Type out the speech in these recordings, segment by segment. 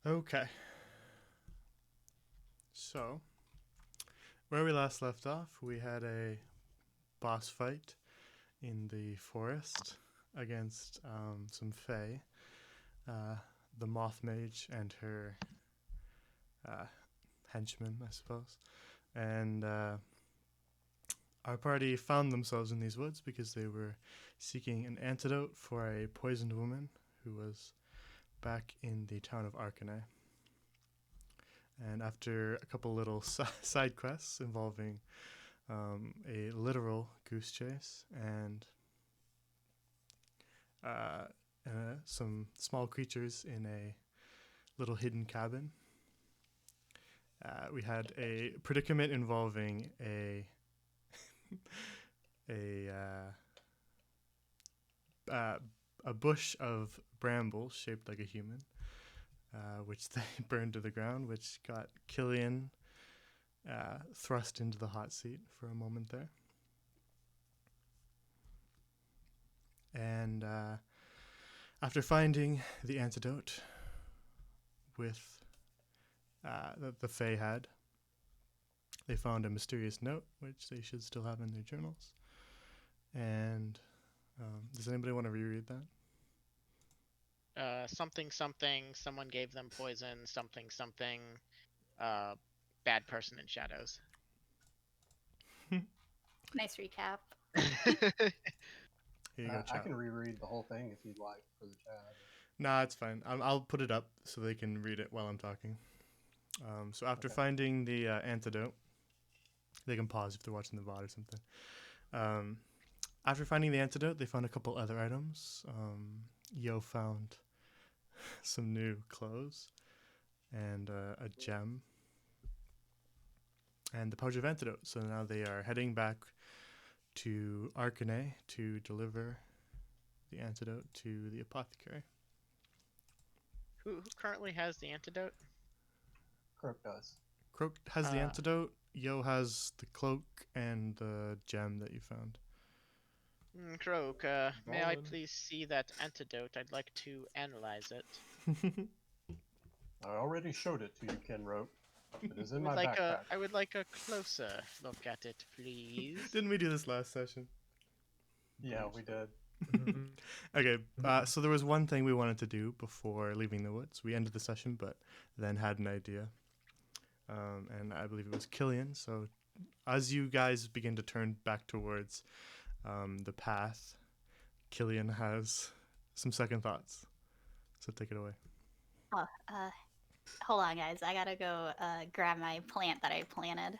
Okay. So, where we last left off, we had a boss fight in the forest against some fae, uh, the Moth Mage and her uh, henchmen, I suppose. And our party found themselves in these woods because they were seeking an antidote for a poisoned woman who was back in the town of Arcanay. And after a couple little side quests involving a literal goose chase and uh, some small creatures in a little hidden cabin, we had a predicament involving a uh, a bush of brambles shaped like a human, which they burned to the ground, which got Killian thrust into the hot seat for a moment there. And after finding the antidote with that the Fae had, they found a mysterious note, which they should still have in their journals. And does anybody want to reread that? Something something. Someone gave them poison. Something something. Uh, Bad person in shadows. Nice recap. Here you go, I chat. can reread the whole thing if you'd like for the chat. Nah, it's fine. I'll put it up so they can read it while I'm talking. So after Okay. finding the antidote, they can pause if they're watching the VOD or something. After finding the antidote, they found a couple other items. Yo found some new clothes and a gem and the pouch of antidote. So now they are heading back to Arcanay to deliver the antidote to the apothecary. Who currently has the antidote? Croak does. Croak has the Uh, antidote. Yo has the cloak and the gem that you found. Croak, may I Ballin'. please see that antidote? I'd like to analyze it. I already showed it to you, Kenrope. It is in I would my like backpack. I would like a closer look at it, please. Didn't we do this last session? Yeah, we did. Okay, so there was one thing we wanted to do before leaving the woods. We ended the session, but then had an idea. And I believe it was Killian. So as you guys begin to turn back towards the path, Killian has some second thoughts. So take it away. Oh, hold on, guys. I gotta go grab my plant that I planted.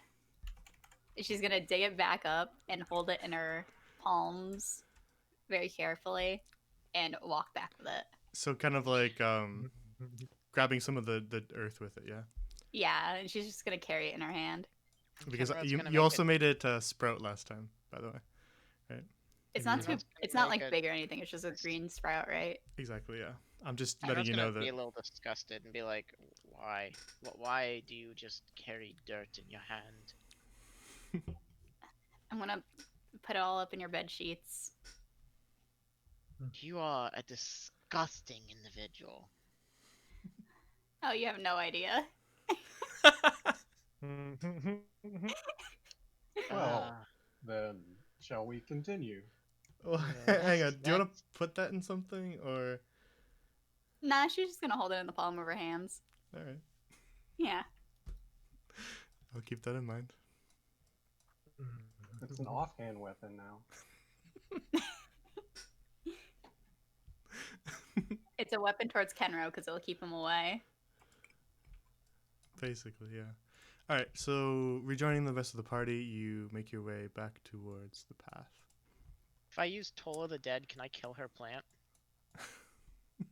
She's gonna dig it back up and hold it in her palms very carefully and walk back with it. So kind of like grabbing some of the earth with it, yeah? Yeah, and she's just gonna carry it in her hand. Because Kenrod's you, gonna you make also it- made it sprout last time, by the way. Right? It's Maybe not you too. have- It's not make like a- big or anything. It's just a green sprout, right? Exactly, yeah. I'm just Kenrod's letting you gonna know be that. a little disgusted and be like, "Why? Why do you just carry dirt in your hand?" I'm gonna put it all up in your bed sheets. You are a disgusting individual. Oh, you have no idea. Well, Uh, then, shall we continue? Well, Yeah, hang on. Do you want that's- to put that in something, or Nah, she's just gonna hold it in the palm of her hands. all right? Yeah. I'll keep that in mind. It's an offhand weapon now. It's a weapon towards Kenro because it'll keep him away. Basically, yeah. All right. So rejoining the rest of the party, you make your way back towards the path. If I use Toll of the Dead, can I kill her plant?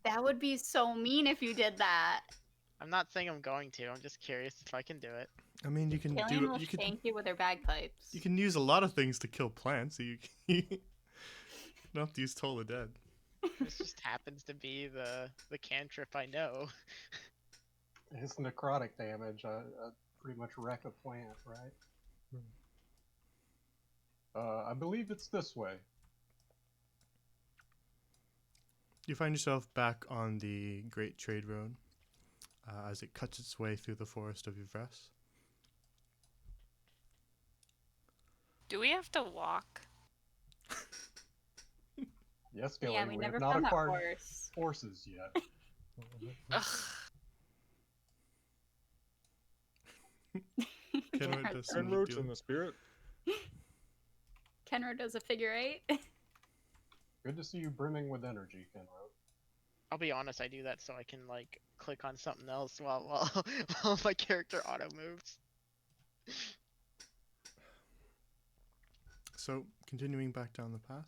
That would be so mean if you did that. I'm not saying I'm going to. I'm just curious if I can do it. I mean, you can Killian do. will You can. shank you with her bagpipes. You can use a lot of things to kill plants. So you don't have to use Toll the Dead. This just happens to be the cantrip I know. His necrotic damage, pretty much wreck a plant, right? I believe it's this way. You find yourself back on the Great Trade Road. as it cuts its way through the forest of Yvresse. Do we have to walk? Yes, Gilly, Yeah, we we have never not found that acquired horse. horses yet. Ugh. Kenra Kenra does does- some Kenroach dealing. in the spirit. Kenra does a figure eight. Good to see you brimming with energy, Kenro. I'll be honest, I do that so I can like click on something else while while my character auto moves. So, continuing back down the path.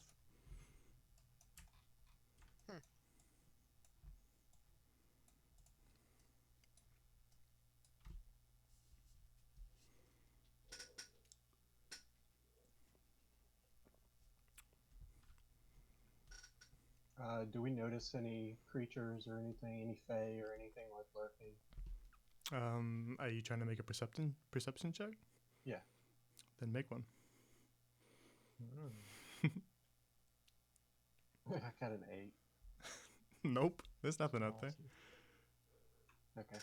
Do we notice any creatures or anything, any fae or anything like lurking? Are you trying to make a perception check? Yeah. Then make one. I got an 8. Nope, there's nothing out there. Okay.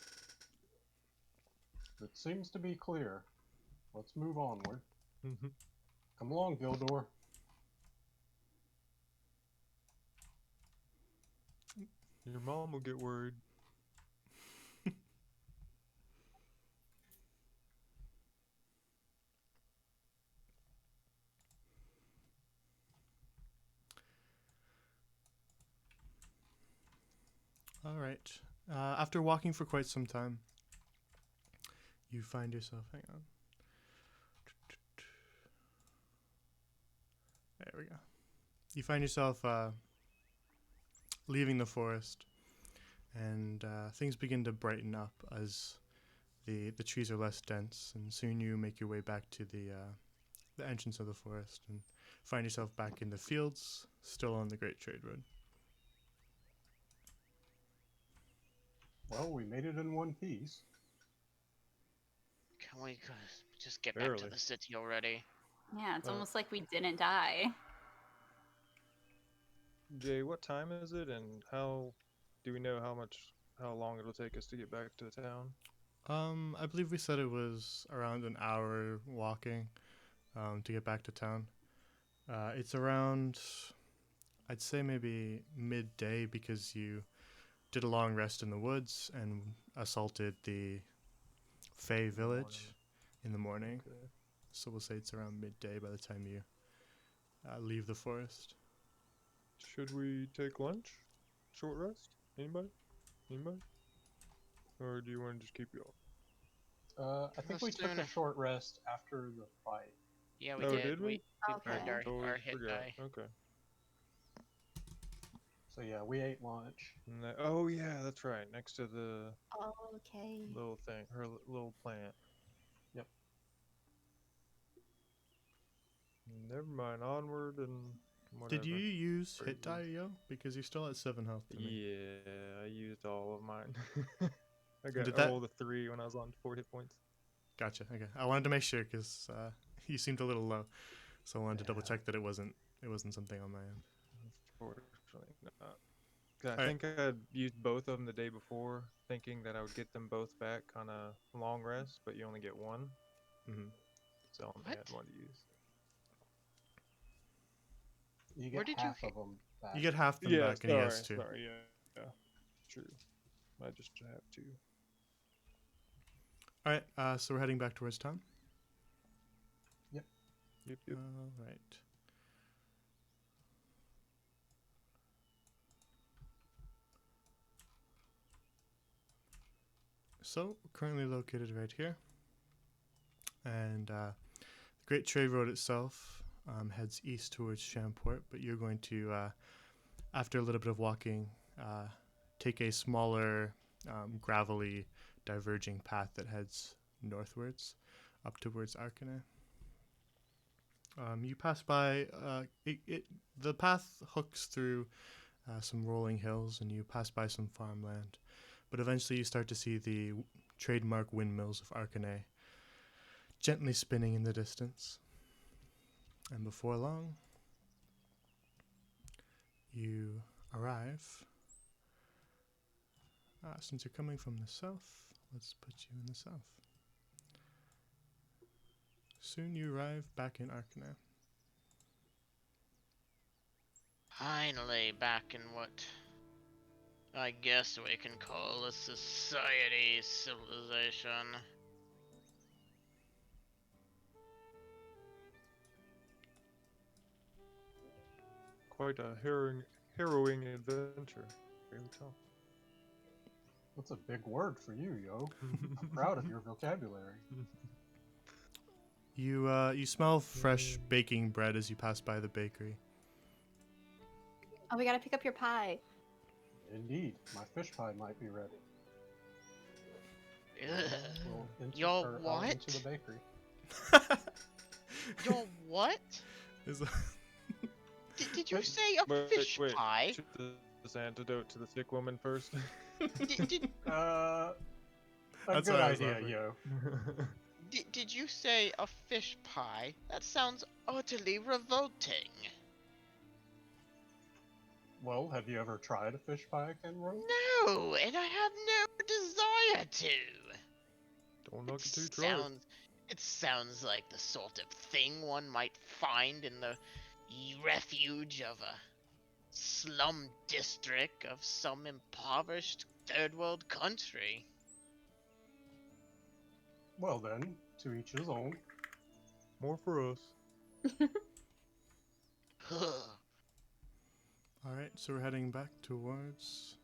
It seems to be clear. Let's move onward. Come along, Gildor. Your mom will get worried. All right. After walking for quite some time, you find yourself. Hang on. There we go. You find yourself leaving the forest, and things begin to brighten up as the trees are less dense, and soon you make your way back to the entrance of the forest and find yourself back in the fields, still on the Great Trade Road. Well, we made it in one piece. Can we just get back Barely. to the city already? Yeah, it's Oh. almost like we didn't die. Jay, what time is it, and how do we know how long it'll take us to get back to the town? I believe we said it was around an hour walking to get back to town. It's around, I'd say maybe midday, because you did a long rest in the woods and assaulted the Fey village in the morning. Okay. So we'll say it's around midday by the time you leave the forest. Should we take lunch? Short rest? Anybody? Anybody? Or do you want to just keep you all? I think How we took a soon- short rest after the fight. Yeah, we Oh, did. did we? We Okay. burned our Totally hit forgot. die. Okay. So yeah, we ate lunch. And oh yeah, that's right. Next to the Oh, okay. little thing, her little plant. Yep. Never mind. Onward and whatever. Did you use Pretty hit die, yo? Because you're still at 7 health to me. Yeah, I used all of mine. I got Did that- all the 3 when I was on 4 hit points. Gotcha. Okay, I wanted to make sure because you seemed a little low, so I wanted to double Yeah. check that it wasn't something on my end. Unfortunately not. 'Cause I Alright. think I had used both of them the day before, thinking that I would get them both back on a long rest, but you only get one. hmm So I only What? had one to use. You Where get did you half of them back. You get half them Yeah, back, and he has 2. sorry, yeah. True. I just have 2. All right, so we're heading back towards town. Yep. All right. So, currently located right here. And the Great Trade Road itself heads east towards Champort, but you're going to, after a little bit of walking, take a smaller, gravelly, diverging path that heads northwards, up towards Arkane. You pass by, the path hooks through some rolling hills, and you pass by some farmland. But eventually you start to see the trademark windmills of Arkane gently spinning in the distance. And before long, you arrive Since you're coming from the south, let's put you in the south. Soon you arrive back in Arkana. Finally back in what I guess we can call a society civilization. Quite a harrowing adventure. Can you tell? That's a big word for you, yo. I'm proud of your vocabulary. You smell fresh baking bread as you pass by the bakery. Oh, we gotta pick up your pie. Indeed, my fish pie might be ready. Ugh. We'll Yo, I'll what? into the bakery. Yo, what? Is Did you say a fish pie? Shoot this antidote to the sick woman first. Did A That's good why I was idea, laughing. yo. did you say a fish pie? That sounds utterly revolting. Well, have you ever tried a fish pie, Kenro? No, and I have no desire to. Don't knock it too It try. it sounds like the sort of thing one might find in the refuge of a slum district of some impoverished third world country. Well then, to each his own. More for us. Alright, so we're heading back towards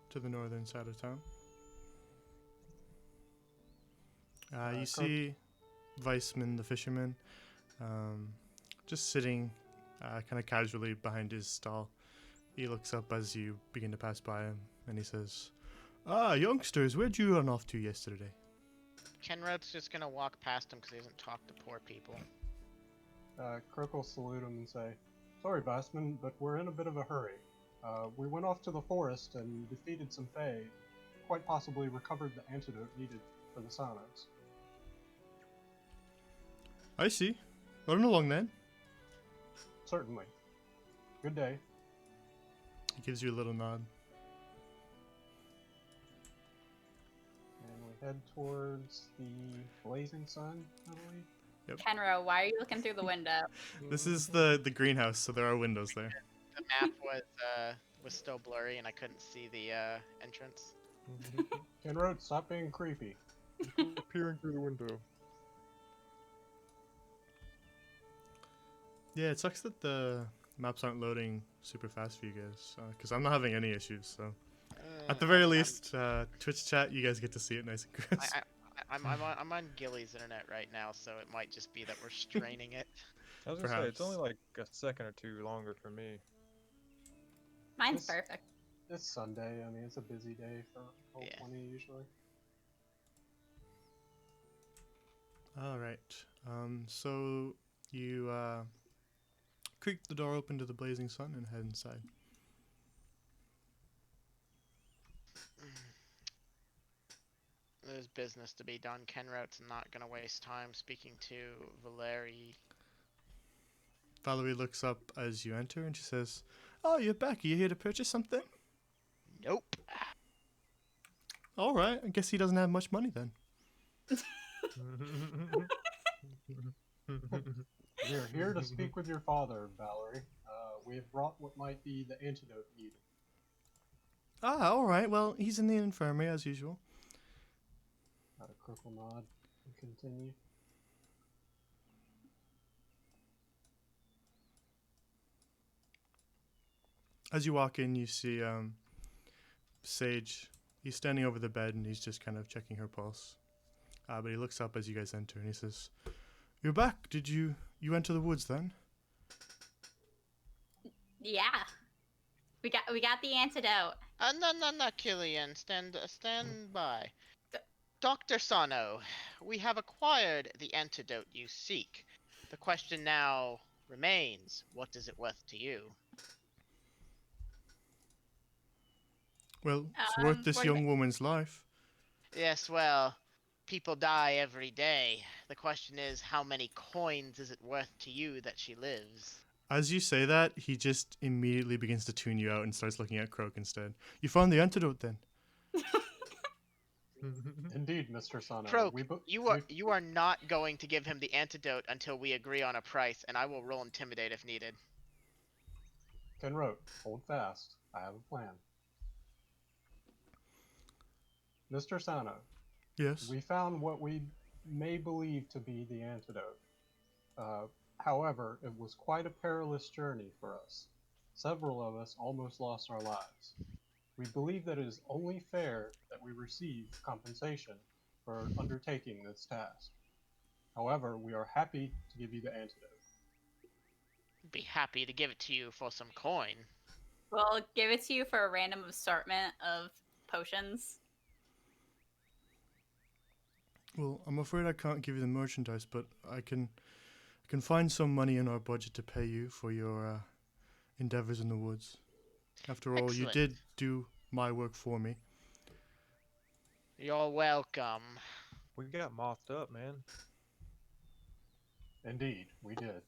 to the northern side of town. You Croak. see Weissman, the fisherman, just sitting kind of casually behind his stall. He looks up as you begin to pass by him, and he says, "Ah, youngsters, where'd you run off to yesterday?" Kenrod's just gonna walk past him because he doesn't talk to poor people. Croak will salute him and say, "Sorry, Bassman, but we're in a bit of a hurry. We went off to the forest and defeated some Fae, quite possibly recovered the antidote needed for the Sonos." I see. Run along then. Certainly. Good day. He gives you a little nod. And we head towards the Blazing Sun, I believe. Kenro, why are you looking through the window? This is the greenhouse, so there are windows there. The map was still blurry and I couldn't see the entrance. Kenro, stop being creepy. Peering through the window. Yeah, it sucks that the maps aren't loading super fast for you guys, because I'm not having any issues. So at the very least, Twitch chat, you guys get to see it nice and crisp. I'm on Gilly's internet right now, so it might just be that we're straining it. I was gonna say, it's only Perhaps. like a second or two longer for me. Mine's This- perfect. It's Sunday, I mean, it's a busy day for Yeah. Roll20 usually. All right. So you creak the door open to the Blazing Sun and head inside. There's business to be done. Kenrout's not gonna waste time speaking to Valeri. Valerie looks up as you enter and she says, "Oh, you're back. Are you here to purchase something?" Nope. All right. I guess he doesn't have much money then. We're here to speak with your father, Valerie. We have brought what might be the antidote needed. Ah, all right. Well, he's in the infirmary as usual. Croak will nod and continue. As you walk in, you see Sage. He's standing over the bed and he's just kind of checking her pulse. But he looks up as you guys enter and he says, "You're back. Did you went to the woods then?" Yeah. We got the antidote. No, Killian. Stand by. Dr. Sano, we have acquired the antidote you seek. The question now remains, what is it worth to you? Well, it's worth this what do young woman's life. Yes, well, people die every day. The question is, how many coins is it worth to you that she lives? As you say that, he just immediately begins to tune you out and starts looking at Croak instead. You found the antidote then? Indeed, Mr. Sano. Croak, we bo- you are we- you are not going to give him the antidote until we agree on a price, and I will roll intimidate if needed. Kenrote, hold fast. I have a plan. Mr. Sano, Yes. we found what we may believe to be the antidote. However, it was quite a perilous journey for us. Several of us almost lost our lives. We believe that it is only fair that we receive compensation for undertaking this task. However, we are happy to give you the antidote. Be happy to give it to you for some coin. We'll give it to you for a random assortment of potions. Well, I'm afraid I can't give you the merchandise, but I can find some money in our budget to pay you for your endeavors in the woods. After all, you Excellent. did do my work for me. You're welcome. We got mothed up, man. Indeed, we did.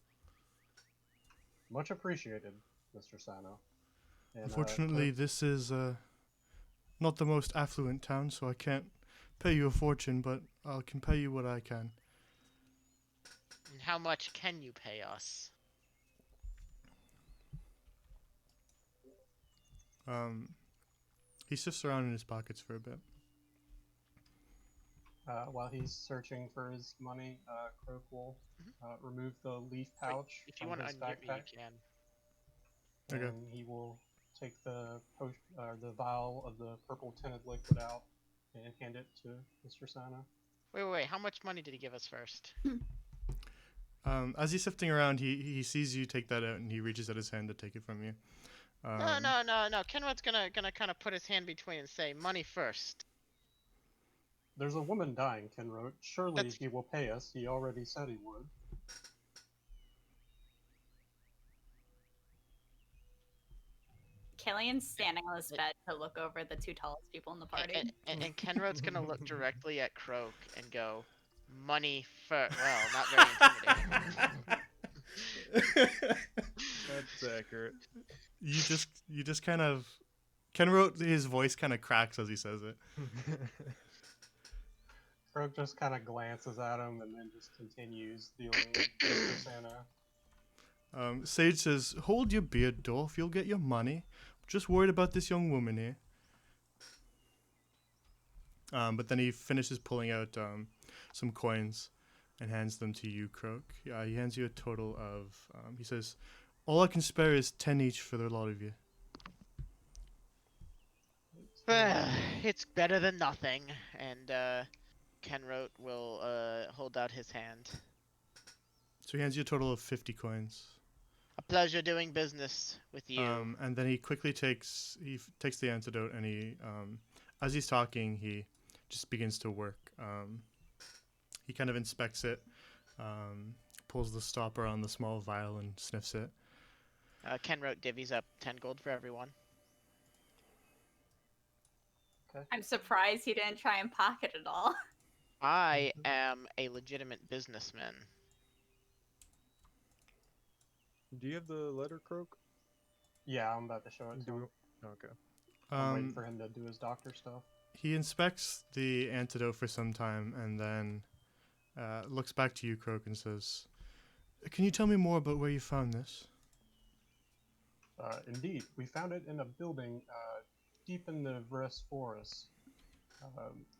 Much appreciated, Mr. Sano. And, Unfortunately, this is not the most affluent town, so I can't pay you a fortune, but I can pay you what I can. And how much can you pay us? He sifts around in his pockets for a bit. while he's searching for his money, Croak will remove the leaf Wait, pouch if you from want to his unmute me, backpack, you can. Okay. and he will take the the vial of the purple tinted liquid out and hand it to Mr. Sano. Wait. How much money did he give us first? As he's sifting around, he sees you take that out, and he reaches out his hand to take it from you. No. Kenrod's gonna kind of put his hand between and say, "Money first." There's a woman dying, Kenrote. Surely That's- he will pay us. He already said he would. Killian's standing on his bed to look over the two tallest people in the party. And Kenrod's gonna look directly at Croak and go, "Money first." Well, not very intimidating. That's accurate. You just kind of Ken wrote his voice kind of cracks as he says it. Croak just kind of glances at him and then just continues dealing with Mr. Sano. Sage says, "Hold your beer, Dolph. You'll get your money. Just worried about this young woman here." But then he finishes pulling out some coins and hands them to you, Croak. He hands you a total of. He says, "All I can spare is 10 each for the lot of you." It's better than nothing. And Kenrote will hold out his hand. So he hands you a total of 50 coins. A pleasure doing business with you. And then he quickly takes the antidote, and as he's talking, he just begins to work. He kind of inspects it, pulls the stopper on the small vial and sniffs it. Kenrote divvies up 10 gold for everyone. I'm surprised he didn't try and pocket it all. I am a legitimate businessman. Do you have the letter, Croak? Yeah, I'm about to show it to Do him. we... Okay. I'm waiting for him to do his doctor stuff. He inspects the antidote for some time and then looks back to you, Croak, and says, "Can you tell me more about where you found this?" Indeed, we found it in a building deep in the Vrest Forest.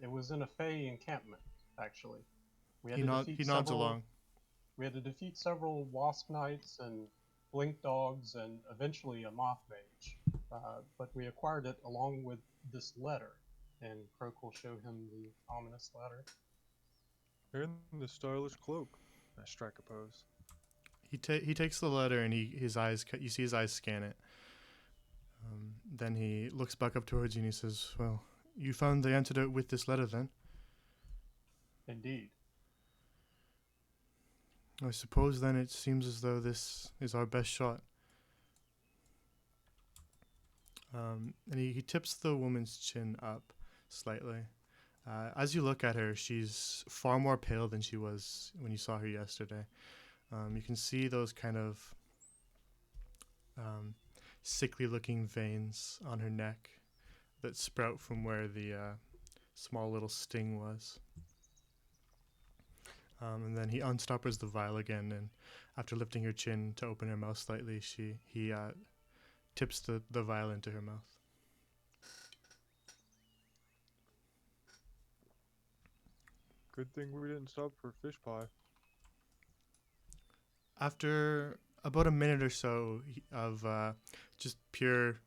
It was in a Fey encampment, actually. We had He to nods defeat along. We had to defeat several wasp knights and blink dogs and eventually a moth mage. But we acquired it along with this letter, and Croak will show him the ominous letter. And the stylish cloak. I strike a pose. He takes the letter and you see his eyes scan it. Then he looks back up towards you and he says, "Well, you found the antidote with this letter then? Indeed. I suppose then it seems as though this is our best shot." And he tips the woman's chin up slightly. As you look at her, she's far more pale than she was when you saw her yesterday. You can see those kind of sickly looking veins on her neck that sprout from where the small little sting was. And then he unstoppers the vial again, and after lifting her chin to open her mouth slightly, he tips the vial into her mouth. Good thing we didn't stop for fish pie. After about a minute or so of just pure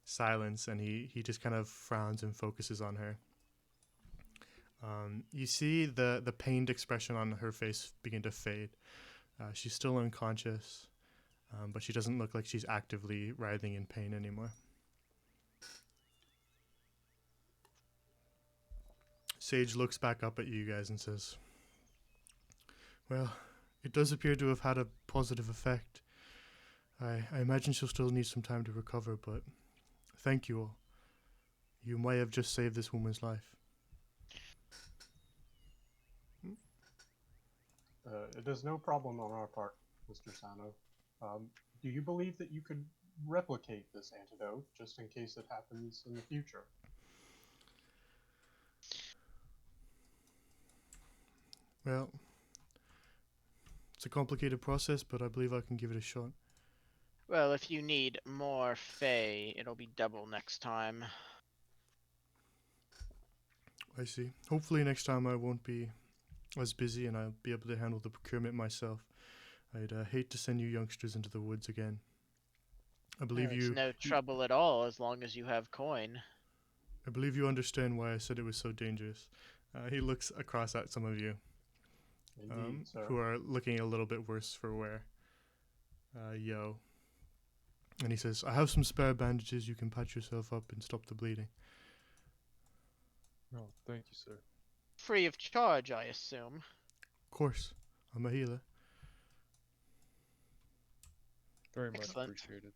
silence, and he just kind of frowns and focuses on her. You see the pained expression on her face begin to fade. She's still unconscious, but she doesn't look like she's actively writhing in pain anymore. Sage looks back up at you guys and says, "Well, it does appear to have had a positive effect. I imagine she'll still need some time to recover, but thank you all. You might have just saved this woman's life." It is no problem on our part, Mr. Sano. Do you believe that you could replicate this antidote just in case it happens in the future? Well, it's a complicated process, but I believe I can give it a shot. Well, if you need more Fae, it'll be double next time. I see. Hopefully next time I won't be as busy and I'll be able to handle the procurement myself. I'd hate to send you youngsters into the woods again. I believe It's you. no trouble at all as long as you have coin. I believe you understand why I said it was so dangerous. He looks across at some of you, Indeed, sir. who are looking a little bit worse for wear. Yo. And he says, "I have some spare bandages. You can patch yourself up and stop the bleeding." Oh, thank you, sir. Free of charge, I assume. Of course, I'm a healer. Very much Excellent. appreciated.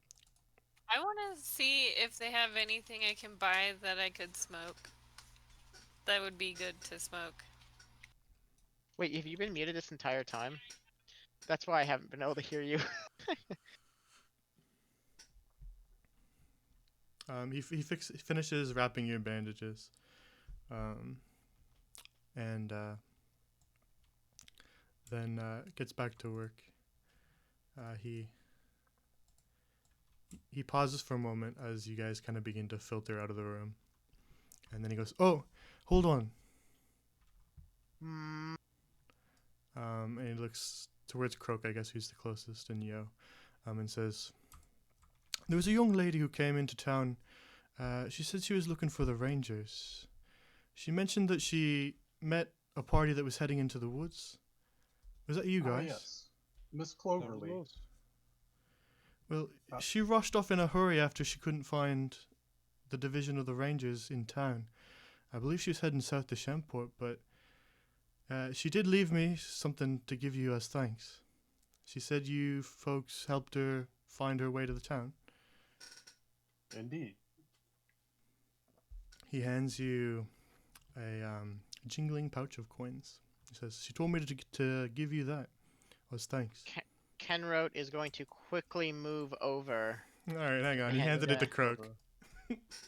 I want to see if they have anything I can buy that I could smoke. That would be good to smoke. Wait, have you been muted this entire time? That's why I haven't been able to hear you. He finishes wrapping your bandages, and then gets back to work. He pauses for a moment as you guys kind of begin to filter out of the room, and then he goes, "Oh, hold on." Hmm. And he looks towards Croak, I guess, who's the closest, and Yo, and says, "There was a young lady who came into town. She said she was looking for the Rangers. She mentioned that she met a party that was heading into the woods. Was that you Ah, guys?" yes. Miss That was Cloverly. us. Well, Uh, she rushed off in a hurry after she couldn't find the division of the Rangers in town. I believe she was heading south to Shemport, but she did leave me something to give you as thanks. She said you folks helped her find her way to the town. Indeed. He hands you a jingling pouch of coins. He says, "She told me to give you that as thanks." Kenrote is going to quickly move over. All right, hang on. He Hand handed it to that Croak.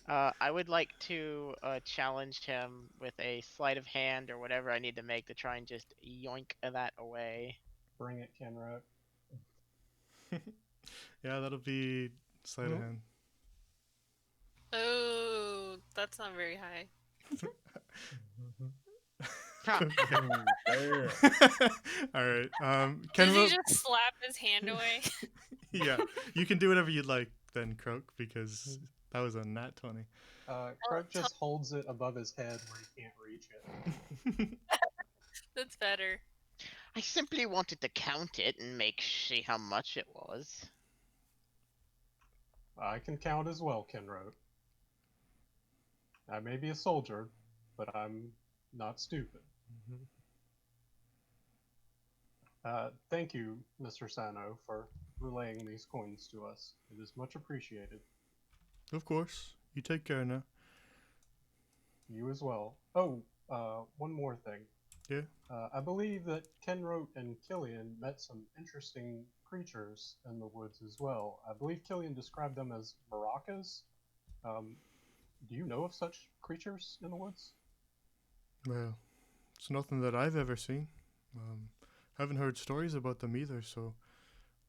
I would like to challenge him with a sleight of hand or whatever I need to make to try and just yoink that away. Bring it, Kenrout. Yeah, that'll be sleight of Mhm. hand. Oh, that's not very high. Damn. All right. Did he Kenrote, just slap his hand away? yeah, you can do whatever you'd like then, Croak, because that was a nat 20. Croak just holds it above his head where he can't reach it. That's better. I simply wanted to count it and see how much it was. I can count as well, Kenrote. I may be a soldier, but I'm not stupid. Thank you, Mr. Sano, for relaying these coins to us. It is much appreciated. Of course. You take care now. You as well. Oh, one more thing. Yeah. I believe that Kenrote and Killian met some interesting creatures in the woods as well. I believe Killian described them as maracas. Um, do you know of such creatures in the woods? Well, it's nothing that I've ever seen. Haven't heard stories about them either, so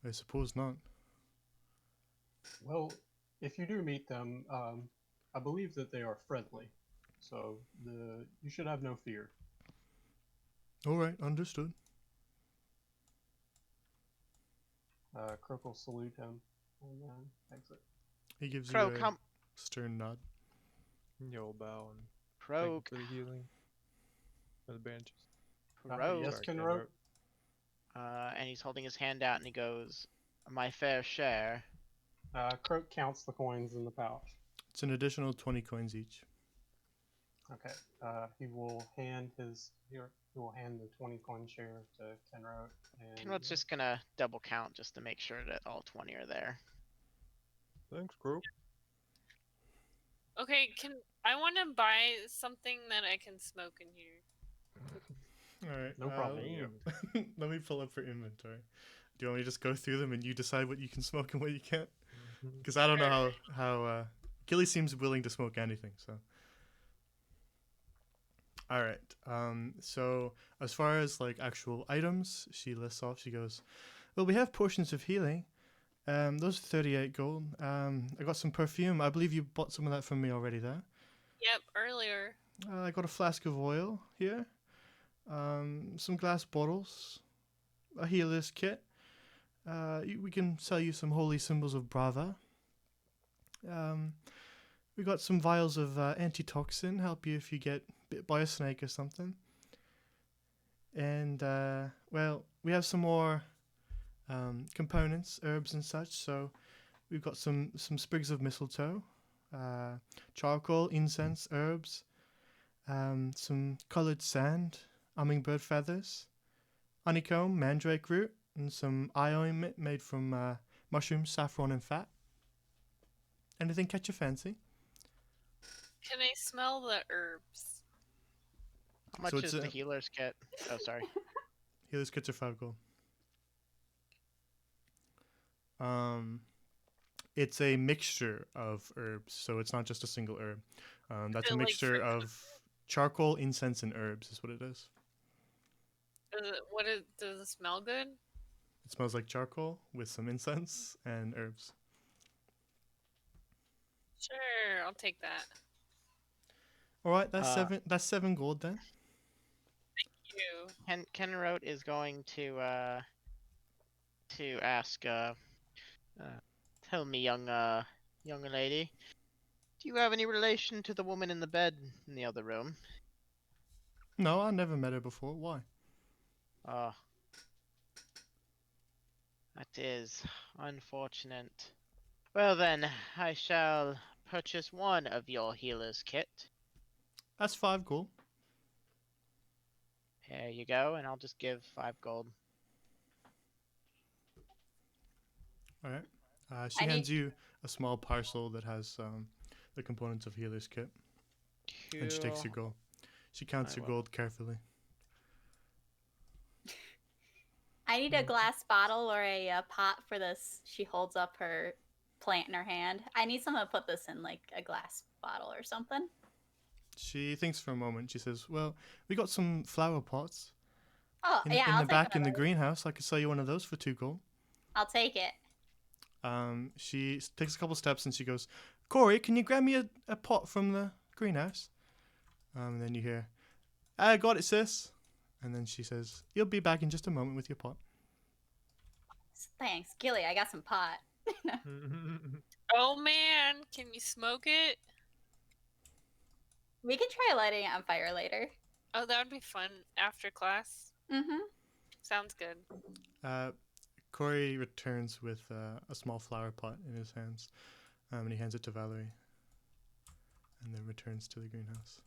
I suppose not. Well, if you do meet them, I believe that they are friendly, so you should have no fear. All right, understood. Croak will salute him and then exit. He gives you Croak, a how stern nod. You'll bow and thank Croak, you for the healing. Or the bandages. Croak. Yes, Sorry, Kenrote? And he's holding his hand out and he goes, "My fair share." Croak counts the coins in the pouch. It's an additional 20 coins each. Okay. He will hand he will hand the 20 coin share to Kenrote. And Kenwood's just gonna double count just to make sure that all 20 are there. Thanks, Croak. Okay, I want to buy something that I can smoke in here. All right. No problem. Let me pull up your inventory. Do you want me to just go through them and you decide what you can smoke and what you can't? Because I don't know how Gilly seems willing to smoke anything. So. All right. So as far as like actual items, she lists off. She goes, "Well, we have potions of healing. Those are 38 gold. I got some perfume. I believe you bought some of that from me already there. Yep, earlier. I got a flask of oil here. Some glass bottles. A healer's kit. We can sell you some holy symbols of Brava. We got some vials of antitoxin. Help you if you get bit by a snake or something. And, well, we have some more components, herbs and such. So we've got some sprigs of mistletoe, charcoal, incense, herbs, some colored sand, hummingbird feathers, honeycomb, mandrake root, and some eye ointment made from mushrooms, saffron, and fat. Anything catch your fancy?" Can I smell the herbs? How much So is it's the a- healer's kit? Oh, sorry. Healer's kits are 5 gold. It's a mixture of herbs, so it's not just a single herb. That's a it, like, mixture for- of charcoal, incense, and herbs, is what it is. Does it smell good? It smells like charcoal with some incense and herbs. Sure, I'll take that. All right, that's Uh, 7. That's 7 gold then. You. Kenrote is going to ask, tell me, young lady, do you have any relation to the woman in the bed in the other room? No, I never met her before. Why? Oh, that is unfortunate. Well then, I shall purchase one of your healer's kit. That's 5 gold. There you go, and I'll just give 5 gold. All right. She I hands need- you a small parcel that has the components of healer's kit, and she takes your Cool. gold. She counts I your will. gold carefully. I need a glass bottle or a pot for this. She holds up her plant in her hand. I need someone to put this in, like a glass bottle or something. She thinks for a moment. She says, "Well, we got some flower pots Oh, in, yeah, in I'll the take back one in of the those. greenhouse. I could sell you one of those for 2 gold." I'll take it. She takes a couple steps and she goes, "Corey, can you grab me a pot from the greenhouse?" And then you hear, "I got it, sis." And then she says, "You'll be back in just a moment with your pot." Thanks. Gilly, I got some pot. Oh man, can you smoke it? We can try lighting it on fire later. Oh, that would be fun after class. Mm-hmm. Sounds good. Corey returns with a small flower pot in his hands, and he hands it to Valerie, and then returns to the greenhouse.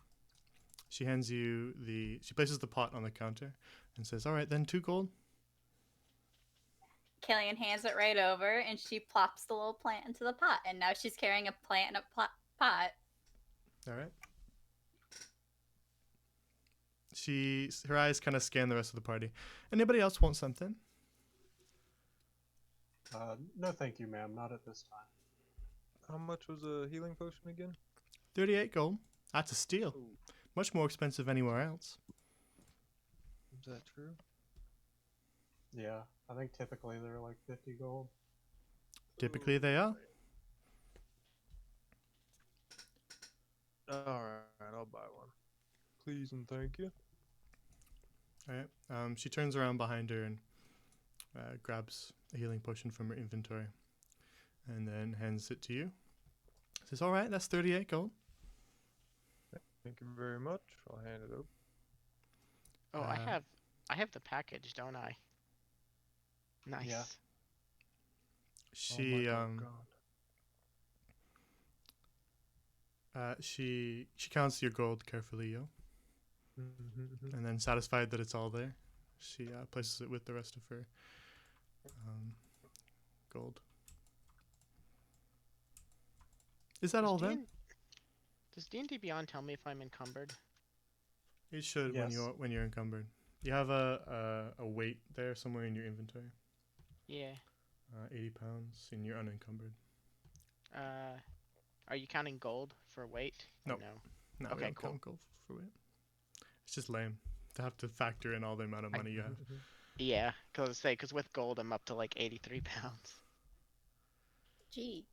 She hands you she places the pot on the counter and says, "All right, then 2 gold." Killian hands it right over, and she plops the little plant into the pot. And now she's carrying a plant in a pot. All right. her eyes kind of scan the rest of the party. Anybody else want something? No, thank you, ma'am. Not at this time. How much was a healing potion again? 38 gold. That's a steal. Ooh. Much more expensive anywhere else. Is that true? Yeah, I think typically they're like 50 gold. Typically they are. Alright, I'll buy one. Please and thank you. Alright. She turns around behind her and grabs a healing potion from her inventory. And then hands it to you. Says, alright, that's 38 gold. Thank you very much. I'll hand it over. Oh, I have the package, don't I? Nice. Yeah. She oh my God. she counts your gold carefully, yo. And then satisfied that it's all there, she places it with the rest of her gold. Is that all then? Does D&D Beyond tell me if I'm encumbered? It should Yes. when you're encumbered. You have a weight there somewhere in your inventory. Yeah. 80 pounds and you're unencumbered. Are you counting gold for weight? Or Nope. No. No, we Okay, don't count gold for weight. It's just lame to have to factor in all the amount of money you have. Yeah, because with gold I'm up to like 83 pounds. Jeez.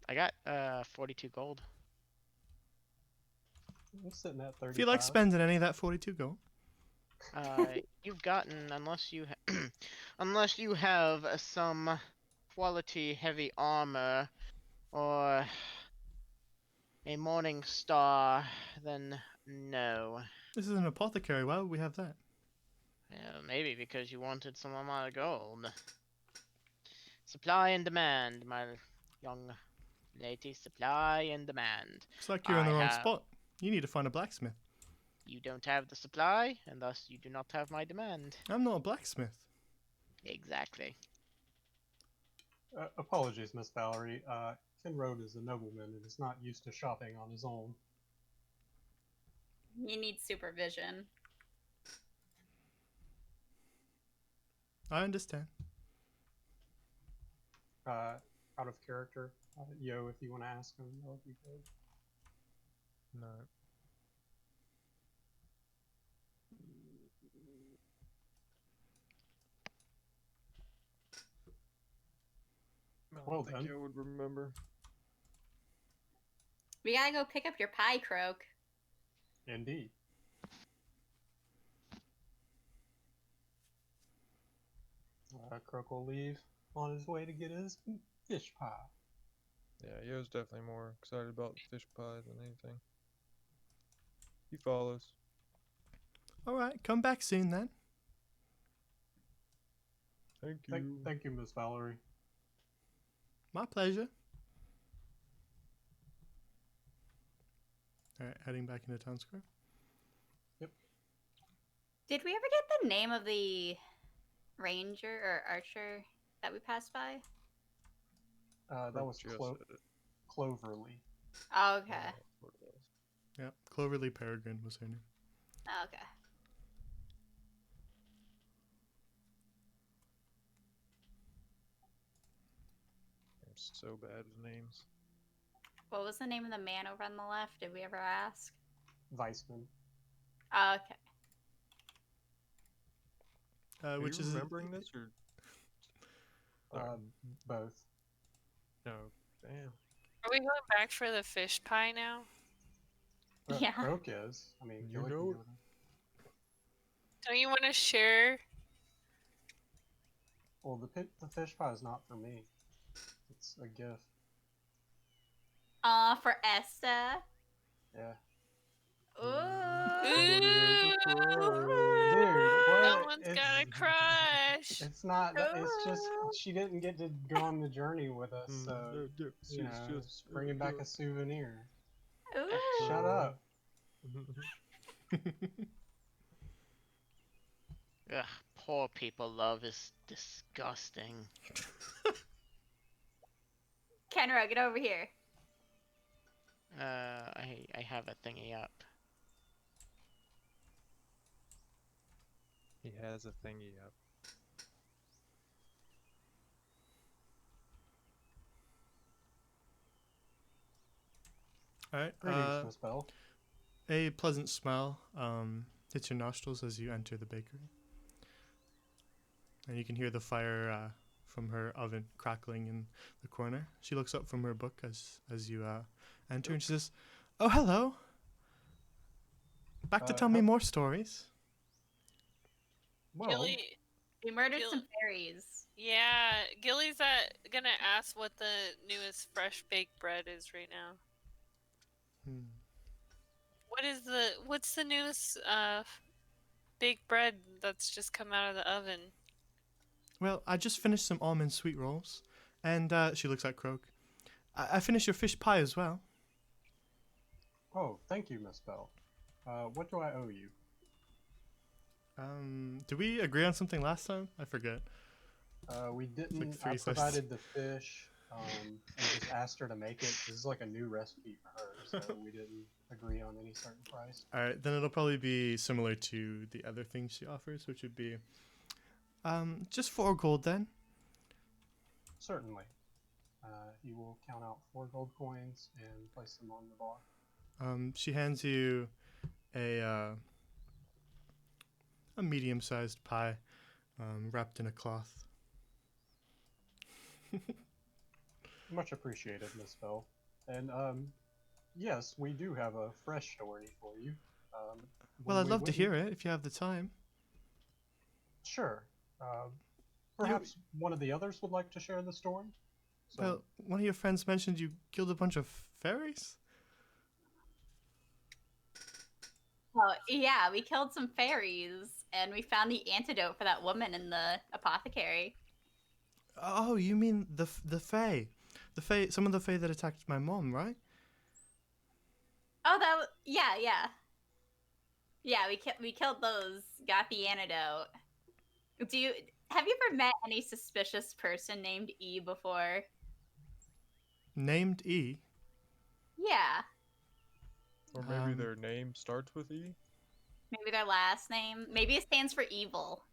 I got 42 gold. I'm sitting at 35. Feel like spending any of that 42 gold? You've gotten unless you have some quality heavy armor or a morning star, then no. This is an apothecary. Why would we have that? Maybe because you wanted some of my gold. Supply and demand, my young lady. Supply and demand. Looks like you're in the I wrong have- spot. You need to find a blacksmith. You don't have the supply, and thus you do not have my demand. I'm not a blacksmith. Exactly. Apologies, Miss Valerie. Kinroad is a nobleman and is not used to shopping on his own. You need supervision. I understand. Out of character, Yo, if you want to ask him, that would be good. No. I Well don't think then. I would remember. We gotta go pick up your pie, Croak. Indeed. Croak will leave on his way to get his fish pie. Yeah, Yo's definitely more excited about the fish pie than anything. He follows. Alright, come back soon then. Thank you. Thank you, Miss Valerie. My pleasure. Alright, heading back into town square. Did we ever get the name of the ranger or archer that we passed by? That was Just Cloverly. Oh, okay. that's what it was. Yeah, Cloverly Peregrine was her name. Oh, okay. I'm so bad with names. What was the name of the man over on the left? Did we ever ask? Weissman. Oh, okay. Are Which you is remembering this or? Both. No. Damn. Are we going back for the fish pie now? Yeah. Croak is. I mean, You Gilly can know go it. there. Don't you want to share? Well, the fish pie is not for me. It's a gift. For Esta. Yeah. Ooh. Dude, what? Someone's got a crush. It's not. It's just she didn't get to go on the journey with us, so you know, just bringing back a souvenir. Ooh. Shut up. Ugh, poor people love is disgusting. Kenra, get over here. I have a thingy up. He has a thingy up. All right. Greetings, Miss Bell. A pleasant smell hits your nostrils as you enter the bakery, and you can hear the fire from her oven crackling in the corner. She looks up from her book as you enter, and she says, "Oh, hello. Back to tell me more stories." Well, Gilly, We murdered Gil- some fairies. yeah, Gilly's gonna ask what the newest fresh baked bread is right now. Hmm. What's the newest baked bread that's just come out of the oven? Well, I just finished some almond sweet rolls, and she looks at Croak. I finished your fish pie as well. oh, thank you, Miss Bell. What do I owe you? Did we agree on something last time? I forget. We didn't. three I slices. provided the fish, and just asked her to make it. This is like a new recipe for her, so we didn't agree on any certain price. All right, then it'll probably be similar to the other things she offers, which would be just 4 gold then. Certainly. He will count out 4 gold coins and place them on the bar. She hands you a medium-sized pie wrapped in a cloth. Much appreciated, Miss Bell. And yes, we do have a fresh story for you. Well, I'd love to hear it if you have the time. Sure. Perhaps one of the others would like to share the story. So, Well, one of your friends mentioned you killed a bunch of fairies? Oh, yeah, we killed some fairies, and we found the antidote for that woman in the apothecary. Oh, you mean the fae. The fae, some of the fae that attacked my mom, right? Oh, yeah. Yeah, we killed those, got the antidote. Have you ever met any suspicious person named E before? Named E. Yeah, Or maybe Um, their name starts with E? maybe their last name. Maybe it stands for evil.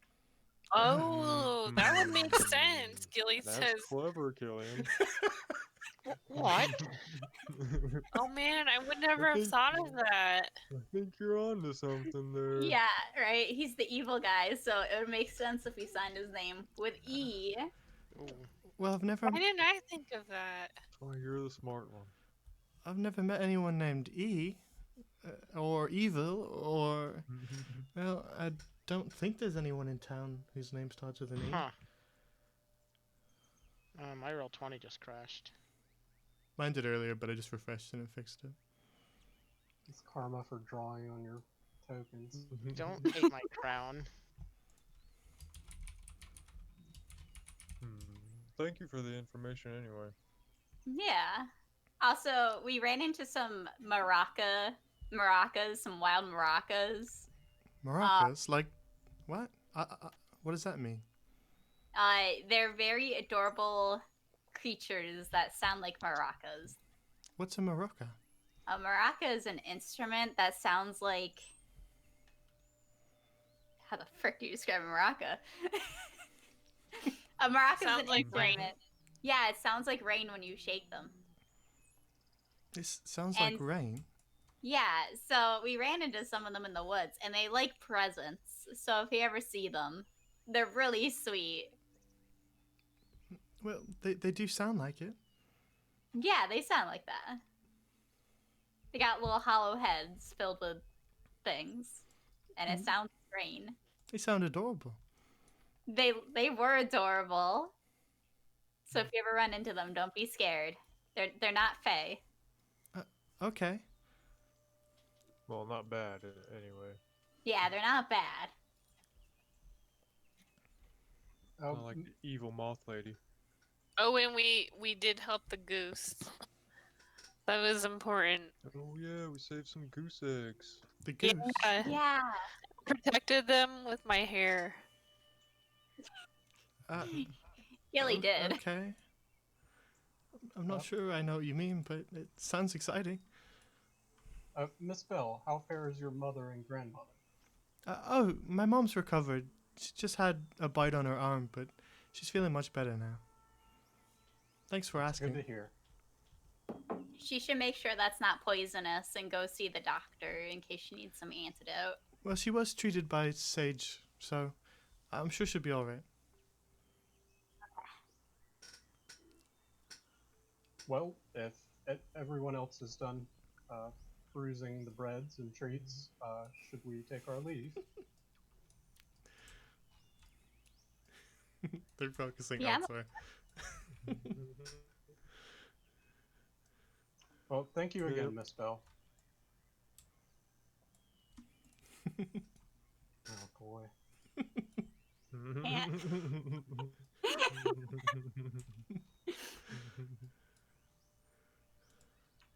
Oh, that would make sense. Gilly That's says, clever, Killian. What? "Oh man, I would never have think- thought of that." I think you're onto something there. Yeah, right? He's the evil guy, so it would make sense if he signed his name with E. Well, Why didn't I think of that? That's why you're the smart one. I've never met anyone named E, or Evil, or well, I don't think there's anyone in town whose name starts with an E. Huh. My roll 20 just crashed. Mine did earlier, but I just refreshed and it fixed it. it's karma for drawing on your tokens. Don't take my crown. Thank you for the information anyway. Yeah. Also, we ran into some maracas, some wild maracas. Maracas? Like, what? What does that mean? They're very adorable creatures that sound like maracas. What's a maraca? A maraca is an instrument that sounds like. How the frick do you describe a maraca? A maraca is Sounds an like rain. instrument. Yeah, it sounds like rain when you shake them. This sounds like And- rain. Yeah, so we ran into some of them in the woods, and they like presents. So if you ever see them, they're really sweet. Well, they do sound like it. Yeah, they sound like that. They got little hollow heads filled with things, and it Mhm. sounds like rain. They sound adorable. They were adorable. So if you ever run into them, don't be scared. They're not fae. Okay. Well, not bad, anyway. Yeah, they're not bad. Oh, Not like the evil moth lady. Oh, and we did help the goose. That was important. Oh yeah, we saved some goose eggs. The goose. Yeah, Yeah. protected them with my hair. Uh, Gilly o- did. Okay. I'm not sure I know what you mean, but it sounds exciting. Miss Bell, how fares your mother and grandmother? Oh, my mom's recovered. she just had a bite on her arm, but she's feeling much better now. Thanks for It's good asking. to hear. She should make sure that's not poisonous and go see the doctor in case she needs some antidote. Well, she was treated by Sage, so I'm sure she'll be alright. Well, if everyone else is done perusing the breads and treats, should we take our leave? They're focusing Yeah, I'm- elsewhere. Well, thank you again, Yep. Miss Bell. Oh boy.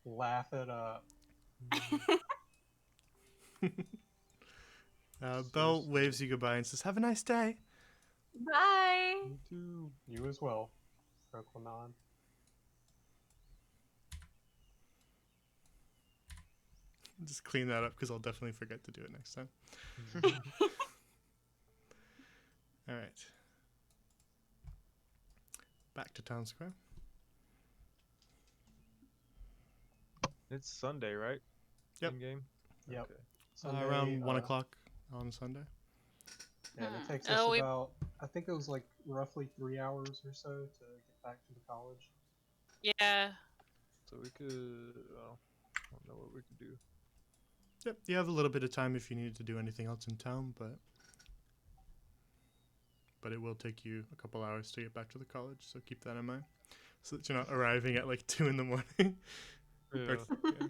Laugh it up. Belle waves you goodbye and says, "Have a nice day." Bye. Me too. You as well, Proclamon. Just clean that up because I'll definitely forget to do it next time. All right. Back to town square. It's Sunday, right? Yep. In game. Yep. Okay. Sunday, Around 1 uh, o'clock on Sunday. Yeah, and it Hmm. takes us Oh, we- about, I think it was like roughly 3 hours or so to get back to the college. Yeah. So we could. Well, I don't know what we could do. Yep, you have a little bit of time if you need to do anything else in town, but it will take you a couple hours to get back to the college, so keep that in mind. So that you're not arriving at like 2 in the morning. Yeah. Yeah.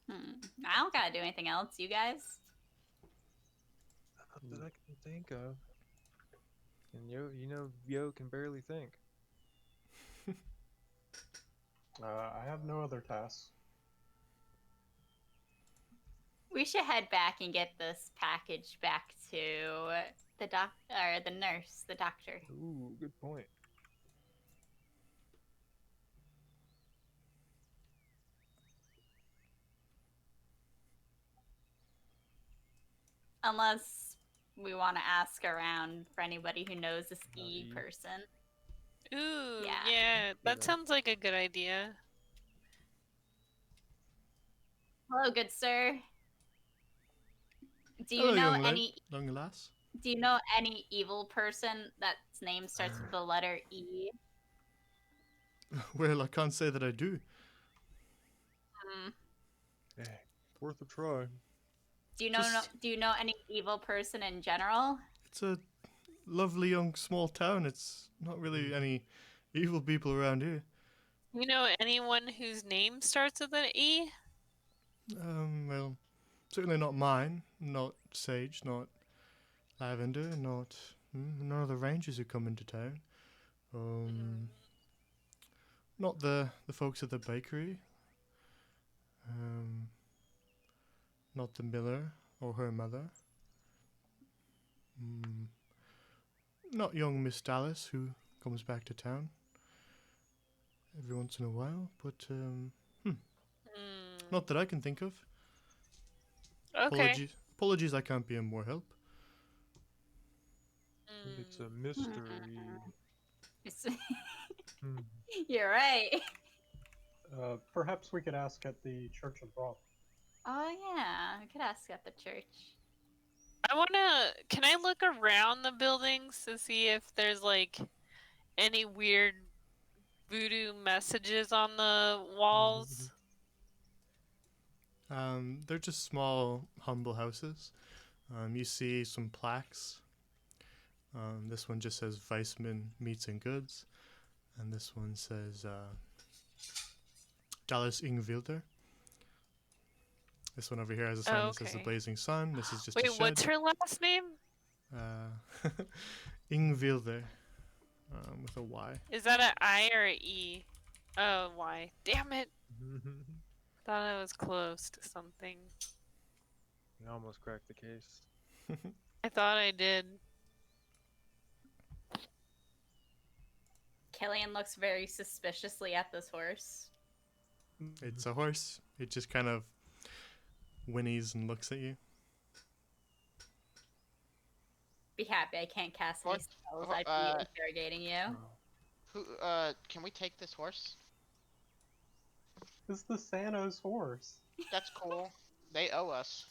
I don't gotta do anything else, you guys. Not that I can think of. And Yo can barely think. I have no other tasks. We should head back and get this package back to the the nurse, the doctor. Ooh, good point. Unless we want to ask around for anybody who knows this E E. person. Ooh, Yeah. yeah. That Yeah. sounds like a good idea. Hello, good sir. Do you Hello, know young lad. any? Young lass. Do you know any evil person that's name starts with the letter E? Well, I can't say that I do. Hey, worth a try. Do you know? Just- Do you know any evil person in general? It's a lovely young small town. It's not really any evil people around here. You know anyone whose name starts with an E? Well, certainly not mine. Not Sage. Not Lavender. Not none of the rangers who come into town. Not the folks at the bakery. Not the miller or her mother. Not young Miss Dallas, who comes back to town every once in a while, but not that I can think of. Okay. Apologies, I can't be of more help. It's a mystery. It's- Hmm. You're right. Perhaps we could ask at the Church of Broth. Oh yeah, I could ask at the church. Can I look around the buildings to see if there's like any weird voodoo messages on the walls? They're just small, humble houses. You see some plaques. This one just says Weissman Meats and Goods, and this one says Dallas Ingvilder. This one over here has a sign that says the Okay. Blazing Sun. This is just a Wait, shed. what's her last name? Ingvilder, with a Y. Is that an I or an E? Oh, Y. Damn it. Thought I was close to something. You almost cracked the case. I thought I did. Killian looks very suspiciously at this horse. It's a horse. It just kind of whinnies and looks at you. be happy I can't cast any What? spells. Wha- I'd uh, be interrogating you. Who? Can we take this horse? It's the Sano's horse. That's cool. They owe us.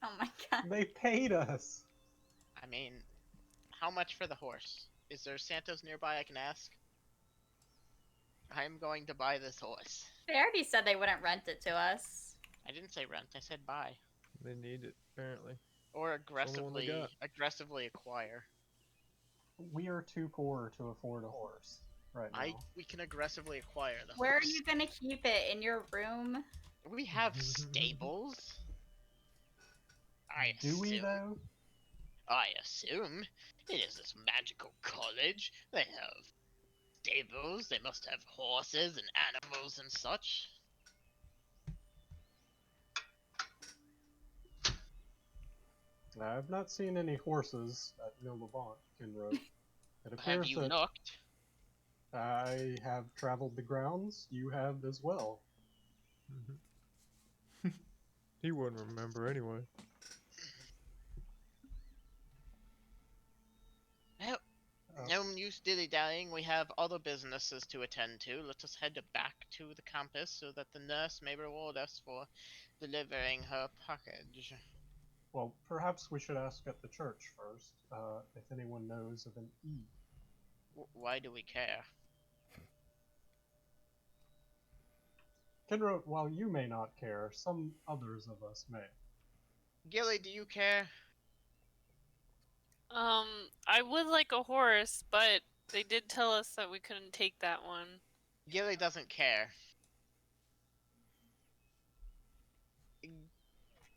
Oh my god. They paid us. I mean, how much for the horse? Is there Santos nearby I can ask? I'm going to buy this horse. They already said they wouldn't rent it to us. I didn't say rent. I said buy. They need it, apparently. Or the one they got. aggressively acquire. We are too poor to afford a horse right now. We can aggressively acquire the Where are horse. you gonna keep it? In your room? We have stables. Do we though? I assume. It is this magical college. They have stables. They must have horses and animals and such. I've not seen any horses at Nilabont, Kinro. It Have appears you that looked? I have traveled the grounds. You have as well. He wouldn't remember anyway. Well, no use dilly-dallying. We have other businesses to attend to. Let us head back to the campus so that the nurse may reward us for delivering her package. Well, perhaps we should ask at the church first, if anyone knows of an E. Why do we care? Kinro, while you may not care, some others of us may. Gilly, do you care? I would like a horse, but they did tell us that we couldn't take that one. Gilly doesn't care.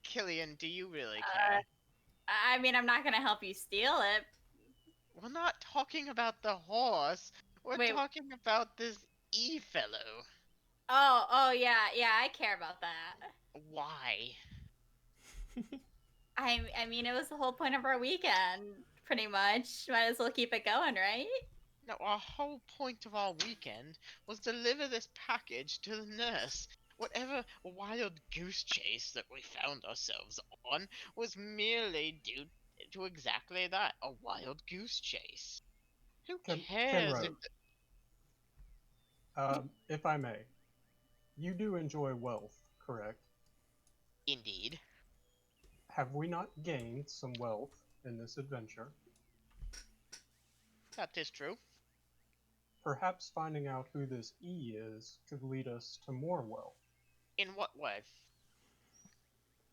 Killian, do you really care? I mean, I'm not gonna help you steal it. We're not talking about the horse. We're Wait. talking about this E fellow. Oh yeah, I care about that. Why? I mean, it was the whole point of our weekend, pretty much. Might as well keep it going, right? No, our whole point of our weekend was to deliver this package to the nurse. Whatever wild goose chase that we found ourselves on was merely due to exactly that, a wild goose chase. Who cares if Kenro, if I may, you do enjoy wealth, correct? Indeed. Have we not gained some wealth in this adventure? That is true. Perhaps finding out who this E is could lead us to more wealth. In what way?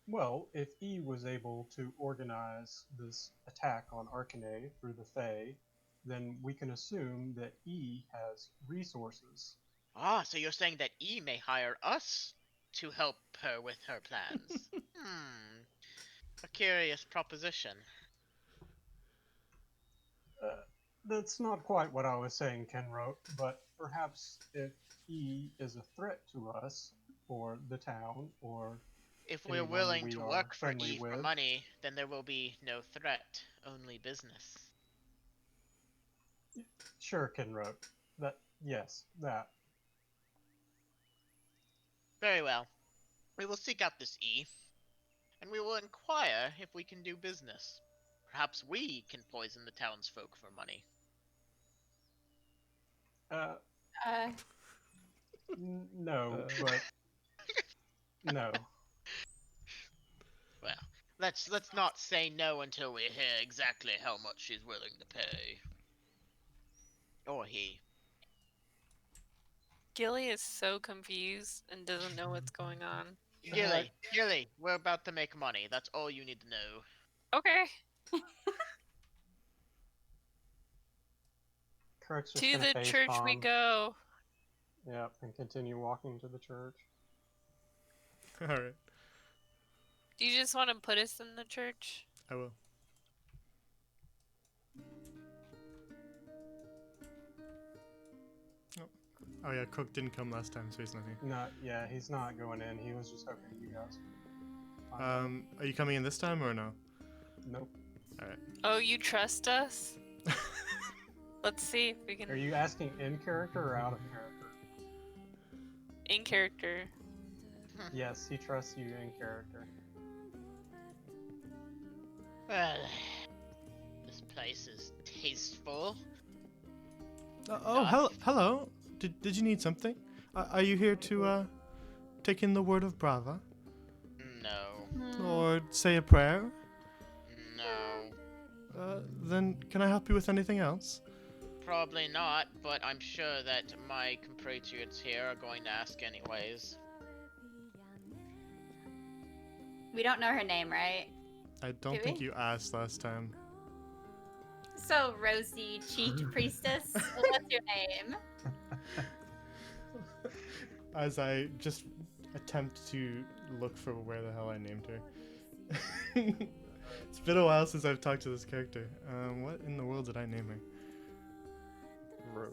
Well, if E was able to organize this attack on Arcane through the Fae, then we can assume that E has resources. Ah, so you're saying that E may hire us to help her with her plans? A curious proposition. That's not quite what I was saying, Kenro, but perhaps if E is a threat to us, or the town, or If we're anyone willing we to are work for friendly E for with. money, then there will be no threat, only business. Sure, Kenro. Yes, that. Very well. We will seek out this E, and we will inquire if we can do business. Perhaps we can poison the townsfolk for money. No, but no. Well, let's not say no until we hear exactly how much she's willing to pay. Or he. Gilly is so confused and doesn't know what's going on. Gilly, we're about to make money. That's all you need to know. Okay. Kirk's just To gonna the face church we palm. go. Yep, and continue walking to the church. Alright, Do you just want to put us in the church? I will. Oh yeah, Cook didn't come last time, so he's not here. Yeah, he's not going in. He was just hoping you guys. Are you coming in this time or no? Nope. Oh, you trust us? Let's see if we Are can. you asking in character or out of character? In character. Yes, he trusts you in character. Well, this place is tasteful. Hello. Did you need something? Are you here to take in the word of Brava, No. or say a prayer? No. Then can I help you with anything else? Probably not, but I'm sure that my compatriots here are going to ask anyways. We don't know her name, right? I don't Do think we? you asked last time. So, rosy cheeked priestess, what's your name? As I just attempt to look for where the hell I named her. It's been a while since I've talked to this character. What in the world did I name her? Rose.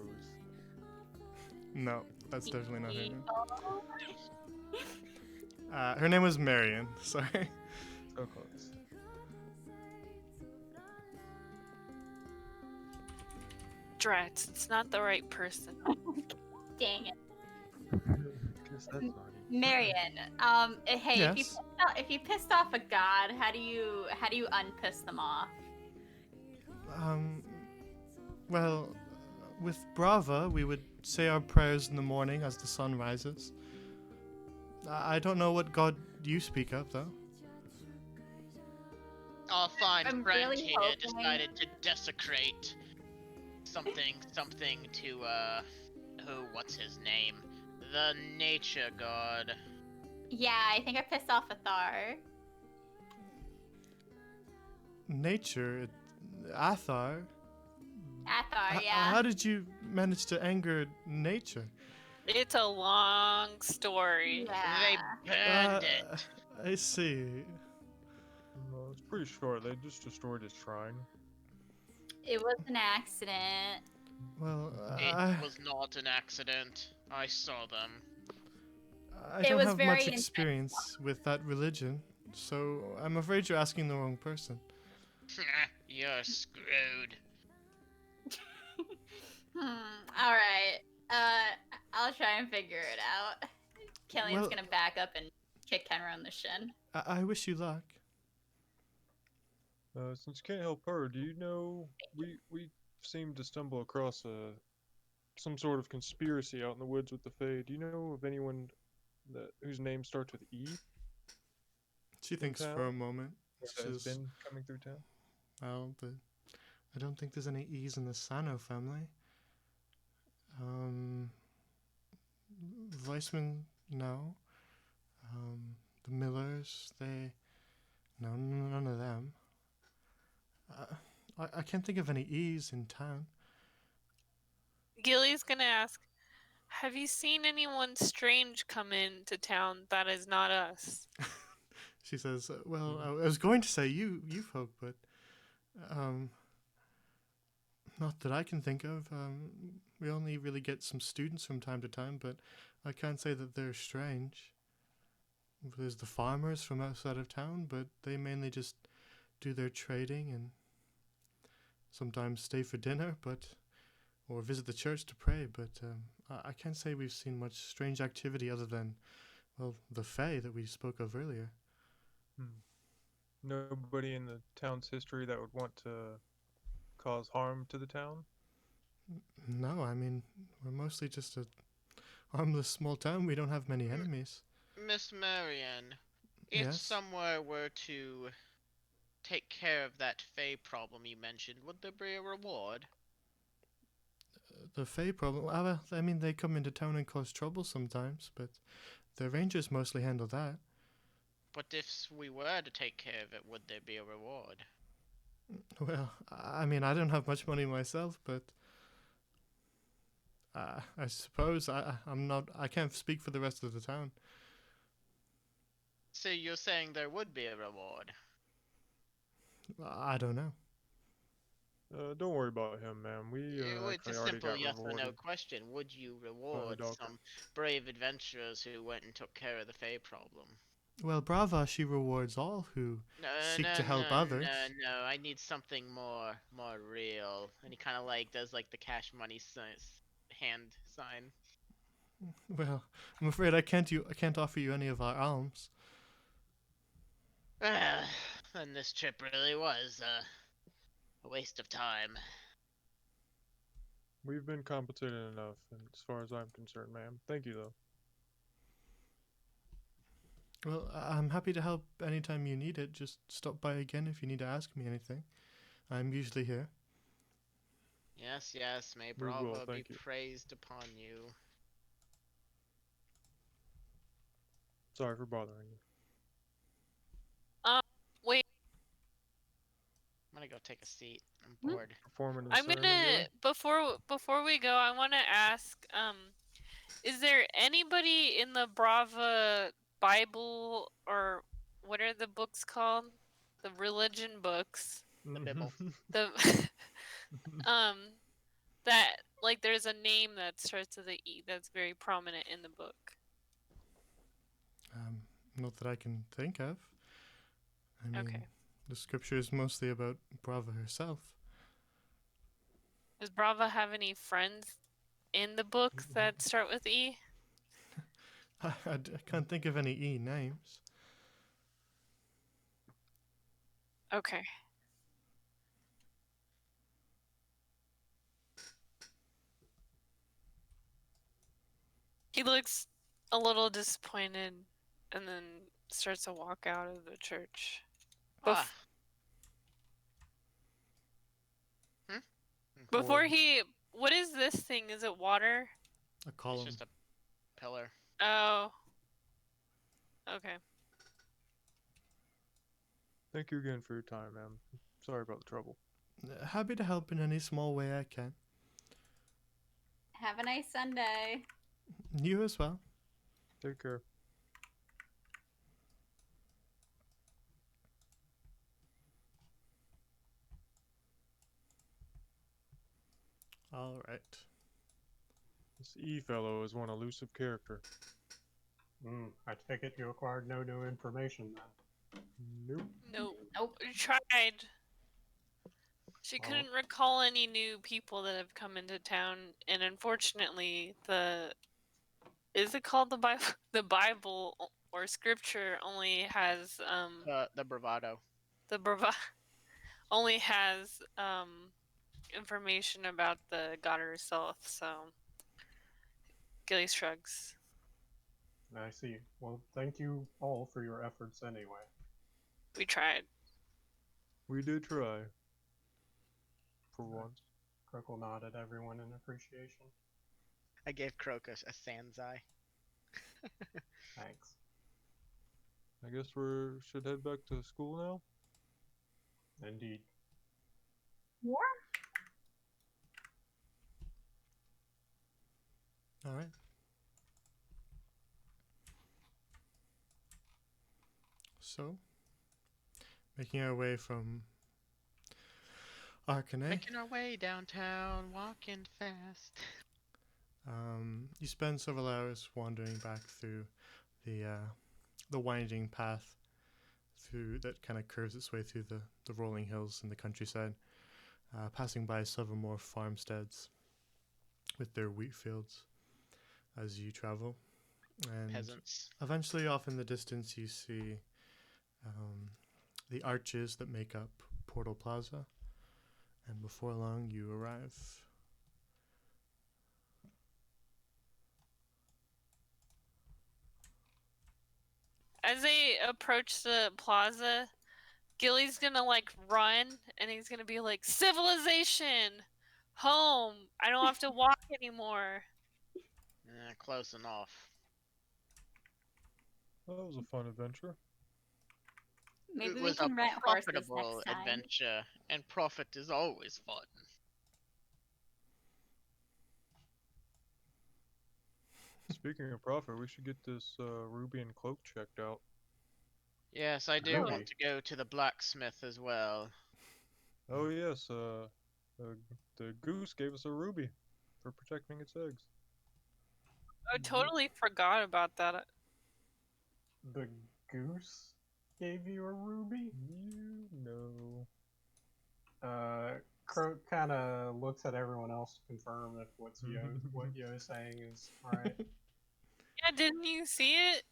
No, that's definitely not her name. Oh. Her name was Marion. Sorry. So close. Drats, it's not the right person. Dang it. Guess that's not it. Marion, hey, Yes? if you pissed off a god, how do you unpiss them off? Well, with Brava, we would say our prayers in the morning as the sun rises. I don't know what god you speak of, though. Our fine I'm friend really here hoping- decided to desecrate something to, what's his name? The nature god. Yeah, I think I pissed off Athar. Nature, Athar. Athar, yeah. How did you manage to anger nature? It's a long story. Yeah. They burned it. I see. No, it's pretty short. They just destroyed his shrine. It was an accident. Well, It was not an accident. I saw them. I It don't was have very much intentional. experience with that religion, so I'm afraid you're asking the wrong person. You're screwed. All right. I'll try and figure it out. Killian's Well- gonna back up and kick Kenra on the shin. I wish you luck. Since you can't help her, do you know we seem to stumble across some sort of conspiracy out in the woods with the Fae. Do you know of anyone whose name starts with E? She thinks town? for a moment. Or She that has says, been coming through town? well, I don't think there's any E's in the Sano family. Weissman, no. The Millers, no, none of them. I can't think of any E's in town. Gilly's gonna ask, have you seen anyone strange come into town that is not us? She says, well, I was going to say you folk, but not that I can think of. We only really get some students from time to time, but I can't say that they're strange. There's the farmers from outside of town, but they mainly just do their trading and sometimes stay for dinner, or visit the church to pray. But I can't say we've seen much strange activity other than, well, the Fae that we spoke of earlier. Nobody in the town's history that would want to cause harm to the town? No, I mean, we're mostly just a harmless small town. We don't have many enemies. Miss Marion, if Yes? somewhere were to take care of that Fae problem you mentioned, would there be a reward? The Fae problem, well, I mean, they come into town and cause trouble sometimes, but the rangers mostly handle that. But if we were to take care of it, would there be a reward? Well, I mean, I don't have much money myself, but I suppose I can't speak for the rest of the town. So you're saying there would be a reward? I don't know. Don't worry about him, man. We It's actually a already simple got yes or no rewarded. question. Would you reward doctor. some brave adventurers who went and took care of the Fae problem? Well, Brava, she rewards all who No, seek no, to help no, others. No, I need something more real. And he kind of like does like the cash money hand sign. Well, I'm afraid I can't offer you any of our alms. And this trip really was A waste of time. We've been compensated enough, and as far as I'm concerned, ma'am. Thank you, though. Well, I'm happy to help anytime you need it. Just stop by again if you need to ask me anything. I'm usually here. Yes, yes, may We will, Brava be thank you. praised upon you. Sorry for bothering you. Wait, I'm gonna go take a seat. I'm Hmm? bored. Performing the I'm sermon, gonna before we go, I want to ask, is there anybody in the Brava Bible, or what are the books called? The religion books. The Bible. The um that, like, there's a name that starts with a E that's very prominent in the book. Not that I can think of. I mean, Okay. the scripture is mostly about Brava herself. Does Brava have any friends in the books that start with E? I can't think of any E names. Okay. He looks a little disappointed and then starts to walk out of the church. Ah. Before he, what is this thing? Is it water? A It's column. just a pillar. Oh. Okay. Thank you again for your time, ma'am. Sorry about the trouble. Happy to help in any small way I can. Have a nice Sunday. You as well. Take care. All right. This E fellow is one elusive character. I take it you acquired no new information then. Nope. No. Nope. We tried. She Well- couldn't recall any new people that have come into town, and unfortunately, is it called the Bible? The Bible or Scripture only has The bravado. the brava only has information about the god herself. So Gilly shrugs. I see. Well, thank you all for your efforts anyway. We tried. We did try. For once. Crookle nodded everyone in appreciation. I gave Crocus a sans eye. Thanks. I guess we should head back to school now? Indeed. War? All right. So, making our way from Arcanay, Making our way downtown, walking fast. you spend several hours wandering back through the winding path through that kind of curves its way through the rolling hills in the countryside, passing by several more farmsteads with their wheat fields as you travel. And Peasants. eventually, off in the distance, you see the arches that make up Portal Plaza, and before long, you arrive. As they approach the plaza, Gilly's gonna like run, and he's gonna be like, "Civilization, home. I don't have to walk anymore." Close enough. That was a fun adventure. Maybe It we was can a rent horses profitable next time. adventure, and profit is always fun. Speaking of profit, we should get this ruby and cloak checked out. Yes, I do Really? want to go to the blacksmith as well. Oh yes, the goose gave us a ruby for protecting its eggs. I totally forgot about that. The goose gave you a ruby? You know. Croak kind of looks at everyone else to confirm if what Yo is saying is right. Yeah, didn't you see it?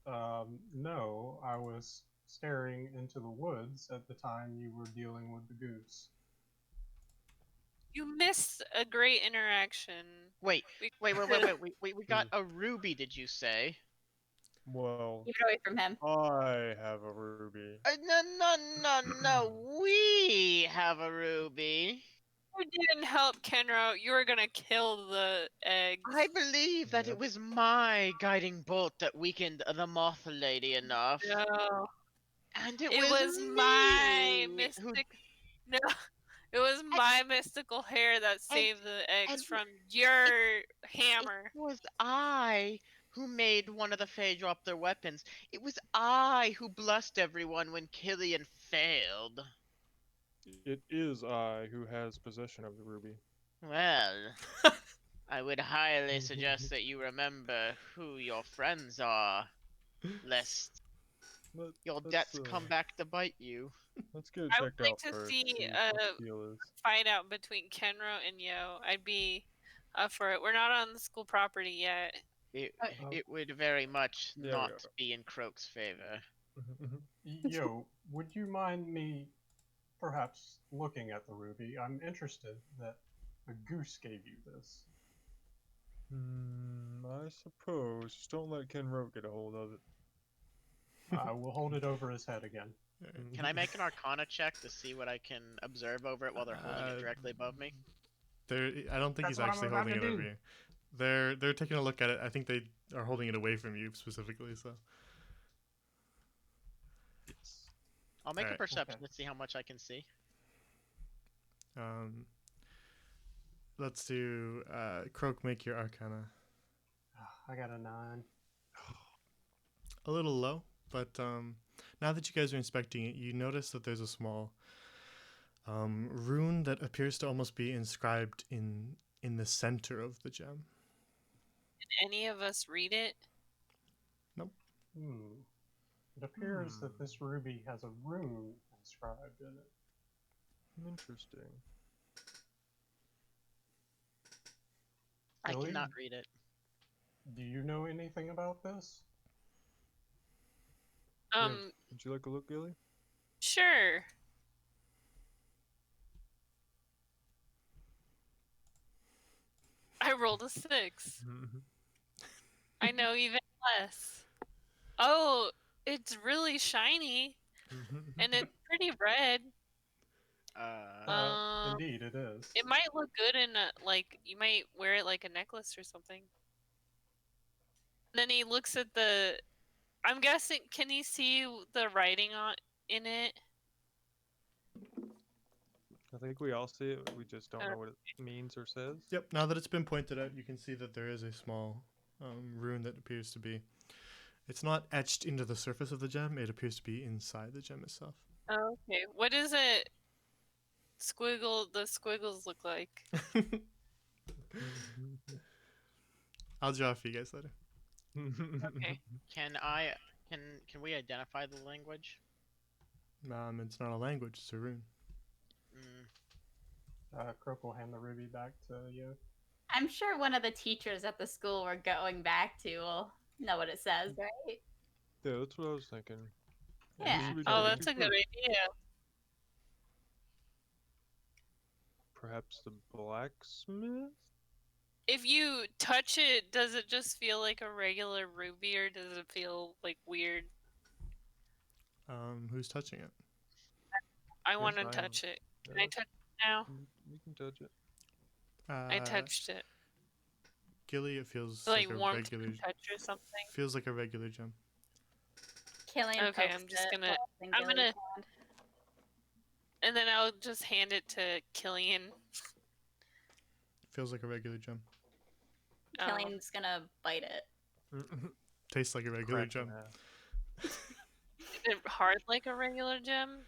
No, I was staring into the woods at the time you were dealing with the goose. You missed a great interaction. Wait, We wait, wait, wait, could've- wait. We got a ruby, did you say? Well, Keep it away from him. I have a ruby. No, no, no, no. We have a ruby. You didn't help Kenro. You were gonna kill the eggs. I believe that Yep. it was my guiding bolt that weakened the moth lady enough. No. And it, It was me my who- mystic. No, it was my mystical hair that saved the eggs and from your hammer. It was I who made one of the Fae drop their weapons. It was I who blessed everyone when Killian failed. It is I who has possession of the ruby. Well, I would highly suggest that you remember who your friends are, lest Let, your let's, debts come back to bite you. Let's get it I would checked like out to first. see, what the deal is. Fight out between Kenro and Yo. I'd be up for it. We're not on the school property yet. It would very much There we not are. be in Croak's favor. Yo, would you mind me perhaps looking at the ruby? I'm interested that a goose gave you this. I suppose. Just don't let Ken Rote get a hold of it. I will hold it over his head again. Can I make an Arcana check to see what I can observe over it while they're holding it directly above me? I don't think That's he's what I'm actually about holding to it over do. you. They're taking a look at it. I think they are holding it away from you specifically. So Yes. I'll make a Alright. perception Okay. to see how much I can see. let's do Croak. Make your Arcana I got a 9. a little low, but now that you guys are inspecting it, you notice that there's a small rune that appears to almost be inscribed in the center of the gem. Did any of us read it? It appears that this ruby has a rune inscribed in it. Interesting. I Really? cannot read it. Do you know anything about this? Would you like a look, Gilly? Sure. I rolled a 6. I know even less. Oh, it's really shiny and it's pretty red. Indeed, it is. It might look good in like you might wear it like a necklace or something. And then he looks at the. I'm guessing. Can he see the writing in it? I think we all see it. We just don't know what it means or says. Yep. Now that it's been pointed out, you can see that there is a small rune that appears to be. It's not etched into the surface of the gem. It appears to be inside the gem itself. Oh, okay. What does it? The squiggles look like. I'll draw it for you guys later. Okay. Can we identify the language? It's not a language. It's a rune. Croak will hand the ruby back to you. I'm sure one of the teachers at the school we're going back to will know what it says, right? Yeah, that's what I was thinking. Yeah. Who should we Oh, talk to that's a good first? idea. Perhaps the blacksmith? If you touch it, does it just feel like a regular ruby, or does it feel like weird? Who's touching it? I want to I am. touch it. Can I Yeah, touch it now? you can touch it. I touched it. Gilly, it feels Like like a warm regular. touch or something. Feels like a regular gem. Killian Okay, pokes I'm just it, gonna- holds it in I'm Gilly's gonna- hand. And then I'll just hand it to Killian. Feels like a regular gem. Oh. Killian's gonna bite it. Tastes like a regular Crack in gem. half. Is it hard like a regular gem?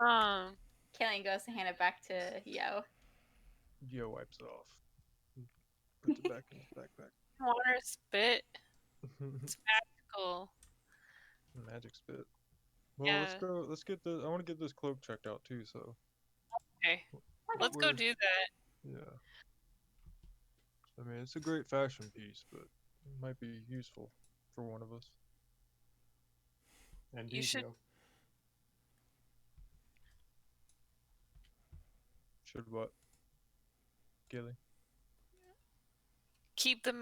Huh. Killian goes to hand it back to Yo. Yo wipes it off. Puts it back in his backpack. Water spit. Cool. Magic spit. Well, Yeah. let's go. Let's get the. I want to get this cloak checked out too. So Okay. Let's go We're- do that. yeah. I mean, it's a great fashion piece, but it might be useful for one of us. And You should- Dizio. Should what? Gilly? keep the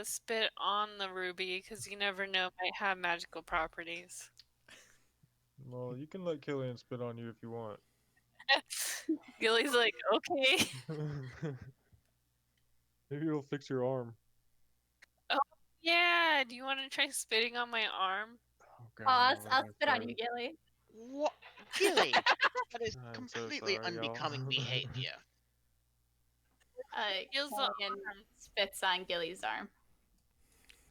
spit on the ruby because you never know, it might have magical properties. Well, you can let Killian spit on you if you want. Gilly's like, okay. Maybe it'll fix your arm. Yeah, do you want to try spitting on my arm? Oh, God, I'll I'm spit on sorry. you, Gilly. What? Gilly, that is I'm so completely sorry, y'all. unbecoming behavior. Feels the Killian arm. spits on Gilly's arm.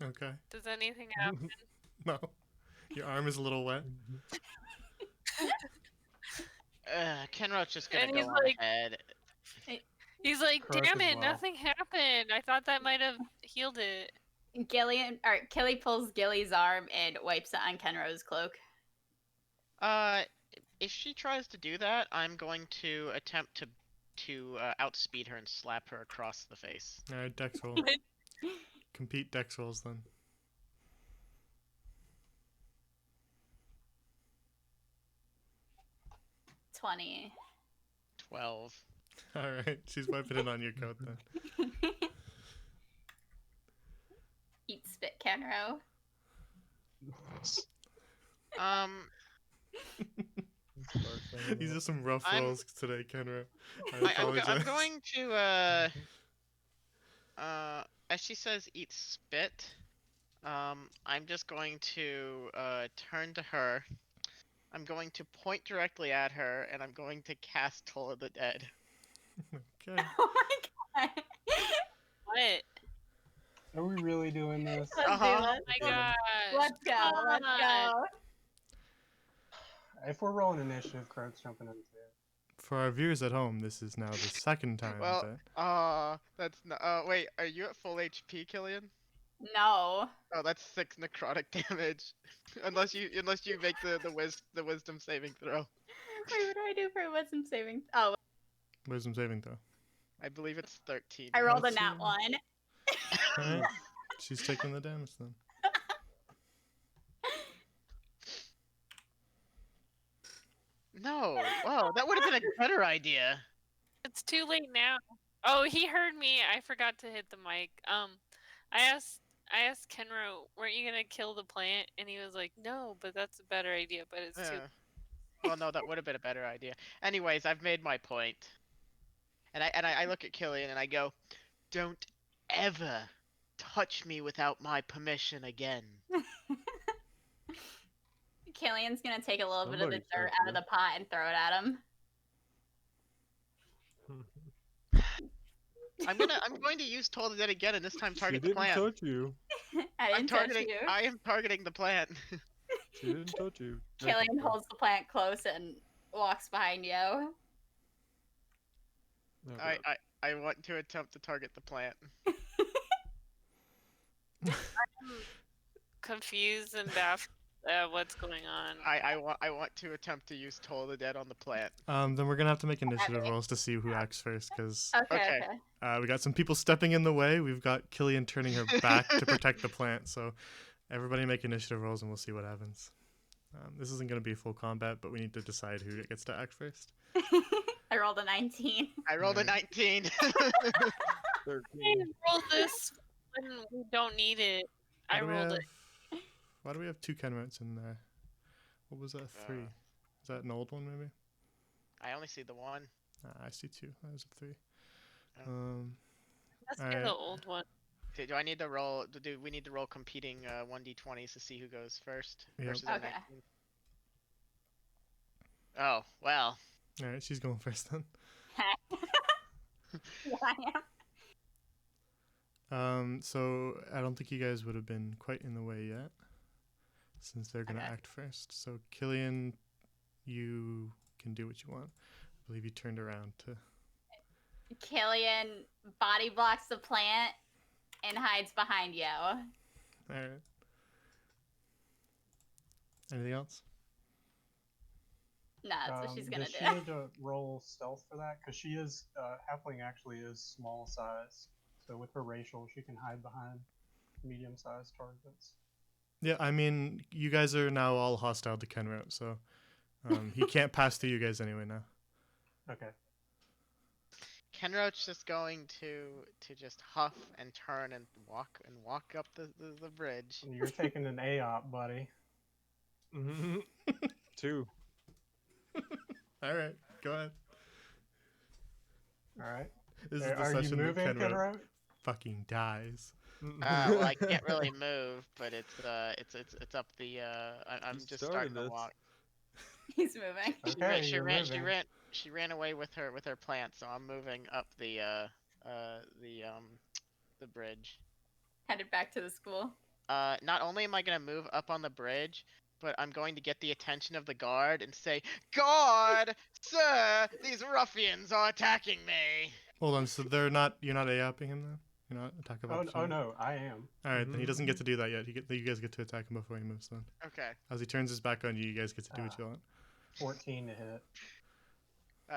Okay. Does anything happen? No. Your arm is a little wet. Kenro's just gonna And go he's on like- ahead. He's like, Croak damn as it, well. nothing happened. I thought that might have healed it. Killy pulls Gilly's arm and wipes it on Kenro's cloak. If she tries to do that, I'm going to attempt to outspeed her and slap her across the face. Alright, dex roll. Compete dex rolls then. 20. 12. Alright, she's wiping it on your coat then. Eat spit, Kenro. These are some rough I'm- rolls today, Kenra. I I'm apologize. going to as she says eat spit, I'm just going to turn to her. I'm going to point directly at her and I'm going to cast Toll of the Dead. Okay. Oh my god. What? Are we really doing this? Let's do Uh-huh. Oh this. my gosh. Let's go. Let's go. If we're rolling initiative, Croak's jumping in too. For our viewers at home, this is now the second time Well, that that's not. Wait, are you at full HP, Killian? No. Oh, that's 6 necrotic damage. unless you make the wisdom saving throw. Wait, what do I do for a wisdom saving? Oh, wisdom saving throw. I believe it's 13. I rolled a Let's nat see. 1. Alright. She's taking the damage then. No. Wow, that would have been a better idea. It's too late now. Oh, he heard me. I forgot to hit the mic. I asked Kenro, weren't you gonna kill the plant? And he was like, no, but that's a better idea. But it's too. Well, no, that would have been a better idea. Anyways, I've made my point. And I look at Killian and I go, don't ever touch me without my permission again. Killian's gonna take a little bit of the Somebody dirt touched out of you. the pot and throw it at him. I'm going to use Toll the Dead again and this time She target the didn't plant. touch you. I I'm didn't touch targeting you. I am targeting the plant. She didn't touch you. Killian Technically. holds the plant close and walks behind you. Oh, God. I want to attempt to target the plant. Confused and baffled at what's going on. I want to attempt to use Toll the Dead on the plant. Then we're gonna have to make initiative rolls to see who acts first, because Okay, Okay. okay. we got some people stepping in the way. We've got Killian turning her back to protect the plant. So everybody make initiative rolls and we'll see what happens. This isn't gonna be full combat, but we need to decide who gets to act first. I rolled a 19. I rolled a Alright. 19. 13. Roll this when we don't need it. Why I do we rolled have- it. Why do we have 2 Kenrites in there? What was that? 3? Is that an old one maybe? I only see the one. I see 2. That was a 3. Oh. Let's do alright. the old one. Do I need to roll? Do we need to roll competing 1d20s to see who goes first Yep. versus a Okay. 19? Oh well. All right, she's going first then. Yeah, I am. So I don't think you guys would have been quite in the way yet, since they're gonna Okay. act first. So Killian, you can do what you want. I believe you turned around to. Killian body blocks the plant and hides behind you. All right. Anything else? No, that's what she's gonna does she do. need to roll stealth for that? Because she is, halfling actually is small size. So with her racial, she can hide behind medium-sized targets. Yeah, I mean, you guys are now all hostile to Kenro, so he can't pass through you guys anyway now. Okay. Kenroach's just going to just huff and turn and walk up the bridge. You're taking an AOP, buddy. Two. All right, go ahead. All right. This is the Are you session that moving, Kenro Kenro? fucking dies. Well, I can't really move, but it's up the. I'm You just starting to started it. walk. He's moving. Okay, you're moving. She ran away with her plant, so I'm moving up the bridge. Headed back to the school. Not only am I gonna move up on the bridge, but I'm going to get the attention of the guard and say, "Guard, sir, these ruffians are attacking me." Hold on, so you're not AOPing him then? You're not attack of Oh opportunity? no, I am. All right, then he doesn't get to do that yet. You guys get to attack him before he moves then. Okay, As he turns his back on you, you guys get to do what you want. 14 to hit.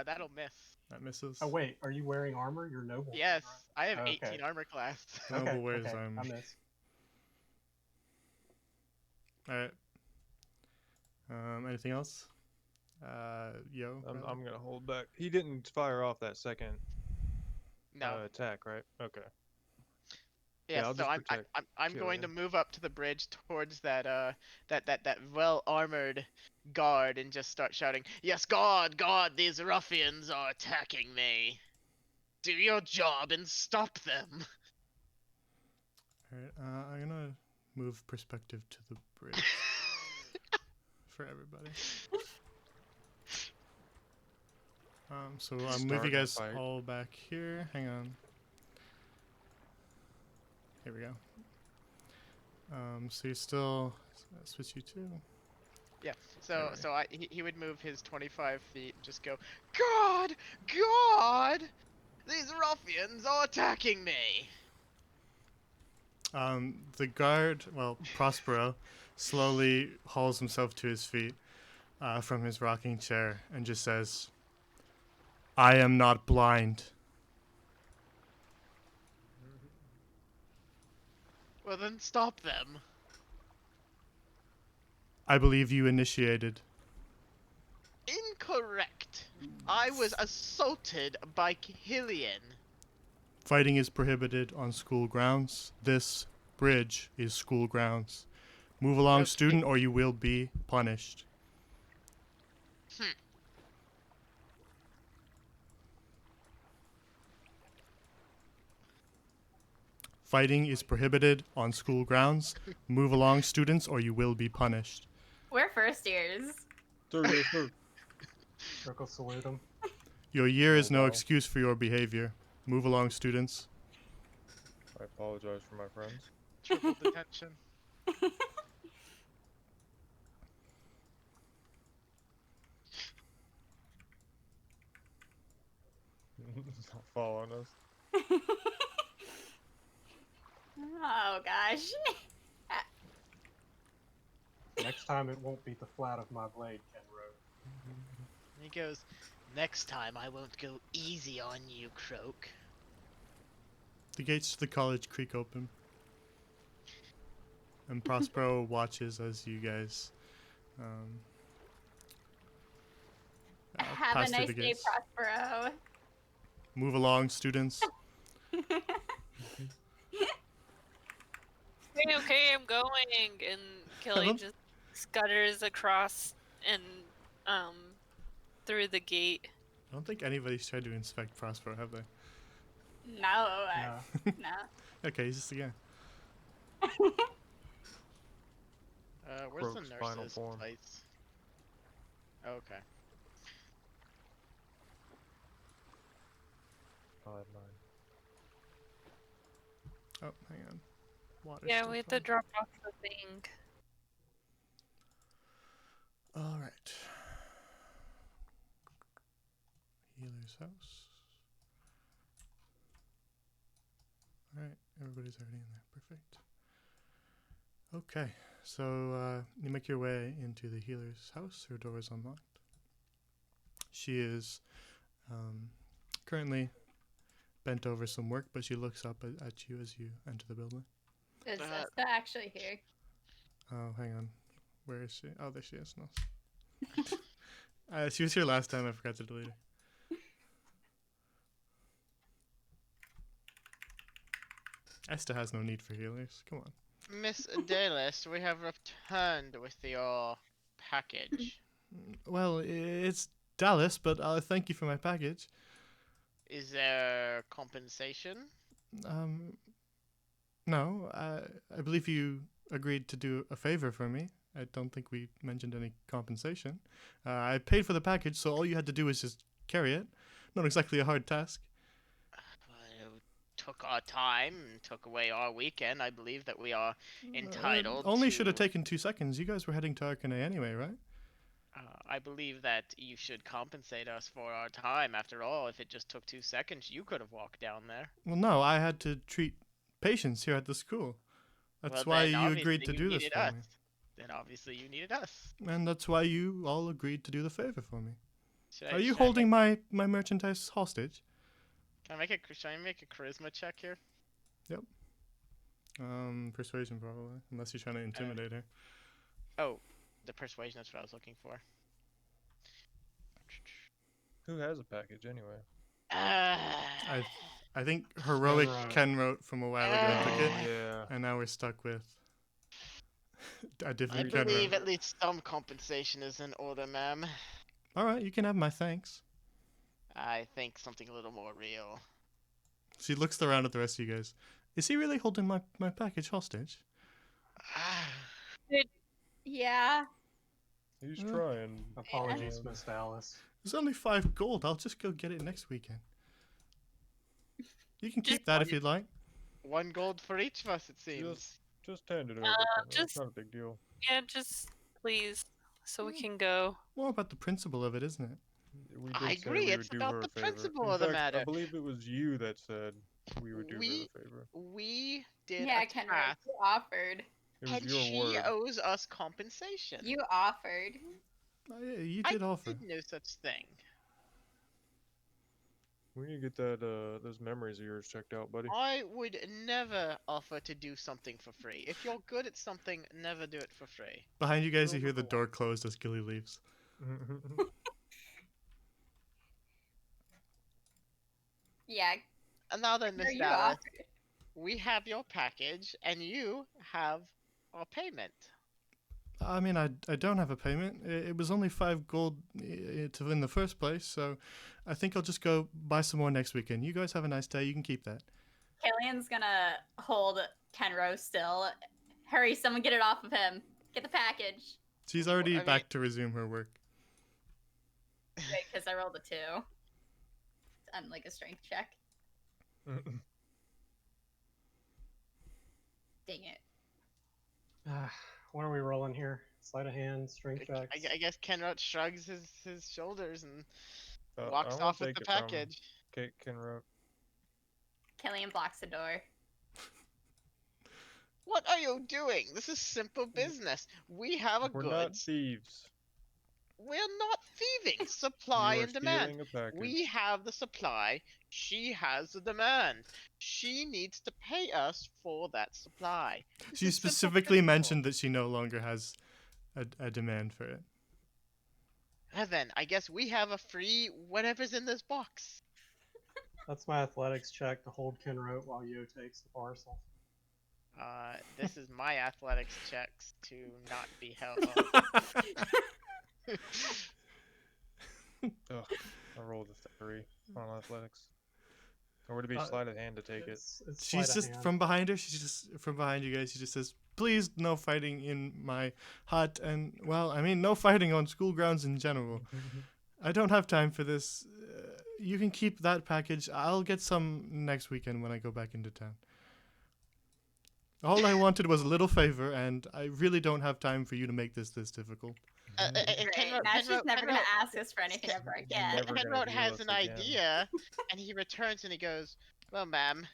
that'll miss. That misses. Oh wait, are you wearing armor? You're noble. Yes, I have Okay. 18 armor class. Noble Okay, wears okay, armor. I miss. All right. Anything else? Yo. I'm gonna hold back. He didn't fire off that second No. attack, right? Okay. Yeah, I'll so just protect I'm going to Killian. move up to the bridge towards that well armored guard and just start shouting, "Yes, guard, these ruffians are attacking me. Do your job and stop them." All right. I'm gonna move perspective to the bridge for everybody. So I'll move you Starting a guys fight. all back here. Hang on. Here we go. So you're still switch you to. Yeah. There So we he would move his 25 feet and just go, God, these ruffians are attacking me." The guard, well, Prospero, slowly hauls himself to his feet from his rocking chair and just says, "I am not blind." Well, then stop them. I believe you initiated. Incorrect. I was assaulted by Killian. Fighting is prohibited on school grounds. This bridge is school grounds. Move along, Okay. student, or you will be punished. Fighting is prohibited on school grounds. Move along, students, or you will be punished. We're first years. Third year, third. Circle salute him. Your year is Oh, no wow. excuse for your behavior. Move along, students. I apologize for my friends. Triple detention. Not following us. Oh gosh. Next time it won't be the flat of my blade, Kenro. He goes, "Next time I won't go easy on you, Croak." The gates to the college creak open. And Prospero watches as you guys Have pass a through nice the day, gates. Prospero. Move along, students. Okay, I'm going. And Killian just scutters across and through the gate. I don't think anybody's tried to inspect Prospero, have they? No, No. no. Okay, he's just again. Where's the Croak's final nurse's form. place? Okay. 5, 9. Oh, hang on. Water's Yeah, still we have to flowing. drop off the thing. All right. Healer's house. All right, everybody's already in there. Perfect. Okay, so you make your way into the healer's house. Her door is unlocked. She is currently bent over some work, but she looks up at you as you enter the building. Is Uh, Zesta actually here? Oh, hang on. Where is she? Oh, there she is. No. She was here last time. I forgot to delete her. Esther has no need for healers. Come on. Miss Dalis, we have returned with your package. Well, it's Dallas, but thank you for my package. Is there compensation? No. I believe you agreed to do a favor for me. I don't think we mentioned any compensation. I paid for the package, so all you had to do was just carry it. Not exactly a hard task. Well, it took our time and took away our weekend. I believe that we are entitled Only to... should have taken 2 seconds. You guys were heading to Arcanay anyway, right? I believe that you should compensate us for our time. After all, if it just took 2 seconds, you could have walked down there. Well, no, I had to treat patients here at the school. That's Well, why then you agreed obviously to you do this needed for us. me. Then obviously you needed us. And that's why you all agreed to do the favor for me. Should Are you should I holding my merchandise hostage? Can I make a charisma check here? Persuasion probably, unless you're trying to intimidate her. Oh, the persuasion is what I was looking for. Who has a package anyway? I think heroic Kenro. Ken wrote from a while ago took it, Yeah. and now we're stuck with a I different Ken believe wrote. at least some compensation is in order, ma'am. All right, you can have my thanks. I think something a little more real. She looks around at the rest of you guys. Is he really holding my package hostage? Yeah. He's Yeah. trying. Apologies, Miss Dallas. It's only 5 gold. I'll just go get it next weekend. You can keep Just- that if you'd like. 1 gold for each of us, it seems. Just hand it over. Kenro. It's just- not a big deal. Yeah, just please, so we can go. More about the principle of it, isn't it? We did I say agree, we it's would do about her a the favor. principle In of the fact, matter. I believe it was you that said we would do her We- a favor. We did Yeah, a Kenra, task, you offered. It was and your she word. owes us compensation. You offered. Oh, yeah, you I did offer. did no such thing. We need to get that those memories of yours checked out, buddy. I would never offer to do something for free. If you're good at something, never do it for free. Behind you guys, you Rule hear the number door closed as Gilly leaves. Yeah, And now then, Kenra, Miss you Dallas, offered. we have your package, and you have our payment. I mean, I don't have a payment. It was only 5 gold to in the first place, so I think I'll just go buy some more next weekend. You guys have a nice day. You can keep that. Killian's gonna hold Kenro still. Hurry, someone get it off of him. Get the package. She's Well, already I mean- back to resume her work. Wait, because I rolled a 2. On like a strength check. Dang it. What are we rolling here? Sleight of hand, strength checks. I guess Kenrod shrugs his shoulders and I walks wanna off with take the it from package. Kenro. Killian blocks the door. What are you doing? This is simple business. We have a We're not goods. thieves. We're not thieving. Supply You are and demand. stealing a package. We have the supply. She has the demand. She needs to pay us for that supply. This She is simple specifically principle. mentioned that she no longer has a demand for it. And then I guess we have a free whatever's in this box. That's my athletics check to hold Kenrote while Yo takes the parcel. This is my athletics checks to not be held. Ugh, I rolled a 3 on athletics. Or would it be Uh, sleight of hand to take it? It's sleight She's of just hand. from behind her. She's just from behind you guys. She just says, "Please, no fighting in my hut." And well, I mean, no fighting on school grounds in general. I don't have time for this. You can keep that package. I'll get some next weekend when I go back into town. All I wanted was a little favor, and I really don't have time for you to make this difficult. Great. Now she's never gonna ask us for anything ever again. Never gonna Henrod heal has us an again. idea, and he returns and he goes, "Well, ma'am,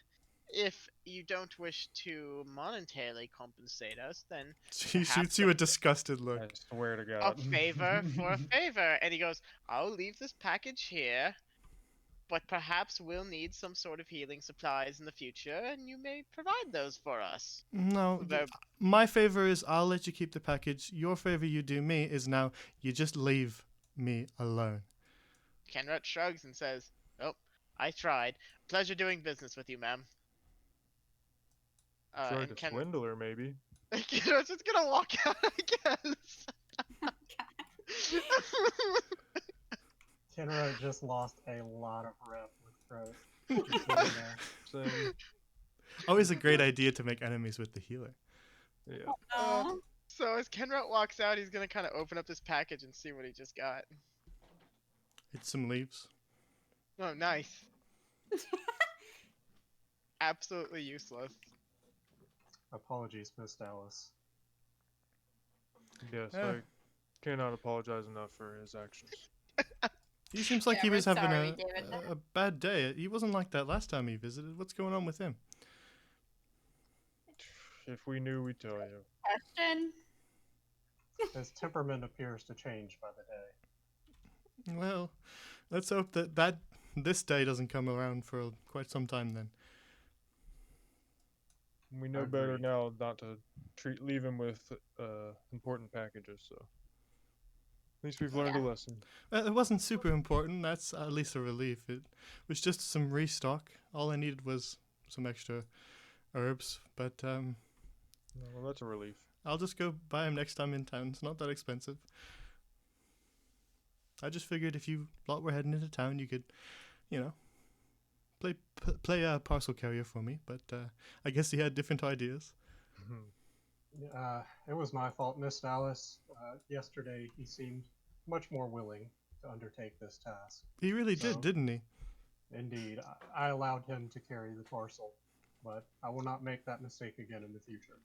if you don't wish to monetarily compensate us, then She Perhaps shoots you a disgusted look. I swear to a God. favor for a favor." And he goes, "I'll leave this package here. but perhaps we'll need some sort of healing supplies in the future, and you may provide those for us. No, Ver- my favor is I'll let you keep the package. Your favor you do me is now you just leave me alone. Kenrut shrugs and says, "Oh, I tried. Pleasure doing business with you, ma'am." Tried And to swindle her, maybe. Kenrut's just gonna walk out, I guess. Kenro just lost a lot of rep with Croak. Just so you know. Same. Always a great idea to make enemies with the healer. Yeah. Aw. So as Kenrut walks out, he's gonna kind of open up this package and see what he just got. It's some leaves. Oh, nice. Absolutely useless. Apologies, Miss Dallas. Yes, Yeah. I cannot apologize enough for his actions. He seems like Yeah, he we're was having sorry, David. a bad day. He wasn't like that last time he visited. What's going on with him? If we knew, we'd tell you. Question? His temperament appears to change by the day. Well, let's hope that this day doesn't come around for quite some time then. We know better Agreed. now not to leave him with important packages. So at least we've learned a Yeah. lesson. It wasn't super important. That's at least a relief. It was just some restock. All I needed was some extra herbs. But Well, that's a relief. I'll just go buy them next time in town. It's not that expensive. I just figured if you lot were heading into town, you could, play a parcel carrier for me. But I guess he had different ideas. It was my fault, Miss Dallas. Yesterday he seemed much more willing to undertake this task. He really So- did, didn't he? Indeed, I allowed him to carry the parcel, but I will not make that mistake again in the future.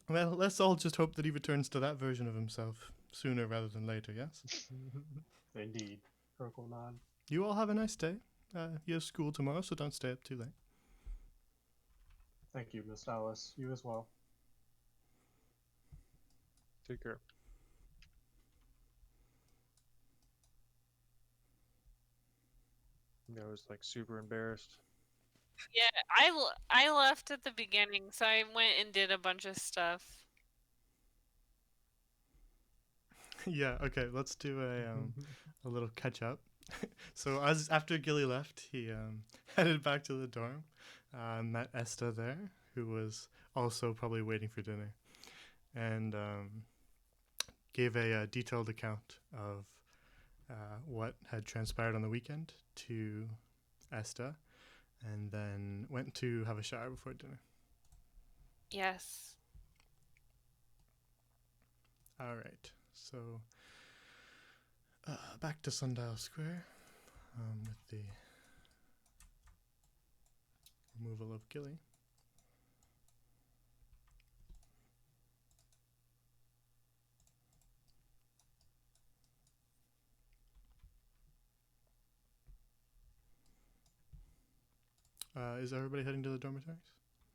Well, let's all just hope that he returns to that version of himself sooner rather than later, yes? Indeed. Croak will nod. You all have a nice day. You have school tomorrow, so don't stay up too late. Thank you, Miss Dallas. You as well. Take care. I was like super embarrassed. Yeah, I left at the beginning, so I went and did a bunch of stuff. Yeah, okay, let's do a little catch up. So after Gilly left, he headed back to the dorm, met Esta there, who was also probably waiting for dinner, and gave a detailed account of what had transpired on the weekend to Esta, and then went to have a shower before dinner. Yes. All right, so back to Sundial Square with the removal of Gilly. Is everybody heading to the dormitories?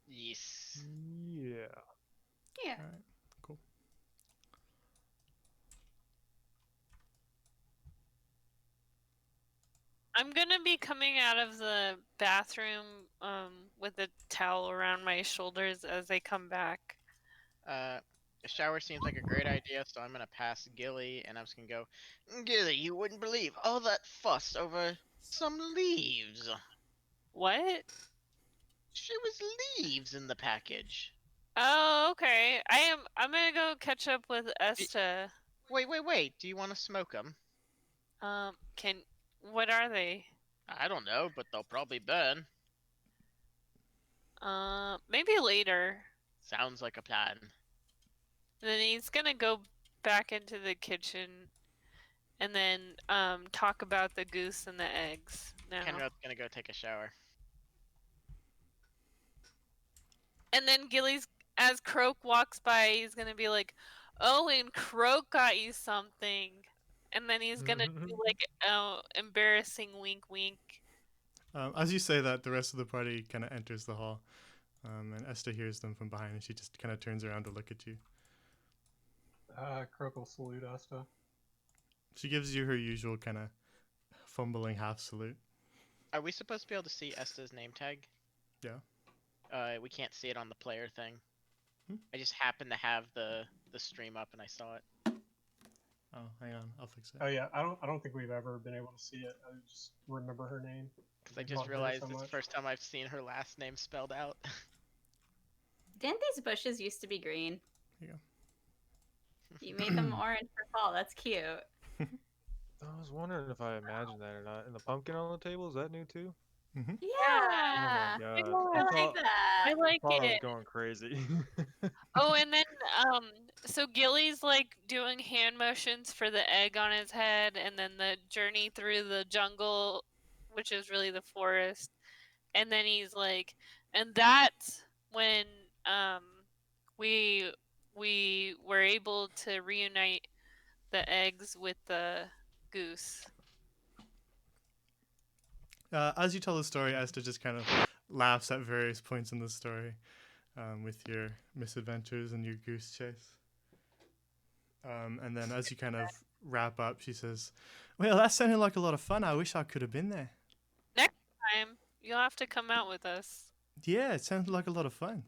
Yes. Yeah. Yeah. All right, cool. I'm gonna be coming out of the bathroom with a towel around my shoulders as I come back. A shower seems like a great idea, so I'm gonna pass Gilly, and I'm just gonna go, Gilly, you wouldn't believe all that fuss over some leaves. What? There was leaves in the package. Oh, okay. I'm gonna go catch up with Esta. Wait. Do you want to smoke them? What are they? I don't know, but they'll probably burn. Maybe later. Sounds like a plan. And then he's gonna go back into the kitchen and then talk about the goose and the eggs now. Kenrod's gonna go take a shower. And then as Croak walks by, he's gonna be like, "Oh, and Croak got you something." And then he's gonna do like embarrassing wink wink. As you say that, the rest of the party kind of enters the hall, and Esta hears them from behind, and she just kind of turns around to look at you. Croak will salute Esta. She gives you her usual kind of fumbling half salute. Are we supposed to be able to see Esta's name tag? Yeah. We can't see it on the player thing. Hmm? I just happened to have the stream up and I saw it. Oh, hang on, I'll fix it. Oh yeah, I don't think we've ever been able to see it. I just remember her name. Because I We just love her realized so it's the much. first time I've seen her last name spelled out. Didn't these bushes used to be green? Here you You made them orange for fall. That's cute. I was wondering if I imagined that or not. And the pumpkin on the table, is that new too? Mm-hmm. Yeah. Oh my I god. know, I like thought, that. I like thought I was it. going crazy. Oh, and then so Gilly's like doing hand motions for the egg on his head, and then the journey through the jungle, which is really the forest, and then he's like, and that's when we were able to reunite the eggs with the goose. As you tell the story, Esther just kind of laughs at various points in the story with your misadventures and your goose chase. And then as you kind of wrap up, she says, "Well, that sounded like a lot of fun. I wish I could have been there." Time you'll have to come out with us. Yeah, it sounded like a lot of fun.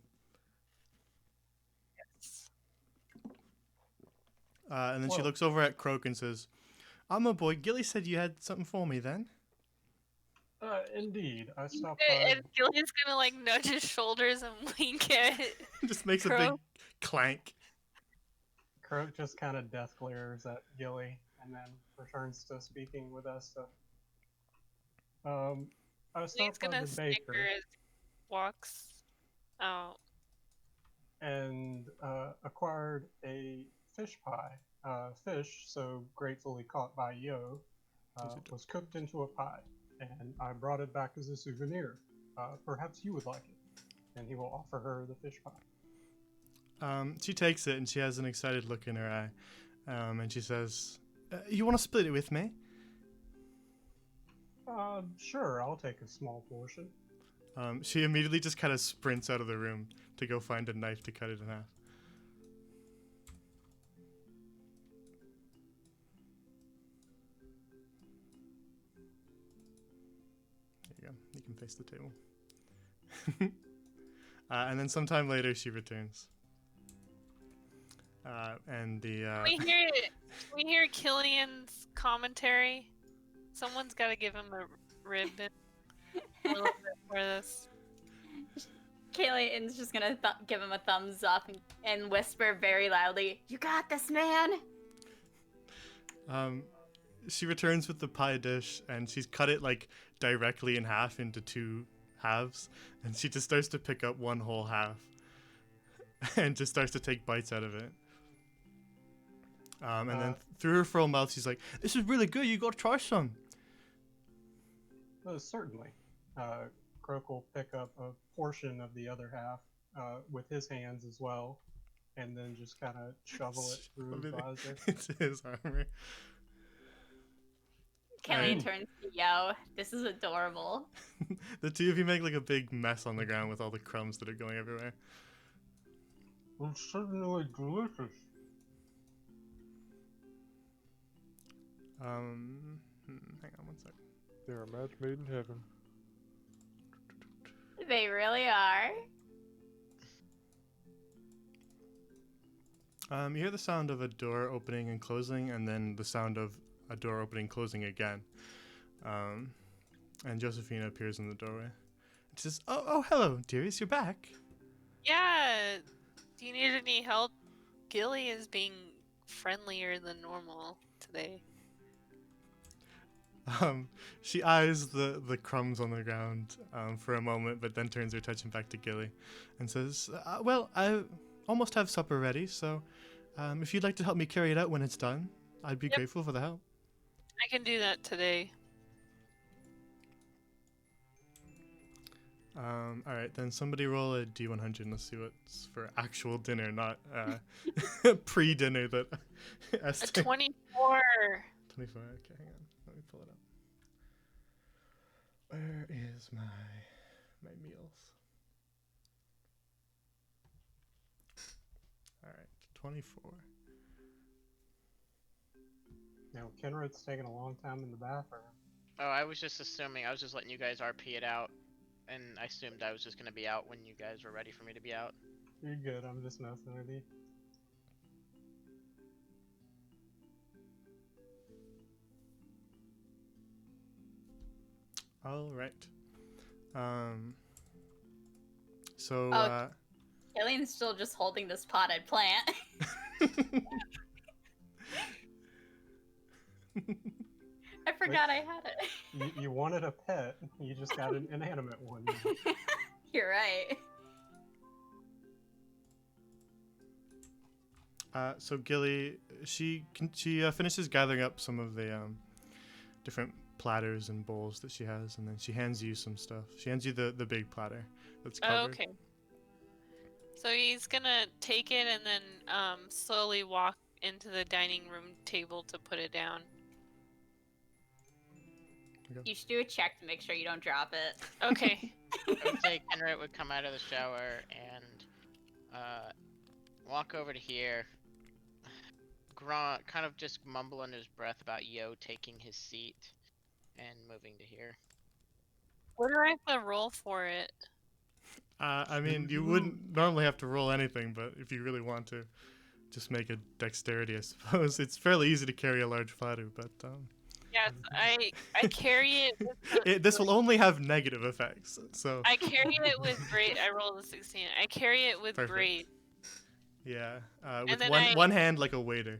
And then she Whoa. looks over at Croak and says, "I'm a boy. Gilly said you had something for me then." Indeed, I stopped And by. Gilly's gonna like nudge his shoulders and wink at Just makes a big Croak. clank. Croak just kind of death glares at Gilly and then returns to speaking with Esta. I He's stopped by gonna the snicker baker as he walks out. and acquired a fish pie. Fish, so gratefully caught by Yo, was cooked into a pie, and I brought it back as a souvenir. Perhaps you would like it. And he will offer her the fish pie. She takes it and she has an excited look in her eye. And she says, "You want to split it with me?" Sure, I'll take a small portion. She immediately just kind of sprints out of the room to go find a knife to cut it in half. There you go. You can face the table. And then sometime later she returns. And the We hear Killian's commentary. Someone's got to give him a ribbon a little bit for this. Kaylee's just gonna give him a thumbs up and whisper very loudly, "You got this, man!" she returns with the pie dish and she's cut it like directly in half into two halves, and she just starts to pick up one whole half and just starts to take bites out of it. And then through her full mouth, she's like, "This is really good. You gotta try some." Certainly. Croak will pick up a portion of the other half with his hands as well, and then just kind of shovel it through his visor. It's his armor. Kaylee turns to Yo. This is adorable. The two of you make like a big mess on the ground with all the crumbs that are going everywhere. It's certainly delicious. Hang on one sec. They're a match made in heaven. They really are. You hear the sound of a door opening and closing, and then the sound of a door opening and closing again. And Josephina appears in the doorway. She says, "Oh, hello, dearies, you're back." Yeah. Do you need any help? Gilly is being friendlier than normal today. She eyes the crumbs on the ground for a moment, but then turns her attention back to Gilly and says, "Well, I almost have supper ready, so if you'd like to help me carry it out when it's done, I'd be grateful for the help." I can do that today. Alright, then somebody roll a D100 and let's see what's for actual dinner, not pre-dinner that A Esther... 24. 24, okay, hang on. Let me pull it up. Where is my meals? Alright, 24. Kenred's taking a long time in the bathroom. Oh, I was just assuming. I was just letting you guys RP it out, and I assumed I was just gonna be out when you guys were ready for me to be out. You're good, I'm just messing with you. All right. So, Oh. Killian's still just holding this potted plant. I forgot I had it. You wanted a pet, you just got an inanimate one. You're right. So Gilly, she finishes gathering up some of the different platters and bowls that she has, and then she hands you some stuff. She hands you the big platter that's covered. Oh, okay. So he's gonna take it and then slowly walk into the dining room table to put it down. You should do a check to make sure you don't drop it. Okay. I would say Kenrit would come out of the shower and walk over to here. Kind of just mumble under his breath about Yo taking his seat and moving to here. What do I have to roll for it? I mean, you wouldn't normally have to roll anything, but if you really want to, just make a dexterity, I suppose. It's fairly easy to carry a large platter, but Yes, I carry it with this will only have negative effects. So I carry it with braid. I rolled a 16. I carry it with Perfect. braid. yeah, with then one hand like a waiter.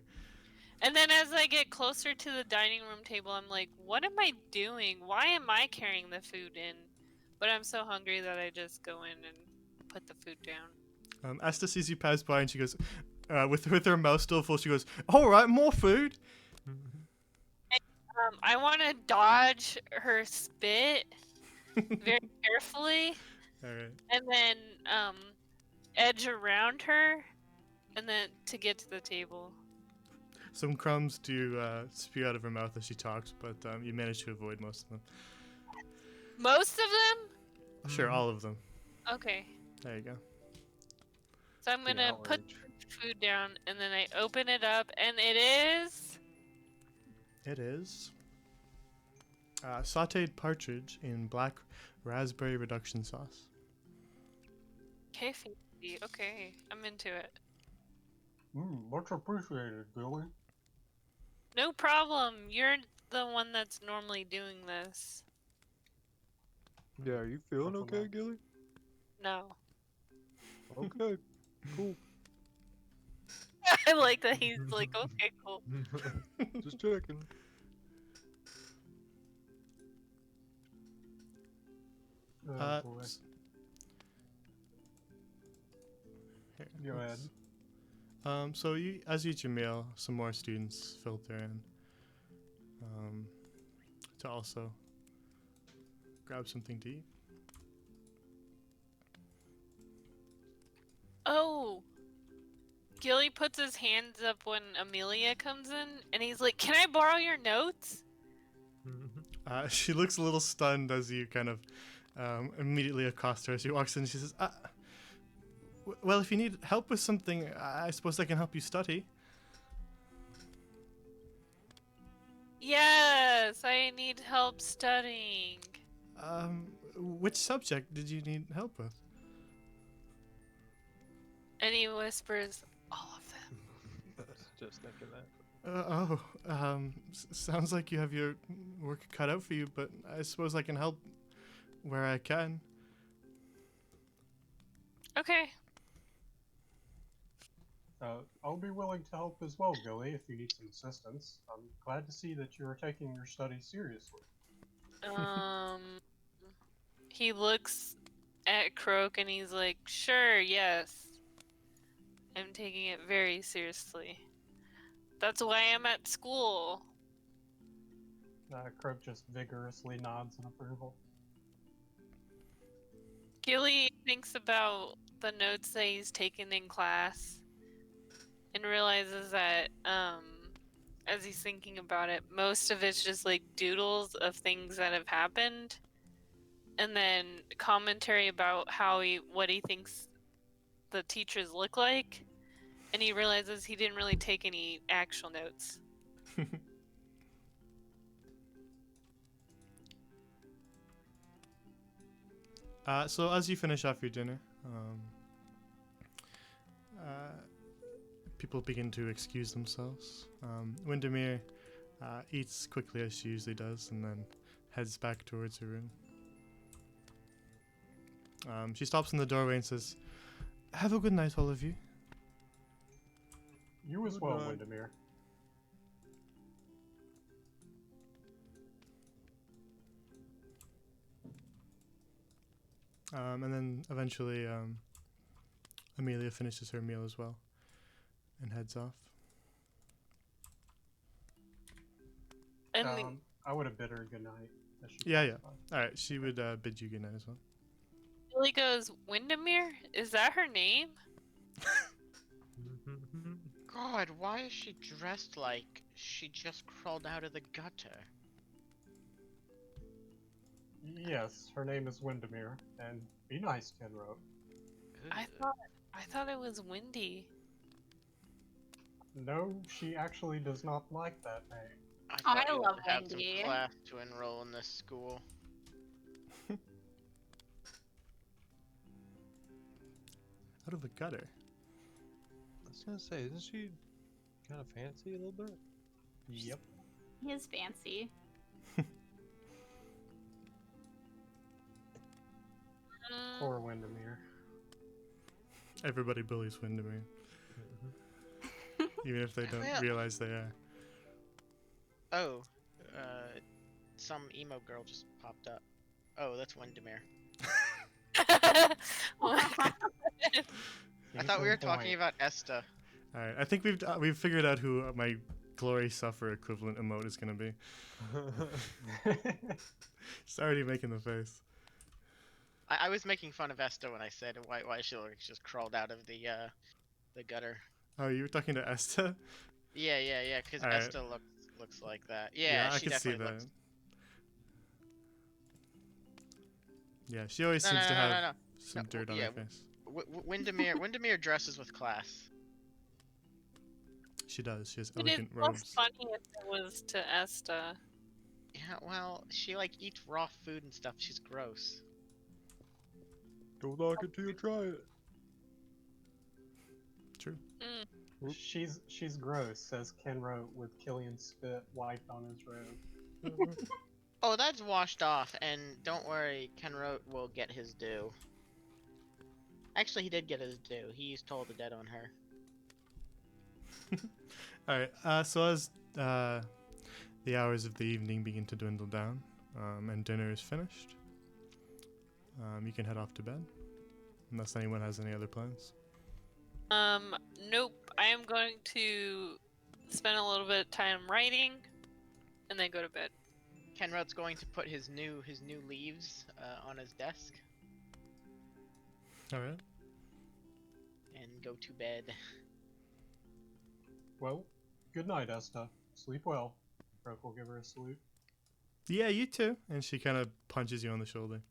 And then as I get closer to the dining room table, I'm like, what am I doing? Why am I carrying the food in? But I'm so hungry that I just go in and put the food down. Asta sees you pass by and she goes, with her mouth still full, she goes, "All right, more food." I want to dodge her spit very carefully, All right. and then edge around her, and then to get to the table. Some crumbs do spew out of her mouth as she talks, but you manage to avoid most of them. Most of them? Sure, all of them. Okay. There you go. So I'm gonna put the food down, and then I open it up, and it is... It is sautéed partridge in black raspberry reduction sauce. Okay, fancy. Okay, I'm into it. Much appreciated, Billy. No problem. You're the one that's normally doing this. Yeah, are you feeling Definitely. okay, Gilly? No. Okay, cool. I like that he's like, okay, cool. Just checking. Oh, boy. Here, Go ahead. So you, as you eat your meal, some more students filter in to also grab something to eat. Oh! Gilly puts his hands up when Amelia comes in, and he's like, can I borrow your notes? She looks a little stunned as you kind of immediately accost her. She walks in and she says, well, if you need help with something, I suppose I can help you study. Yes, I need help studying. Which subject did you need help with? And he whispers, all of them. Just thinking that. Sounds like you have your work cut out for you, but I suppose I can help where I can. Okay. I'll be willing to help as well, Billy, if you need some assistance. I'm glad to see that you are taking your studies seriously. He looks at Croak and he's like, sure, yes. I'm taking it very seriously. That's why I'm at school. Croak just vigorously nods in approval. Gilly thinks about the notes that he's taken in class and realizes that, as he's thinking about it, most of it's just like doodles of things that have happened, and then commentary about what he thinks the teachers look like, and he realizes he didn't really take any actual notes. So as you finish off your dinner, people begin to excuse themselves. Windermere eats quickly as she usually does, and then heads back towards her room. She stops in the doorway and says, "Have a good night, all of you." You as Good well, night. Windermere. And then eventually, Amelia finishes her meal as well and heads off. And I would have bid her good night. As she Yeah, passed by. All right, she would bid you good night as well. Billy goes, Windermere? Is that her name? God, why is she dressed like she just crawled out of the gutter? Yes, her name is Windermere, and be nice, Kenro. I thought it was Windy. No, she actually does not like that name. I I thought you love would have Wendy. some class to enroll in this school. Out of a gutter. I was gonna say, isn't she kind of fancy a little bit? Yep. He is fancy. Poor Windermere. Everybody bullies Windermere, even if they don't Well- realize they are. Oh, some emo girl just popped up. Oh, that's Windermere. I thought we were talking about Esta. All right, I think we've figured out who my glory suffer equivalent emote is gonna be. She's already making the face. I was making fun of Esta when I said why she just crawled out of the gutter. Oh, you were talking to Esta? Yeah, because Alright. Esta looks like that. Yeah, I she can see definitely that. looks. Yeah, she always No, seems no, to no, have no, no. some No, dirt on yeah, her face. Windermere dresses with class. She does. She has But it's elegant less robes. funny if it was to Esta. Yeah, well, she like eats raw food and stuff. She's gross. Don't knock it till you try it. True. Mm. She's gross, says Kenro with Killian's spit wiped on his robe. Oh, that's washed off, and don't worry, Kenro will get his due. Actually, he did get his due. He's told the dead on her. All right. So as the hours of the evening begin to dwindle down, and dinner is finished, you can head off to bed, unless anyone has any other plans. Nope. I am going to spend a little bit of time writing, and then go to bed. Kenrod's going to put his new leaves on his desk All right. and go to bed. Well, good night, Esta. Sleep well. Croak will give her a salute. Yeah, you too. And she kind of punches you on the shoulder.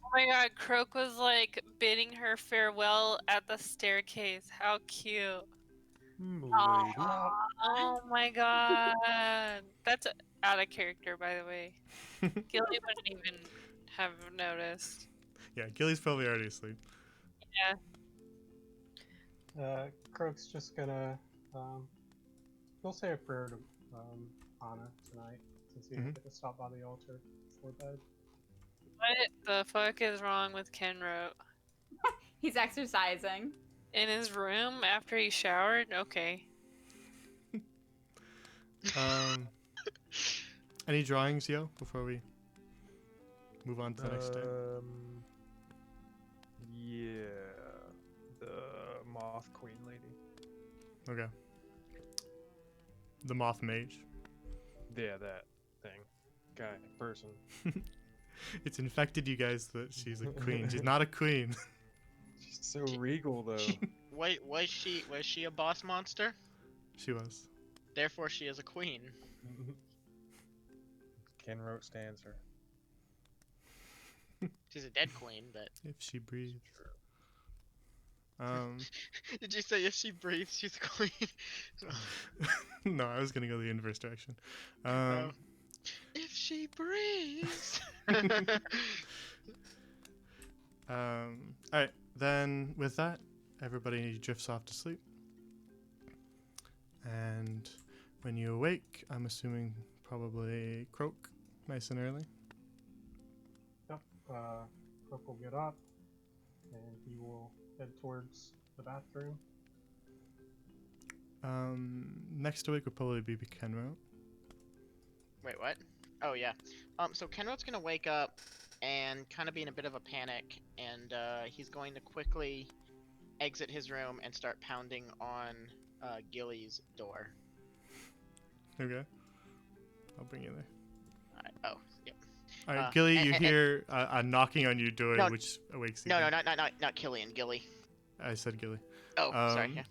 Oh my god, Croak was like bidding her farewell at the staircase. How cute. Lady. Oh my god. That's out of character, by the way. Gilly wouldn't even have noticed. Yeah, Gilly's probably already asleep. Croak's just gonna, he'll say a prayer to Anna tonight, since he didn't get to stop by the altar before bed. What the fuck is wrong with Kenro? He's exercising. In his room after he showered? Okay. Any drawings, Yo, before we move on to the next day? Yeah, the Moth Queen lady. Okay. The Moth Mage. Yeah, that thing, guy, person. It's infected you guys that she's a queen. She's not a queen. She's so regal though. Wait, was she a boss monster? She was. Therefore, she is a queen. Kenro stands her. She's a dead queen, but If she breathes. Did you say if she breathes, she's clean? No, I was gonna go the inverse direction. If she breathes. Alright, then with that, everybody drifts off to sleep. And when you awake, I'm assuming probably croak nice and early. Yep. Crook will get up, and he will head towards the bathroom. Next awake would probably be Kenro. Wait, what? Oh yeah. So Kenrod's gonna wake up and kind of be in a bit of a panic, and he's going to quickly exit his room and start pounding on Gilly's door. Okay. I'll bring you there. Alright. Oh, yep. Alright, Gilly, you and- hear a knocking on your door, No, which awakes you. No, not Killian. Gilly. I said Gilly. Oh, sorry.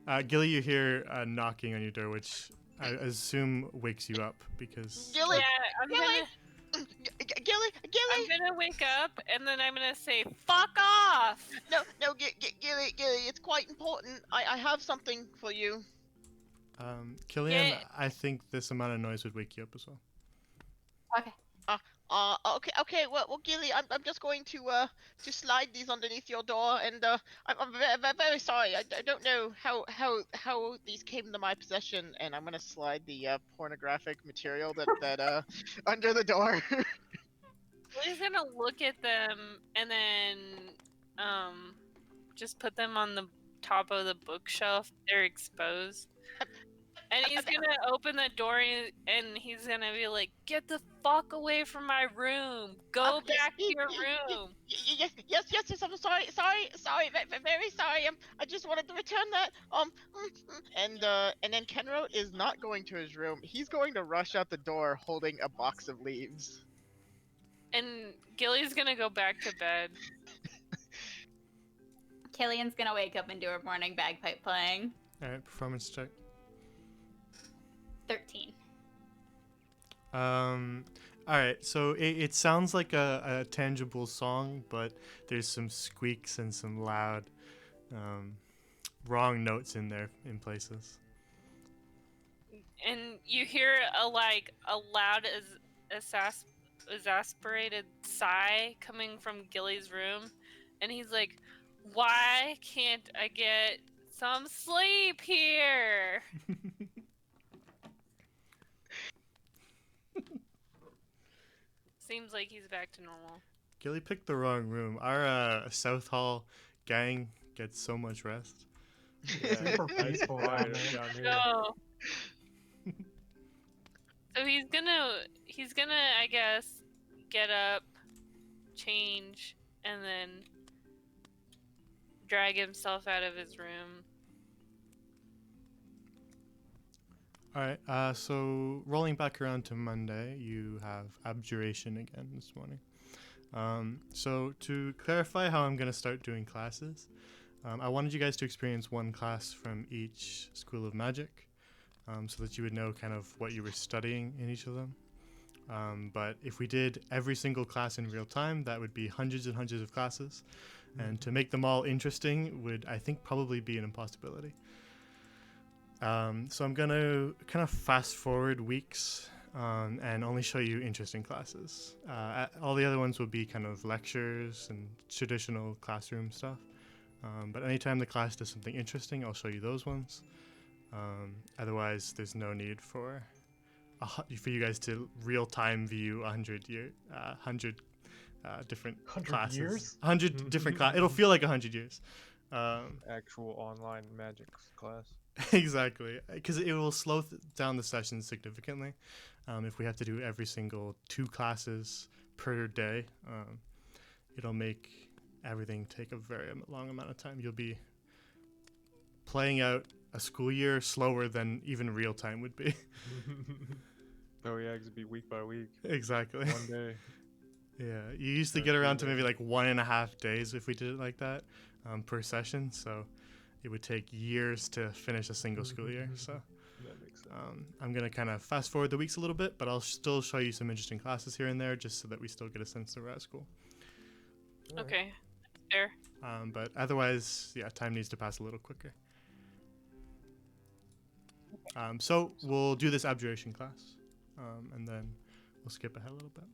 Yeah. Gilly, you hear a knocking on your door, which I assume wakes you up because. Gilly. Yeah, Gilly. Gilly. I'm gonna wake up and then I'm gonna say, "Fuck off!" No, Gilly. It's quite important. I have something for you. Killian, Yeah. I think this amount of noise would wake you up as well. Okay. Okay. Well, Gilly, I'm just going to slide these underneath your door, and I'm very sorry. I don't know how these came into my possession, and I'm gonna slide the pornographic material that under the door. He's gonna look at them and then just put them on the top of the bookshelf. They're exposed. And he's gonna open the door and he's gonna be like, "Get the fuck away from my room! Go back to your room!" Yes. I'm sorry. Very sorry. I just wanted to return that. And then Kenro is not going to his room. He's going to rush out the door holding a box of leaves. And Gilly's gonna go back to bed. Killian's gonna wake up and do her morning bagpipe playing. Alright, performance check. 13. Alright, so it sounds like a tangible song, but there's some squeaks and some loud, wrong notes in there in places. And you hear a loud exasperated sigh coming from Gilly's room, and he's like, "Why can't I get some sleep here?" Seems like he's back to normal. Gilly picked the wrong room. Our South Hall gang gets so much rest. Super peaceful down there. down here. No. So he's gonna, I guess, get up, change, and then drag himself out of his room. Alright, so rolling back around to Monday, you have abjuration again this morning. So to clarify how I'm going to start doing classes, I wanted you guys to experience one class from each school of magic, so that you would know kind of what you were studying in each of them. But if we did every single class in real time, that would be hundreds and hundreds of classes. And to make them all interesting would, I think, probably be an impossibility. So I'm going to kind of fast forward weeks and only show you interesting classes. All the other ones will be kind of lectures and traditional classroom stuff. But anytime the class does something interesting, I'll show you those ones. Otherwise, there's no need for you guys to real-time view 100 different 100 classes. years? 100 different classes. It'll feel like 100 years. Actual online magic class. Exactly, because it will slow down the sessions significantly. If we have to do every single 2 classes per day, it'll make everything take a very long amount of time. You'll be playing out a school year slower than even real time would be. Oh yeah, 'cause it'd be week by week. Exactly. One day. Yeah, you used to That's get around to true, maybe like 1.5 days if we did it like that per session. So it would take years to finish a single school year. So That makes sense. I'm going to kind of fast forward the weeks a little bit, but I'll still show you some interesting classes here and there just so that we still get a sense that we're at school. Alright. Okay. Fair. But otherwise, yeah, time needs to pass a little quicker. So we'll do this abjuration class, and then we'll skip ahead a little bit.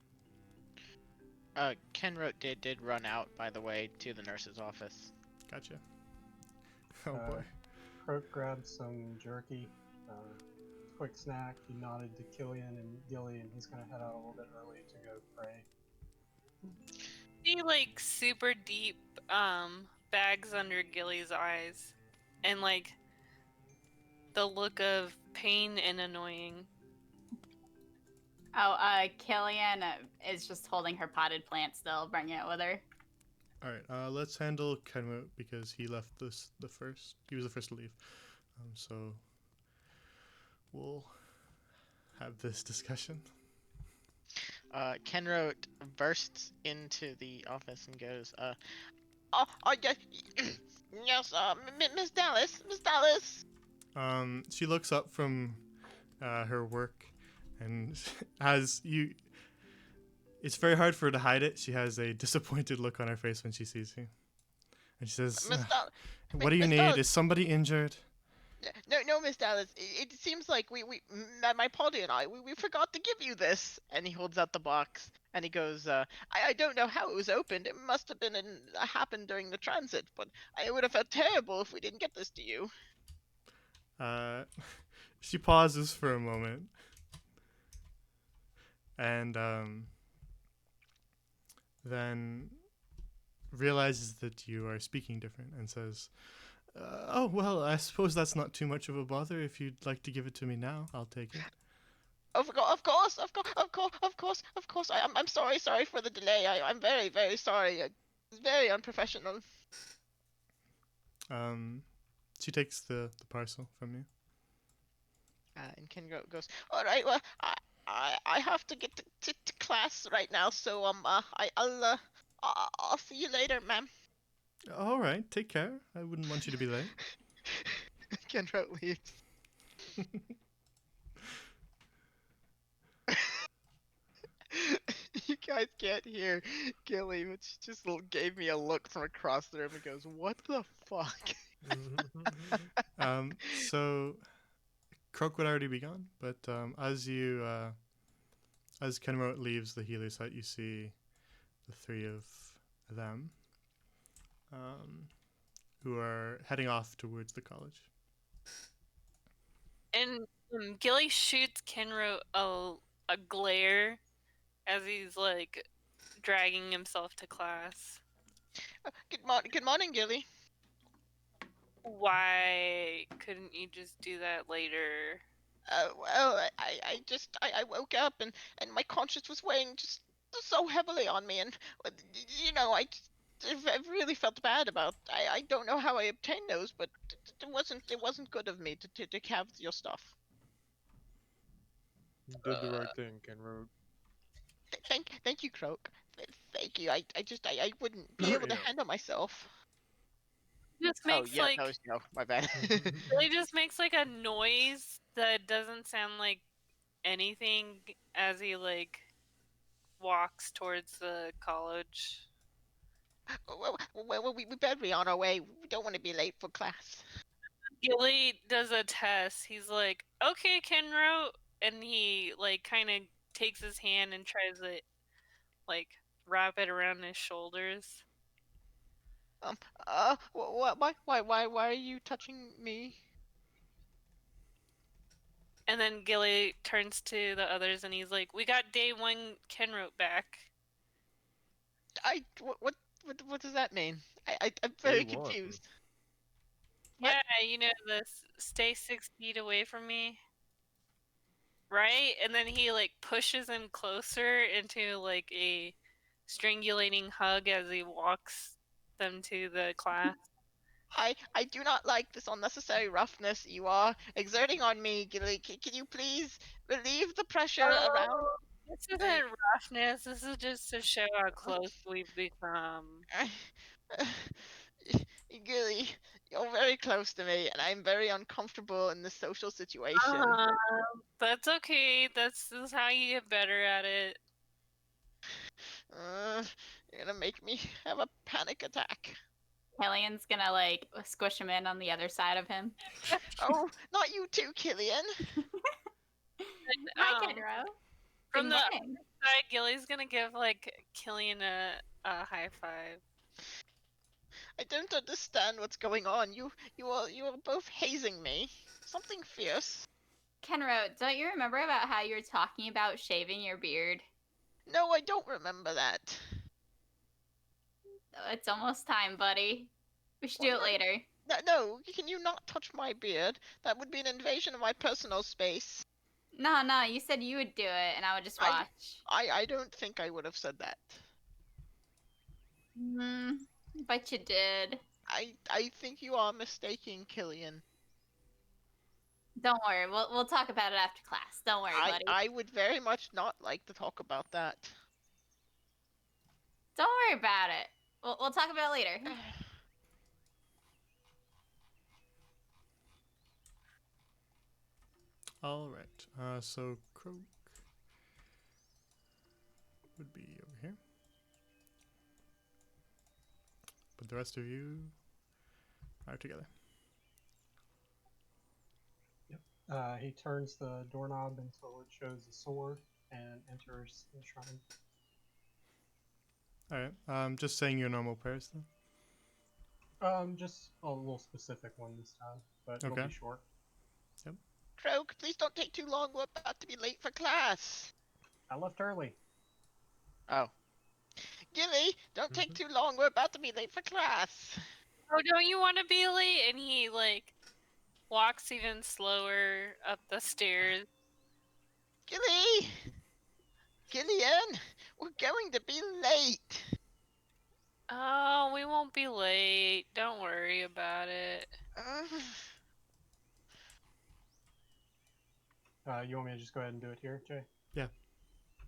Kenrote did run out, by the way, to the nurse's office. Gotcha. Oh Uh, boy. Croak grabbed some jerky, quick snack. He nodded to Killian and Gilly, and he's gonna head out a little bit early to go pray. See, like, super deep bags under Gilly's eyes. And, like, the look of pain and annoying. Oh, Killian is just holding her potted plant still, bringing it with her. All right. Let's handle Kenwood because he left this the first. He was the first to leave. So we'll have this discussion. Kenrote bursts into the office and goes, yes, yes, Miss Dallas, Miss Dallas. She looks up from her work, and has you. It's very hard for her to hide it. She has a disappointed look on her face when she sees you, and she says, Miss Dallas. "What do you Miss need? Dallas. Is somebody injured?" No, Miss Dallas. It seems like my party and we forgot to give you this. And he holds out the box and he goes, I don't know how it was opened. It must have been happened during the transit, but it would have felt terrible if we didn't get this to you. She pauses for a moment, and then realizes that you are speaking different and says, "Oh well, I suppose that's not too much of a bother. If you'd like to give it to me now, I'll take it." Of course. I'm sorry for the delay. I'm very, very sorry. It's very unprofessional. She takes the parcel from you. And Ken goes, all right, well, I have to get to class right now, so I'll see you later, ma'am. All right, take care. I wouldn't want you to be late. Kenrote leaves. You guys can't hear Gilly, but she just gave me a look from across the room and goes, "What the fuck?" So Croak would already be gone, but as Kenrote leaves the healer's hut, you see the three of them, who are heading off towards the college. And Gilly shoots Kenro a glare as he's like dragging himself to class. Good morning, Gilly. Why couldn't you just do that later? Well, I woke up and my conscience was weighing just so heavily on me, and I really felt bad about. I don't know how I obtained those, but it wasn't good of me to have your stuff. You did the right thing, Kenrote. Thank you, Croak. Thank you. I wouldn't be able to handle myself. Just makes no, my bad. Really just makes like a noise that doesn't sound like anything as he like walks towards the college. Well, we better be on our way. We don't want to be late for class. Gilly does a test. He's like, "Okay, Kenro," and he like kind of takes his hand and tries to like wrap it around his shoulders. Why are you touching me? And then Gilly turns to the others and he's like, "We got day one Kenrote back." What does that mean? I'm very confused. Yeah, you know, stay 6 feet away from me. Right? And then he like pushes him closer into like a strangulating hug as he walks them to the class. I do not like this unnecessary roughness you are exerting on me, Gilly. Can you please relieve the pressure around? This isn't roughness. This is just to show how close we've become. Gilly, you're very close to me, and I'm very uncomfortable in this social situation. That's okay. This is how you get better at it. You're gonna make me have a panic attack. Killian's gonna like squish him in on the other side of him. Oh, not you too, Killian. And, Hi, Kenro. from Good the morning. side, Gilly's gonna give like Killian a high five. I don't understand what's going on. You are both hazing me. Something fierce. Kenro, don't you remember about how you were talking about shaving your beard? No, I don't remember that. Oh, it's almost time, buddy. We should do Well, it later. No, can you not touch my beard? That would be an invasion of my personal space. No, you said you would do it, and I would just watch. I don't think I would have said that. But you did. I think you are mistaken, Killian. Don't worry, we'll talk about it after class. Don't worry, buddy. I would very much not like to talk about that. Don't worry about it. We'll talk about it later. All right. So Croak would be over here, but the rest of you are together. He turns the doorknob until it shows a sword and enters the shrine. All right. Just saying your normal prayers then. Just a little specific one this time, but it'll Okay. be short. Croak, please don't take too long. We're about to be late for class. I left early. Oh. Gilly, don't take too long. We're about to be late for class. Oh, don't you want to be late? And he like walks even slower up the stairs. Gilly! Gillian, we're going to be late. Oh, we won't be late. Don't worry about it. You want me to just go ahead and do it here, Jay? Yeah.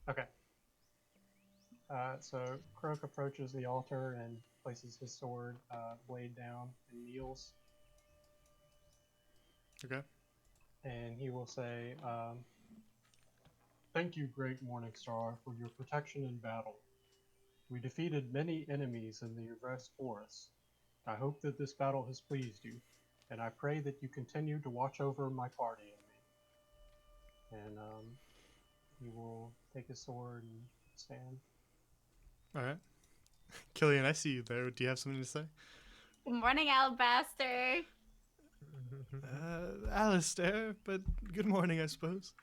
Okay. So Croak approaches the altar and places his sword blade down and kneels. Okay. And he will say, "Thank you, Great Morningstar, for your protection in battle. We defeated many enemies in the Yvresse Forest. I hope that this battle has pleased you, and I pray that you continue to watch over my party and me." And he will take his sword and stand. All right. Killian, I see you there. Do you have something to say? Good morning, Alabaster. Alistair, but good morning, I suppose.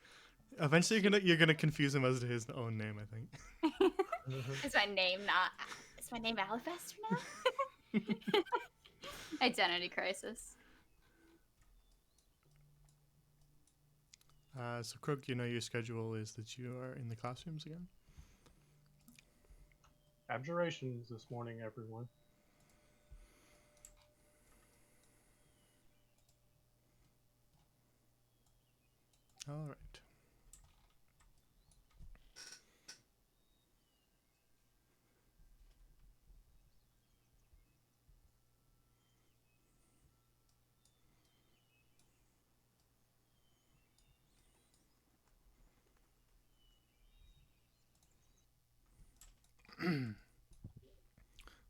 Eventually, you're gonna confuse him as to his own name, I think. Is my name Alabaster now? Identity crisis. So Croak, your schedule is that you are in the classrooms again. Abjurations this morning, everyone. All right.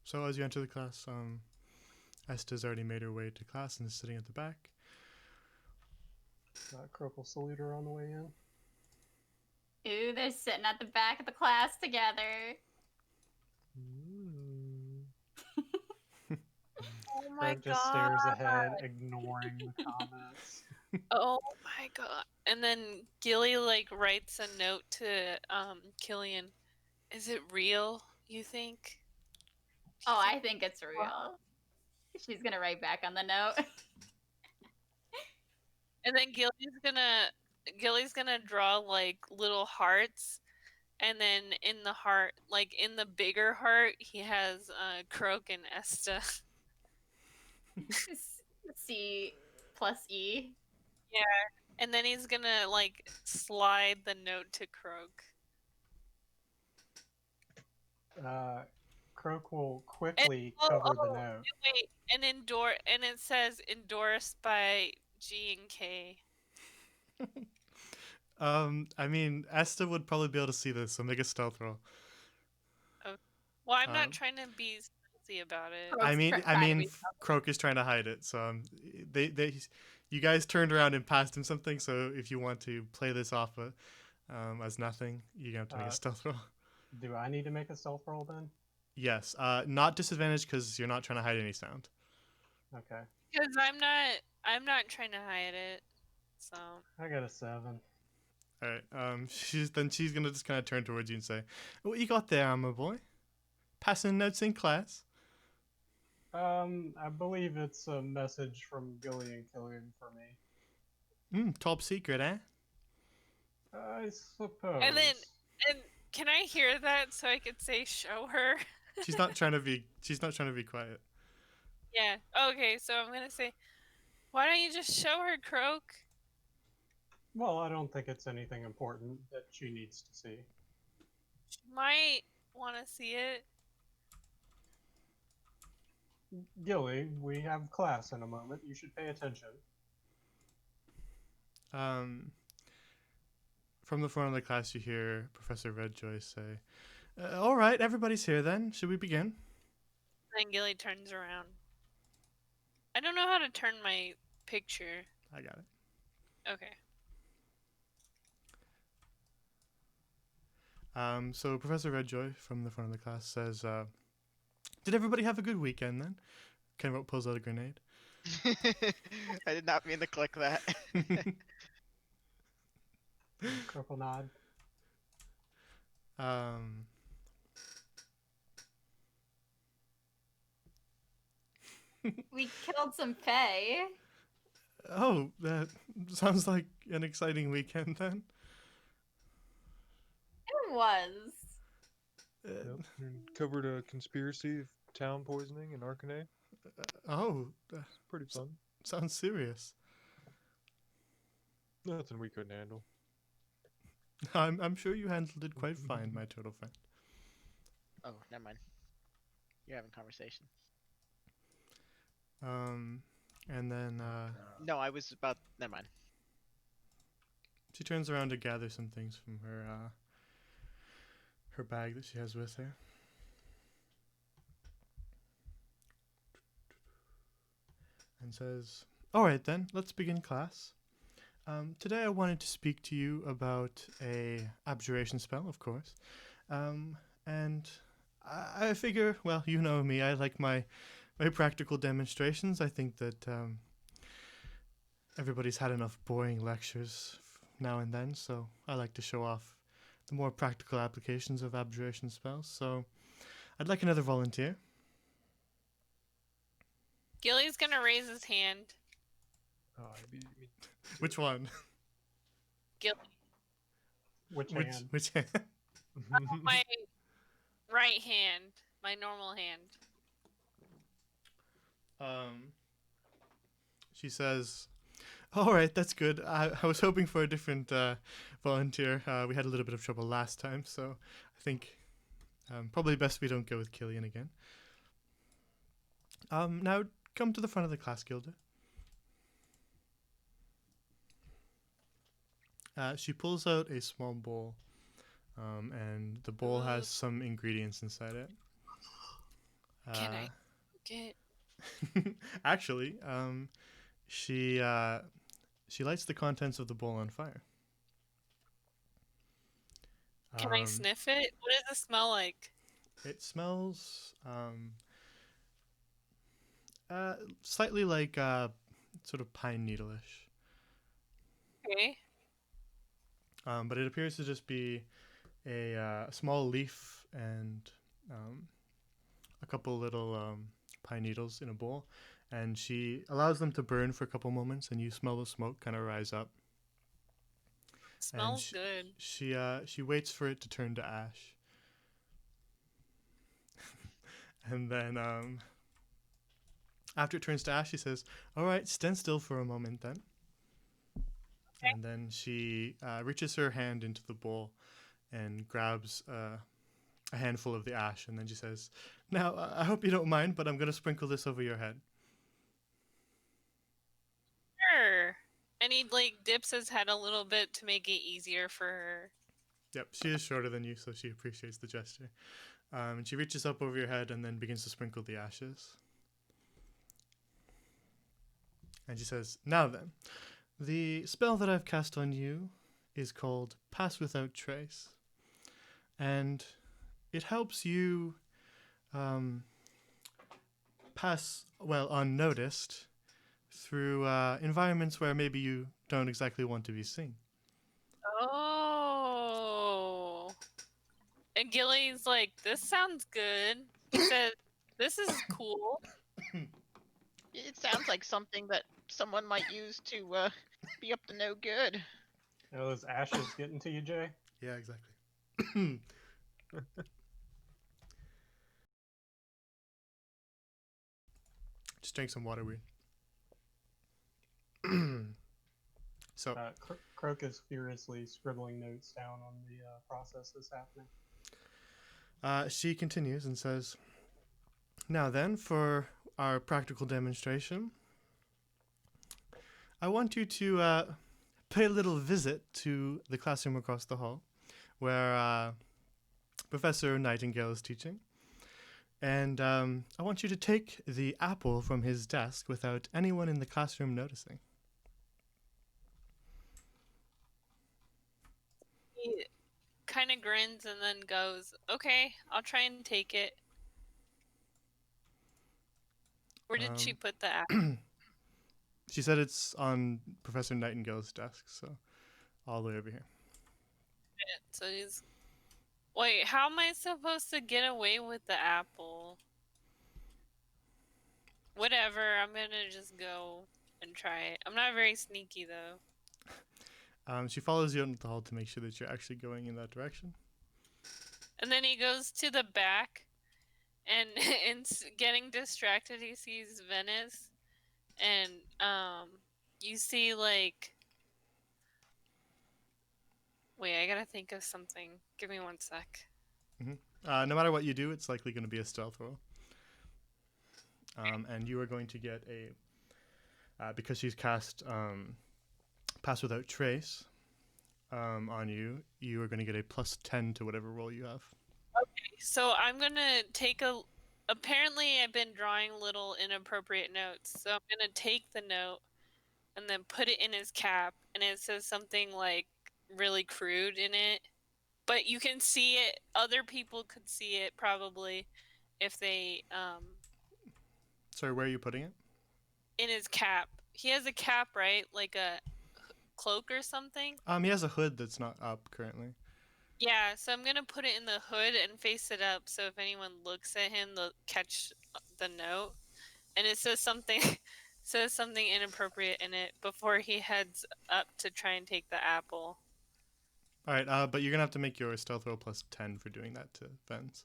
So as you enter the class, Esta's already made her way to class and is sitting at the back. Croak will salute her on the way in. Ooh, they're sitting at the back of the class together. Oh my Croak just stares ahead, ignoring the comments. Oh my god. And then Gilly like writes a note to Killian. Is it real, you think? Oh, I think it's real. She's gonna write back on the note. And then Gilly's gonna draw like little hearts, and then in the heart, like in the bigger heart, he has Croak and Esta. C plus E. Yeah. And then he's gonna like slide the note to Croak. Croak will quickly cover the note. Wait, and it says endorsed by G and K. I mean, Esta would probably be able to see this, so make a stealth roll. Well, I'm not Um, trying to be stealthy about it. Croak's I mean, try- I trying to mean, be Croak is trying to hide it. So you guys turned around and passed him something. So if you want to play this off as nothing, you're gonna have to make a Uh, stealth roll. Do I need to make a stealth roll then? Yes, not disadvantage because you're not trying to hide any sound. Okay. Because I'm not trying to hide it. So I got a 7. All right. She's gonna just kind of turn towards you and say, "What you got there, my boy? Passing notes in class?" I believe it's a message from Gilly and Killian for me. Top secret, eh? I suppose. and can I hear that so I could say show her? She's not trying to be. She's not trying to be quiet. Yeah. Okay, so I'm gonna say, why don't you just show her, Croak? Well, I don't think it's anything important that she needs to see. She might want to see it. Gilly, we have class in a moment. You should pay attention. From the front of the class, you hear Professor Redjoy say, "All right, everybody's here then. Should we begin?" Then Gilly turns around. I don't know how to turn my picture. I got it. Okay. So Professor Redjoy from the front of the class says, "Did everybody have a good weekend then?" Kenrout pulls out a grenade. I did not mean to click that. Croakle nod. um, We killed some Fae. oh, that sounds like an exciting weekend then. It was. Yep. And covered a conspiracy of town poisoning in Arcanay. Oh, Pretty fun. sounds serious. Nothing we couldn't handle. I'm sure you handled it quite fine, my turtle friend. Oh, never mind. You're having conversation. And then No, I was about. Never mind. she turns around to gather some things from her bag that she has with her. And says, "All right then, let's begin class. Today I wanted to speak to you about a abjuration spell, of course. And I figure, well, you know me, I like my practical demonstrations. I think that everybody's had enough boring lectures now and then, so I like to show off the more practical applications of abjuration spells. So I'd like another volunteer." Gilly's gonna raise his hand. Oh, I beat me. Which one? Gilly. Which hand? Which hand? My right hand. My normal hand. She says, "All right, that's good. I was hoping for a different volunteer. We had a little bit of trouble last time, so I think probably best we don't go with Killian again. Now come to the front of the class, Gilda." She pulls out a small bowl, and the bowl has some ingredients inside it. Can I get? Actually, she lights the contents of the bowl on fire. Can I sniff it? What does it smell like? It smells slightly like sort of pine needle-ish. Okay. But it appears to just be a small leaf and a couple little pine needles in a bowl, and she allows them to burn for a couple moments, and you smell the smoke kind of rise up. Smells good. She waits for it to turn to ash, and then after it turns to ash, she says, "All right, stand still for a moment, then." Okay. And then she reaches her hand into the bowl and grabs a handful of the ash, and then she says, "Now, I hope you don't mind, but I'm going to sprinkle this over your head." Sure. And he like dips his head a little bit to make it easier for her. Yep, she is shorter than you, so she appreciates the gesture. And she reaches up over your head and then begins to sprinkle the ashes. And she says, "Now then, the spell that I've cast on you is called Pass Without Trace. And it helps you pass, well, unnoticed through environments where maybe you don't exactly want to be seen." Oh. And Gilly's like, this sounds good. He said, this is cool. It sounds like something that someone might use to be up to no good. You know, those ashes getting to you, Jay? Yeah, exactly. Just drink some water, weird. So, Croak is furiously scribbling notes down on the process that's happening. she continues and says, "Now then, for our practical demonstration, I want you to pay a little visit to the classroom across the hall where Professor Nightingale is teaching. And I want you to take the apple from his desk without anyone in the classroom noticing." He kind of grins and then goes, okay, I'll try and take it. Where did she put the apple? She said it's on Professor Nightingale's desk, so all the way over here. So he's... Wait, how am I supposed to get away with the apple? Whatever, I'm gonna just go and try it. I'm not very sneaky, though. She follows you into the hall to make sure that you're actually going in that direction. And then he goes to the back, and getting distracted, he sees Venice, and you see like... Wait, I gotta think of something. Give me 1 sec. No matter what you do, it's likely going to be a stealth roll. And you are going to get a... because she's cast Pass Without Trace on you, you are going to get a +10 to whatever roll you have. Okay, so I'm gonna take a... Apparently, I've been drawing little inappropriate notes, so I'm gonna take the note and then put it in his cap, and it says something like really crude in it. But you can see it. Other people could see it probably if they Sorry, where are you putting it? in his cap. He has a cap, right? Like a cloak or something? He has a hood that's not up currently. Yeah, so I'm gonna put it in the hood and face it up, so if anyone looks at him, they'll catch the note. And it says something says something inappropriate in it before he heads up to try and take the apple. All right, but you're going to have to make your stealth roll +10 for doing that to Vens.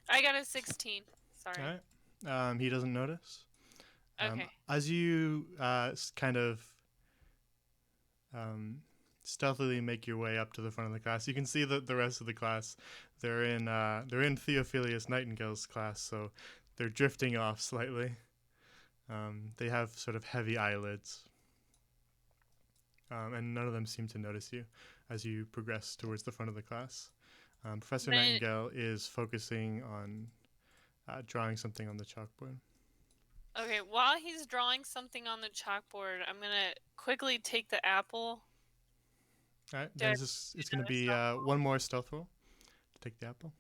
I got a 16. Sorry. All right. He doesn't notice. Okay. As you kind of stealthily make your way up to the front of the class, you can see that the rest of the class, they're in Theophilus Nightingale's class, so they're drifting off slightly. They have sort of heavy eyelids, and none of them seem to notice you as you progress towards the front of the class. Professor Nightingale is focusing on drawing something on the chalkboard. Okay, while he's drawing something on the chalkboard, I'm gonna quickly take the apple. All right, then it's going to be one more stealth roll to take the apple.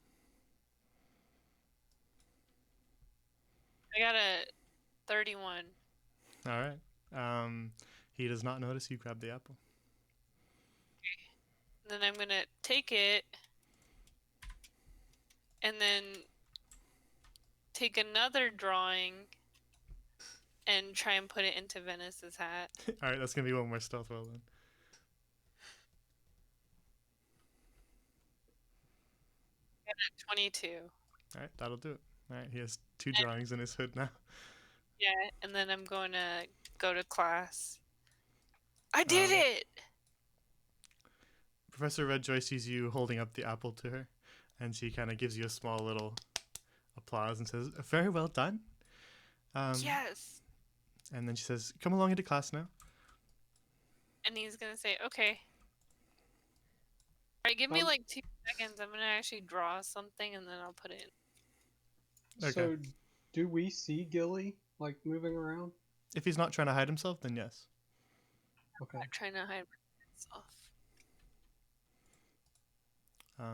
I got a 31. All right. He does not notice you grab the apple. Then I'm gonna take it, and then take another drawing and try and put it into Venice's hat. All right, that's going to be one more stealth roll then. I got a 22. All right, that'll do it. All right, he has 2 drawings in his hood now. Yeah, and then I'm going to go to class. I did it! Professor Redjoy sees you holding up the apple to her, And she kind of gives you a small little applause and says, "Very well done." Yes. And then she says, "Come along into class now." And he's gonna say, okay. Alright, give me Um, like 2 seconds. I'm gonna actually draw something and then I'll put it in. Okay. So, do we see Gilly like moving around? If he's not trying to hide himself, then yes. Okay. I'm trying to hide myself.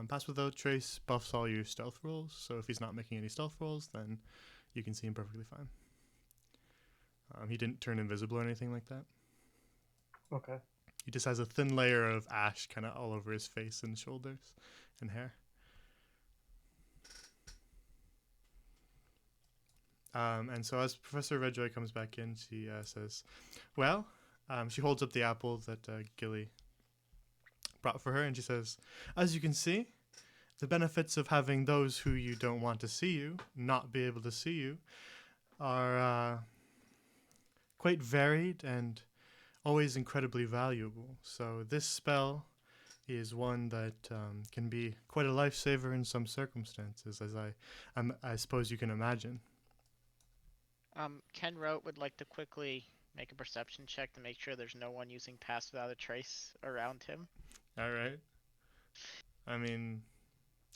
Pass Without Trace buffs all your stealth rolls, so if he's not making any stealth rolls, then you can see him perfectly fine. He didn't turn invisible or anything like that. Okay. He just has a thin layer of ash kind of all over his face and shoulders and hair. And so as Professor Redjoy comes back in, she says, "Well," she holds up the apple that Gilly brought for her, and she says, "As you can see, the benefits of having those who you don't want to see you not be able to see you are quite varied and always incredibly valuable. So this spell is one that can be quite a lifesaver in some circumstances, as I suppose you can imagine." Ken Rote would like to quickly make a perception check to make sure there's no one using Pass Without a Trace around him. All right. I mean,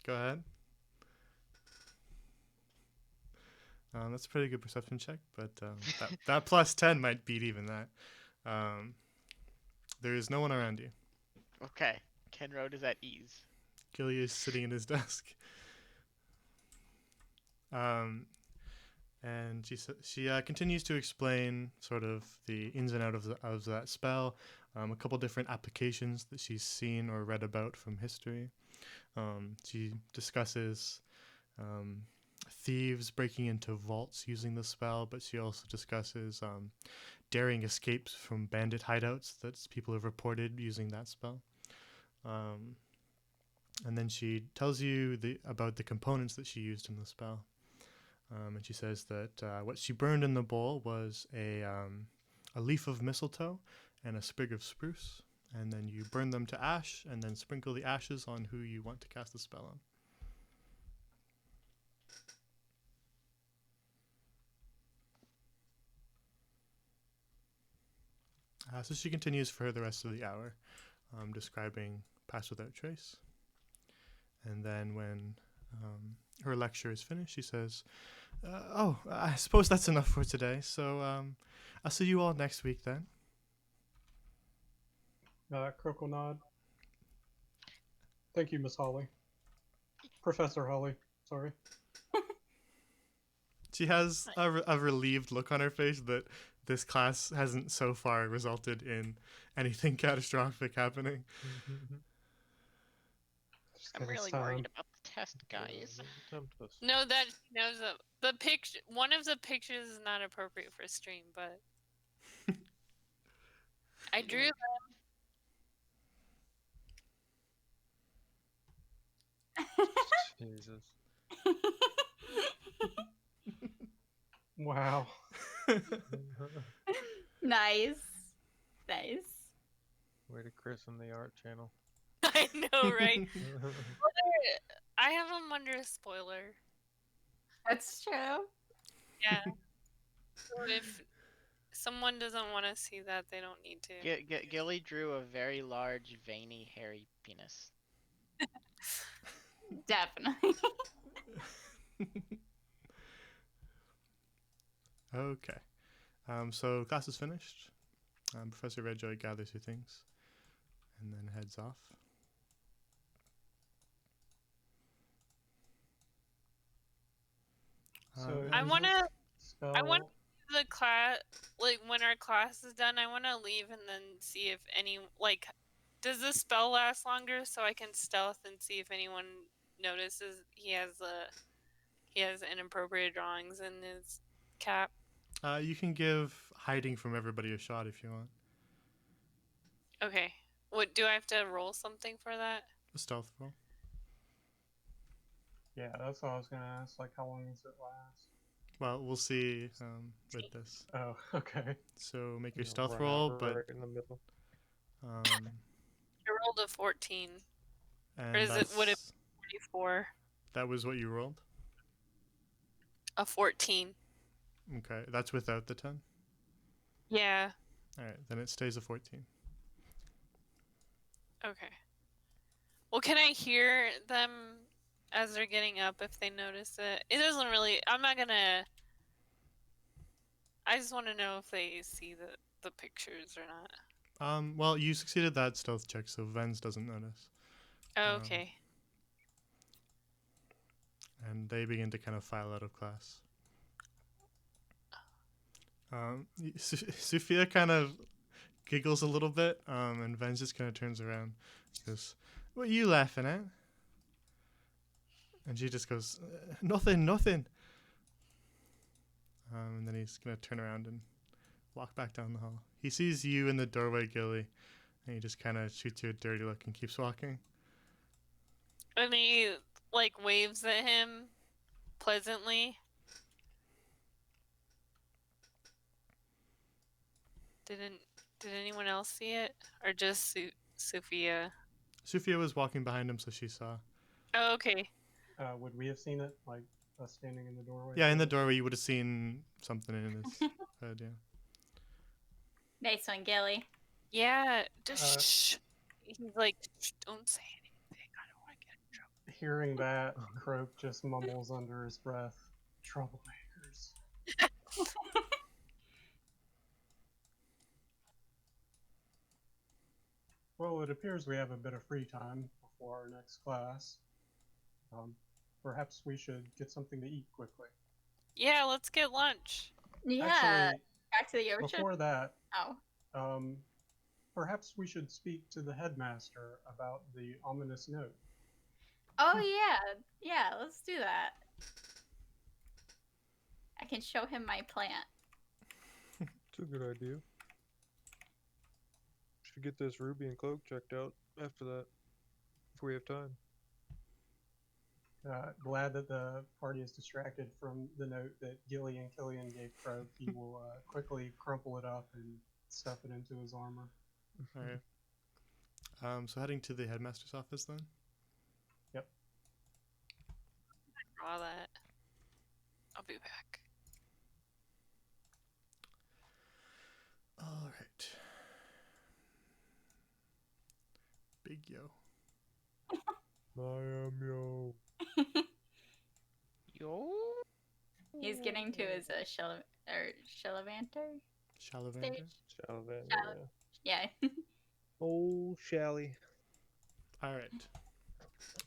go ahead. That's a pretty good perception check, but that plus 10 might beat even that. There is no one around you. Okay, Ken Rote is at ease. Gilly is sitting at his desk. And she continues to explain sort of the ins and outs of that spell, a couple different applications that she's seen or read about from history. She discusses thieves breaking into vaults using the spell, but she also discusses daring escapes from bandit hideouts that people have reported using that spell. And then she tells you about the components that she used in the spell. And she says that what she burned in the bowl was a leaf of mistletoe and a sprig of spruce. And then you burn them to ash and then sprinkle the ashes on who you want to cast the spell on. So she continues for the rest of the hour, describing Pass Without Trace. And then when her lecture is finished, she says, I suppose that's enough for today. So I'll see you all next week then. Croakle nod. Thank you, Miss Holly. Professor Holly. Sorry. She has a relieved look on her face that this class hasn't so far resulted in anything catastrophic happening. Just I'm give us really time. worried about the test, guys. Tempest. No, that knows the picture. One of the pictures is not appropriate for stream, but I drew them. Jesus. Wow. Nice. Nice. Way to christen the art channel. I know, right? I have them under a spoiler. That's true. Yeah. So if someone doesn't want to see that, they don't need to. Gilly drew a very large, veiny, hairy penis. Definitely. Okay. So class is finished. Professor Redjoy gathers her things and then heads off. So I want to spell. the class, like when our class is done, I want to leave and then see if any, like, does this spell last longer so I can stealth and see if anyone notices he has inappropriate drawings in his cap. You can give hiding from everybody a shot if you want. Okay. What, do I have to roll something for that? A stealth roll. Yeah, that's what I was gonna ask. Like, how long does it last? Well, we'll see with this. Oh, okay. So make your Yeah, stealth right roll, out, but right in the middle. I rolled a 14. and Or is it- would it- before. That was what you rolled? A 14. Okay, that's without the 10? Yeah. Alright, then it stays a 14. Okay. Well, can I hear them as they're getting up if they notice it? It doesn't really. I'm not gonna. I just want to know if they see the pictures or not. Well, you succeeded that stealth check, so Vens doesn't notice. Oh, okay. And they begin to kind of file out of class. Sophia kind of giggles a little bit, and Vens just kind of turns around. She goes, "What are you laughing at?" And she just goes, "Nothing, nothing." And then he's gonna turn around and walk back down the hall. He sees you in the doorway, Gilly, and he just kind of shoots you a dirty look and keeps walking. And he like waves at him pleasantly. Did anyone else see it, or just Sophia? Sophia was walking behind him, so she saw. Oh, okay. Would we have seen it, like us standing in the doorway? Yeah, in the doorway, you would have seen something in his head. Yeah. Nice one, Gilly. Yeah. Just shh. He's like, shh, don't say anything. I don't want to get in trouble. Hearing that, Croak just mumbles under his breath, "Troublemakers." Well, it appears we have a bit of free time before our next class. Perhaps we should get something to eat quickly. Yeah, let's get lunch. Yeah, Actually, back to the ocean. before that, Oh. perhaps we should speak to the headmaster about the ominous note. Oh yeah, let's do that. I can show him my plant. It's a good idea. Should get this Ruby and Cloak checked out after that, if we have time. Glad that the party is distracted from the note that Gilly and Killian gave Croak. He will quickly crumple it up and stuff it into his armor. All right. So heading to the headmaster's office then. Yep. Draw that. I'll be back. All right. Big Yo. I am yo. Yo. He's getting to his Shalavanter Shalavanter. stage. Shalavan, Shall- yeah. Yeah. Oh, Shally. All right.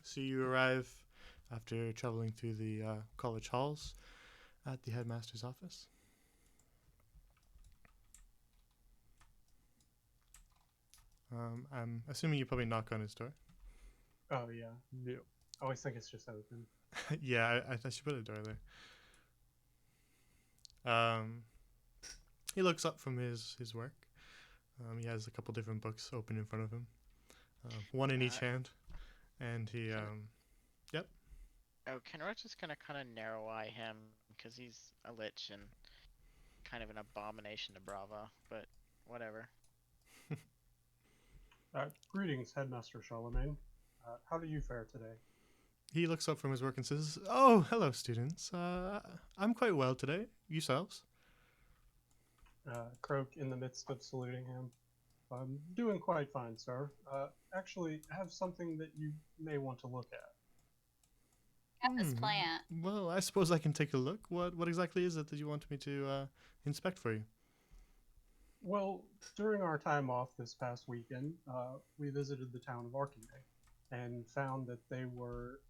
So you arrive after traveling through the college halls at the headmaster's office. I'm assuming you probably knock on his door. Oh yeah. Yeah. I always think it's just open. Yeah, I should put a door there. He looks up from his work. He has a couple different books open in front of him, one in each hand, and he yep. Oh, Kenroach is gonna kind of narrow eye him because he's a lich and kind of an abomination to Brava, but whatever. Greetings, Headmaster Charlemagne. How do you fare today? He looks up from his work and says, "Oh, hello, students. I'm quite well today. Yourselves?" Croak, in the midst of saluting him, "I'm doing quite fine, sir. Actually, I have something that you may want to look at." Got this plant. Well, I suppose I can take a look. What exactly is it that you want me to inspect for you? Well, during our time off this past weekend, we visited the town of Arkingay and found that they were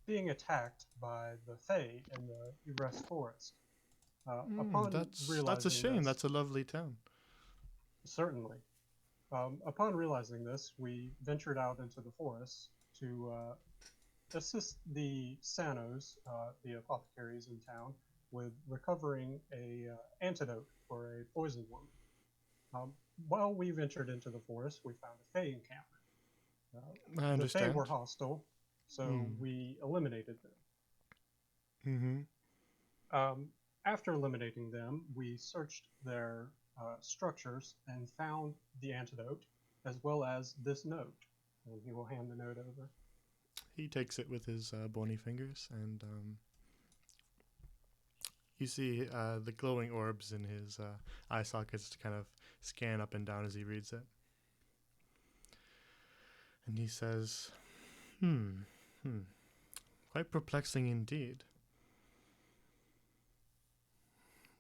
being attacked by the Fae in the Ugress Forest. Upon That's realizing a shame. this- That's a lovely town. Certainly. Upon realizing this, we ventured out into the forest to assist the Sanos, the apothecaries in town, with recovering a antidote for a poisoned woman. While we ventured into the forest, we found a Fae encampment. I The Fae understand. were hostile, so we eliminated them. After eliminating them, we searched their structures and found the antidote, as well as this note. And he will hand the note over. he takes it with his bony fingers, and you see the glowing orbs in his eye sockets to kind of scan up and down as he reads it. And he says, quite perplexing indeed.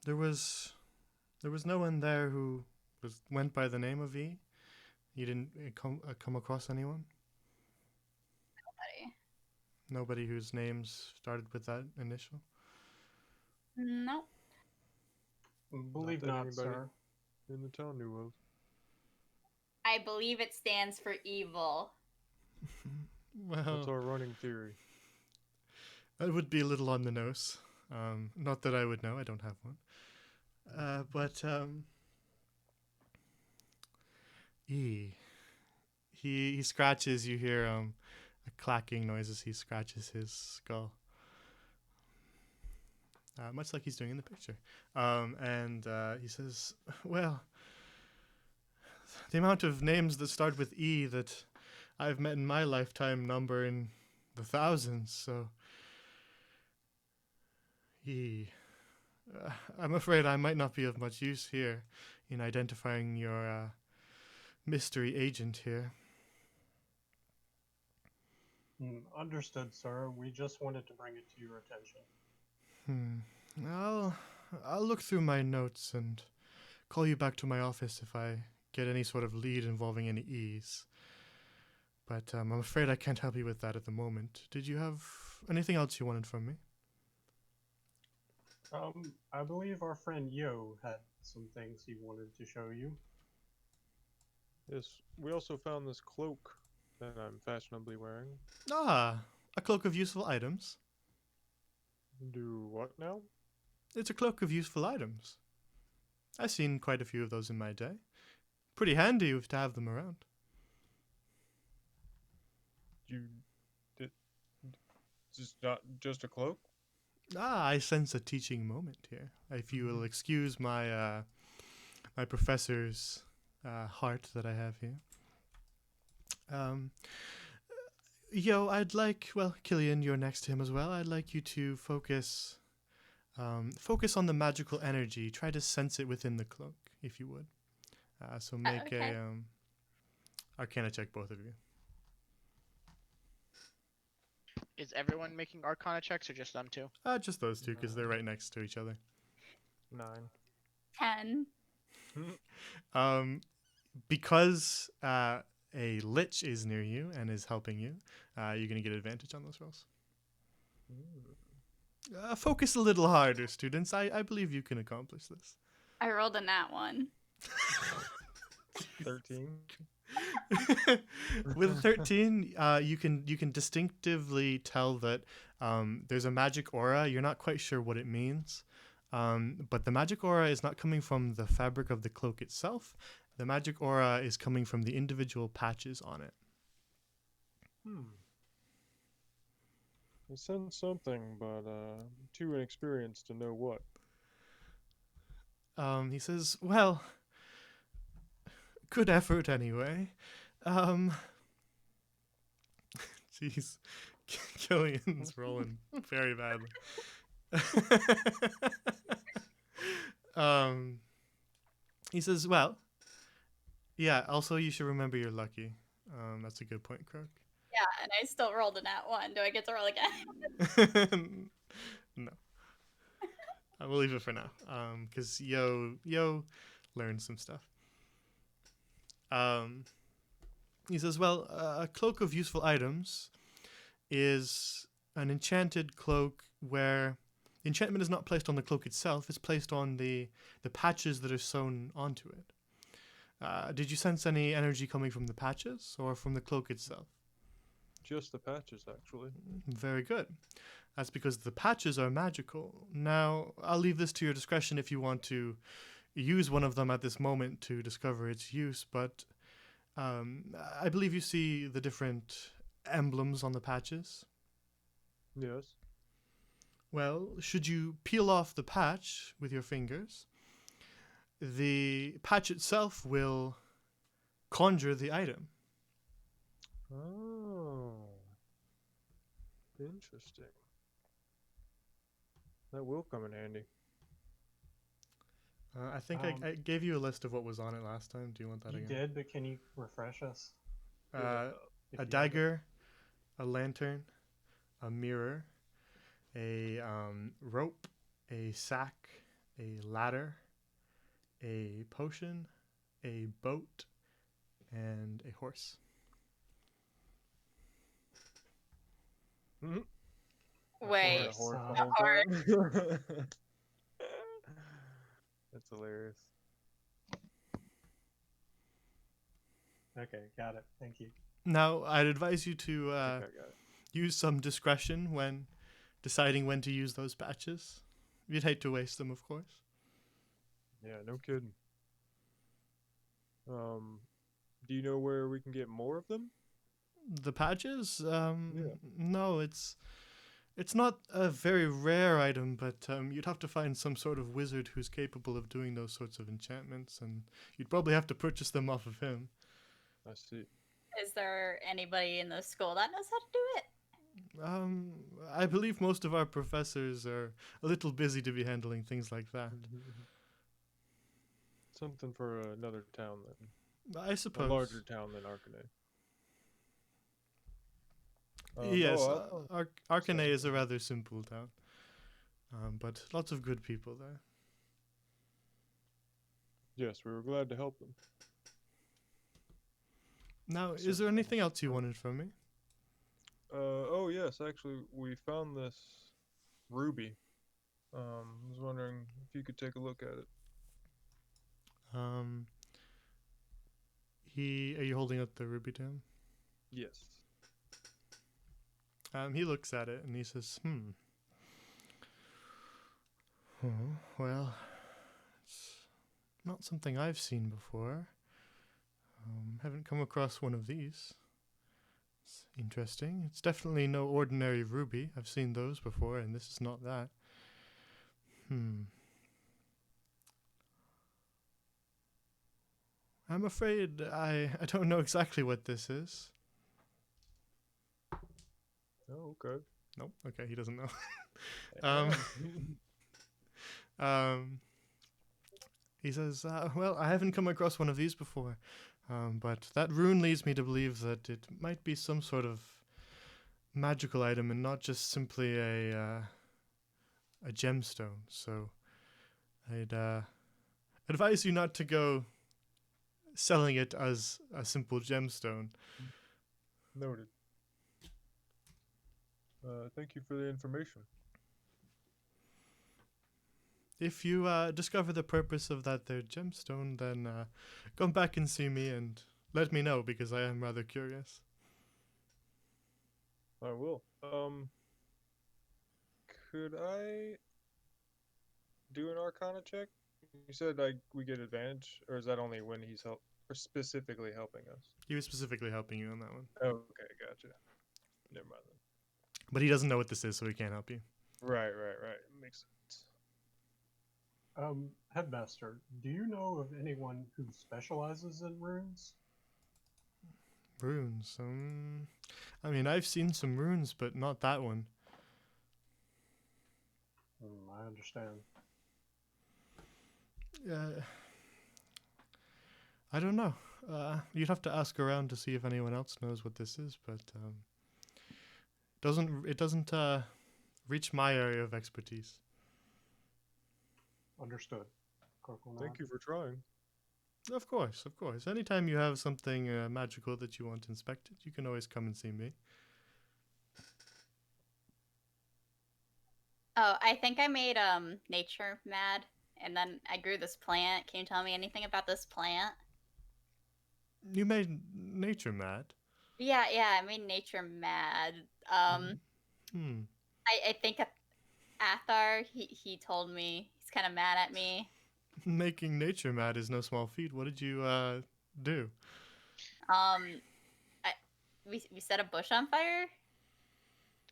There was no one there who went by the name of E? You didn't come across anyone? Nobody. Nobody whose names started with that initial? Nope. Believe that not, anybody sir. in the town knew of. I believe it stands for evil. That's Well, our running theory. that would be a little on the nose. Not that I would know, I don't have one. But he scratches. You hear a clacking noise as he scratches his skull, much like he's doing in the picture. And he says, "Well, the amount of names that start with E that I've met in my lifetime number in the thousands. So, I'm afraid I might not be of much use here in identifying your mystery agent here." Understood, sir. We just wanted to bring it to your attention. I'll look through my notes and call you back to my office if I get any sort of lead involving any E's. But I'm afraid I can't help you with that at the moment. Did you have anything else you wanted from me? I believe our friend Yo had some things he wanted to show you. Yes, we also found this cloak that I'm fashionably wearing. Ah, a cloak of useful items. Do what now? It's a cloak of useful items. I've seen quite a few of those in my day. Pretty handy to have them around. Is this not just a cloak? Ah, I sense a teaching moment here. If you will excuse my my professor's heart that I have here. I'd like, well, Killian, you're next to him as well. I'd like you to focus on the magical energy. Try to sense it within the cloak, if you would. So make okay. a Arcana check, both of you. Is everyone making Arcana checks or just them two? Just those two, because they're right next to each other. 9. 10. Because a lich is near you and is helping you, you're going to get advantage on those rolls. Focus a little harder, students. I believe you can accomplish this. I rolled a nat 1. 13. With 13, you can distinctively tell that there's a magic aura. You're not quite sure what it means, but the magic aura is not coming from the fabric of the cloak itself. The magic aura is coming from the individual patches on it. I sense something, but too inexperienced to know what. He says, "Well, good effort anyway." Jeez, Killian's rolling very badly. He says, "Well, yeah, also you should remember you're lucky." That's a good point, Croak. Yeah, and I still rolled a nat 1. Do I get to roll again? No. I will leave it for now. Because Yo learned some stuff. He says, "Well, a cloak of useful items is an enchanted cloak where the enchantment is not placed on the cloak itself, it's placed on the patches that are sewn onto it. Did you sense any energy coming from the patches or from the cloak itself?" Just the patches, actually. Very good. That's because the patches are magical. Now, I'll leave this to your discretion if you want to use one of them at this moment to discover its use, but I believe you see the different emblems on the patches. Yes. Well, should you peel off the patch with your fingers, the patch itself will conjure the item. Oh. Interesting. That will come in handy. I think Um, I gave you a list of what was on it last time. Do you want that You again? did, but can you refresh us? Uh, if a you have it? dagger, a lantern, a mirror, a rope, a sack, a ladder, a potion, a boat, and a horse. Mhm. Wait, A horse the Uh, whole time. That's hilarious. Okay, got it. Thank you. Now, I'd advise you to I think I got it. use some discretion when deciding when to use those patches. You'd hate to waste them, of course. Yeah, no kidding. Do you know where we can get more of them? The patches? Yeah. No, it's not a very rare item, but you'd have to find some sort of wizard who's capable of doing those sorts of enchantments, and you'd probably have to purchase them off of him. I see. is there anybody in the school that knows how to do it? I believe most of our professors are a little busy to be handling things like that. Something for another town then. I A suppose. larger town than Arcanay. Yes, Arcanay sounds is a good. rather simple town, but lots of good people there. Yes, we were glad to help them. Now, is there anything else you wanted from me? Oh yes, actually, we found this ruby. I was wondering if you could take a look at it. Um, are you holding up the ruby to him? Yes. He looks at it and he says, Oh, well, it's not something I've seen before. Haven't come across one of these. It's interesting. It's definitely no ordinary ruby. I've seen those before, and this is not that. I'm afraid I don't know exactly what this is. Oh, okay. Nope. Okay, he doesn't know. Um, He says, well, I haven't come across one of these before, but that rune leads me to believe that it might be some sort of magical item and not just simply a gemstone. So I'd advise you not to go selling it as a simple gemstone. Noted. Thank you for the information. If you discover the purpose of that there gemstone, then come back and see me and let me know, because I am rather curious. I will. Could I do an Arcana check? You said we get advantage, or is that only when he's or specifically helping us? He was specifically helping you on that one. Okay, gotcha. Never mind then. But he doesn't know what this is, so he can't help you. Right. Makes sense. Headmaster, do you know of anyone who specializes in runes? Runes. I mean, I've seen some runes, but not that one. I understand. I don't know. You'd have to ask around to see if anyone else knows what this is, but it doesn't reach my area of expertise. Understood. Thank you for trying. Of course. Anytime you have something magical that you want inspected, you can always come and see me. Oh, I think I made nature mad, and then I grew this plant. Can you tell me anything about this plant? You made nature mad. Yeah, I made nature mad. I think Athar, he told me he's kind of mad at me. Making nature mad is no small feat. What did you do? We set a bush on fire.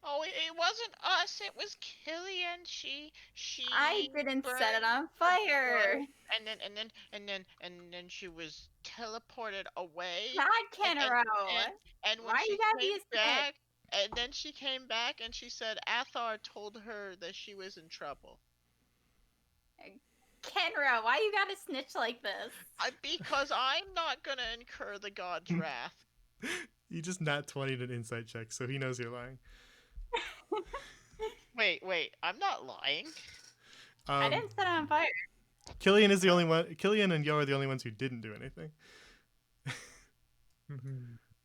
Oh, it wasn't us. It was Killian. She. I didn't set it burned on the fire. bush, and then she was teleported away. God, Kenro. And when Why she you gotta be came a stick? back, And then she came back and she said Athar told her that she was in trouble. Kenra, why you gotta snitch like this? Because I'm not gonna incur the god's wrath. You just nat 20'd an insight check, so he knows you're lying. Wait, I'm not lying. I didn't set it on fire. Killian is the only one. Killian and Yo are the only ones who didn't do anything.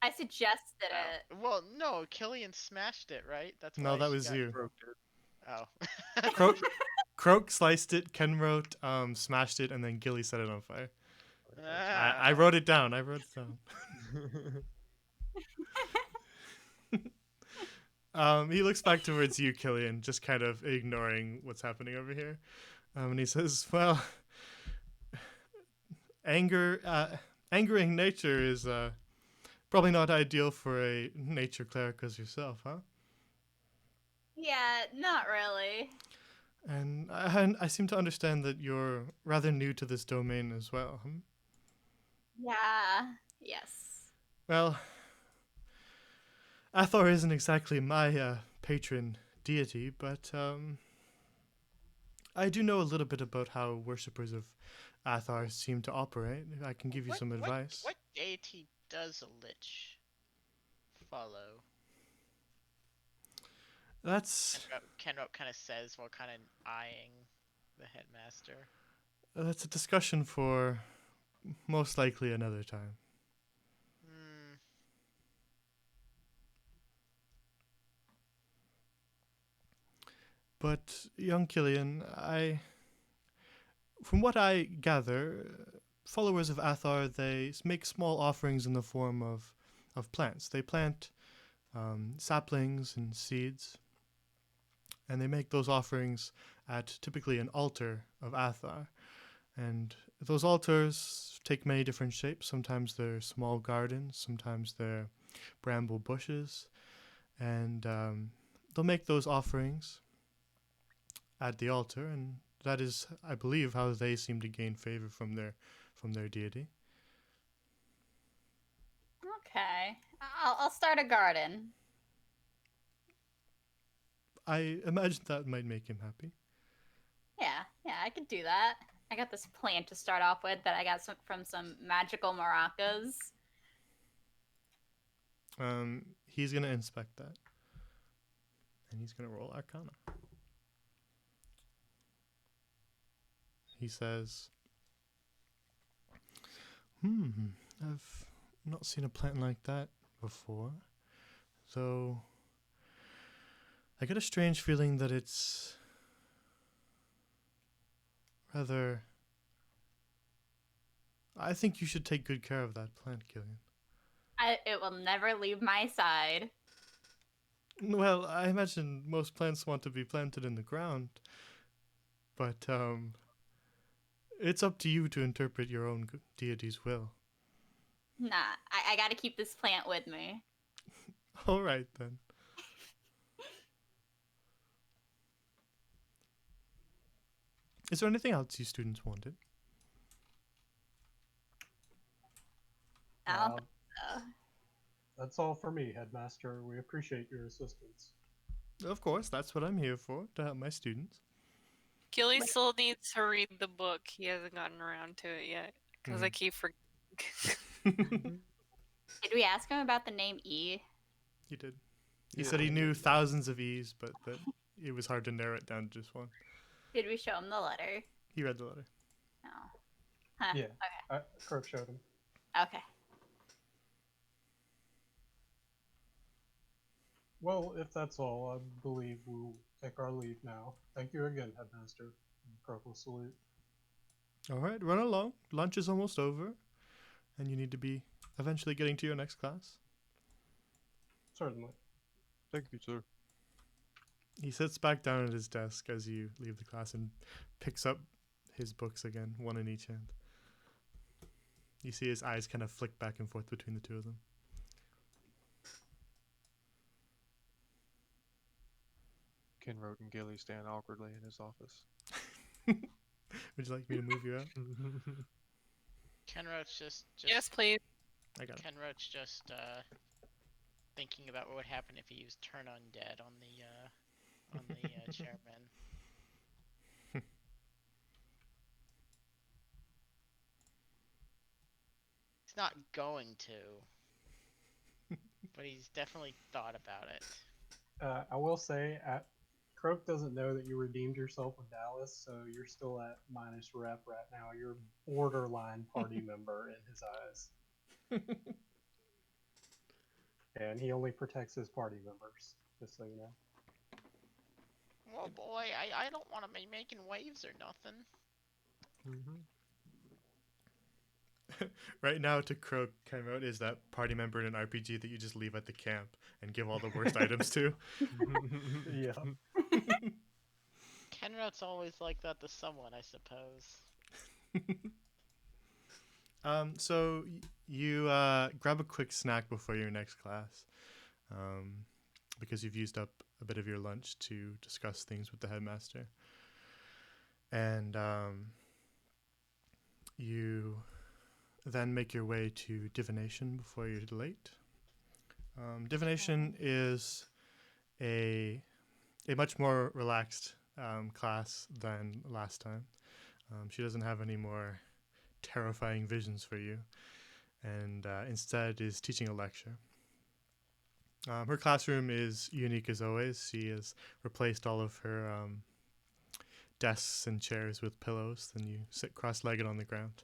I suggested it. Well, no, Killian smashed it, right? That's No, why that she was got- you. Broke it. Oh. Croak sliced it. Ken wrote, smashed it, and then Gilly set it on fire. Ah. I wrote it down. He looks back towards you, Killian, just kind of ignoring what's happening over here. And he says, well, angering nature is probably not ideal for a nature cleric as yourself, huh? Yeah, not really. And I seem to understand that you're rather new to this domain as well. Hmm? Yeah. Yes. Well, Athor isn't exactly my patron deity, but I do know a little bit about how worshippers of Athar seem to operate. I can give you some advice. What deity does a lich follow? That's Kenrop kind of says while kind of eyeing the headmaster. that's a discussion for most likely another time. Hmm. But young Killian, from what I gather, followers of Athar, they make small offerings in the form of plants. They plant saplings and seeds, and they make those offerings at typically an altar of Athar. And those altars take many different shapes. Sometimes they're small gardens, sometimes they're bramble bushes, and they'll make those offerings at the altar, and that is, I believe, how they seem to gain favor from their deity. Okay. I'll start a garden. I imagine that might make him happy. Yeah, I could do that. I got this plant to start off with that I got from some magical maracas. He's gonna inspect that, and he's gonna roll Arcana. He says, I've not seen a plant like that before, though I get a strange feeling that it's rather... I think you should take good care of that plant, Killian. It will never leave my side. Well, I imagine most plants want to be planted in the ground, but it's up to you to interpret your own deity's will. Nah, I gotta keep this plant with me. All right, then. Is there anything else you students wanted? I don't Uh, think so. That's all for me, Headmaster. We appreciate your assistance. Of course, that's what I'm here for, to help my students. Gilly still needs to read the book. He hasn't gotten around to it yet because I keep forgetting. Did we ask him about the name E? He did. He said he knew thousands of E's, but that it was hard to narrow it down to just one. Did we show him the letter? He read the letter. No. Huh. Yeah. Croak showed him. Okay. Well, if that's all, I believe we'll take our leave now. Thank you again, Headmaster. Croak will salute. All right, run along. Lunch is almost over, and you need to be eventually getting to your next class. Certainly. Thank you, sir. He sits back down at his desk as you leave the class and picks up his books again, one in each hand. You see his eyes kind of flick back and forth between the two of them. Kenrote and Gilly stand awkwardly in his office. Would you like me to move you out? Kenroach just Yes, please. I got it. Kenroach just thinking about what would happen if you used turn undead on the chairman. He's not going to, but he's definitely thought about it. I will say, Croak doesn't know that you redeemed yourself with Dallas, so you're still at minus rep right now. You're borderline party member in his eyes. And he only protects his party members, just so you know. Oh boy, I don't want to be making waves or nothing. Mm-hmm. Right now, to Croak, Kenrout is that party member in an RPG that you just leave at the camp and give all the worst items to. Yeah. Kenrout's always like that to someone, I suppose. So you grab a quick snack before your next class, because you've used up a bit of your lunch to discuss things with the headmaster, and you then make your way to divination before you're late. Divination is a much more relaxed class than last time. She doesn't have any more terrifying visions for you, and instead is teaching a lecture. Her classroom is unique as always. She has replaced all of her desks and chairs with pillows, then you sit cross-legged on the ground.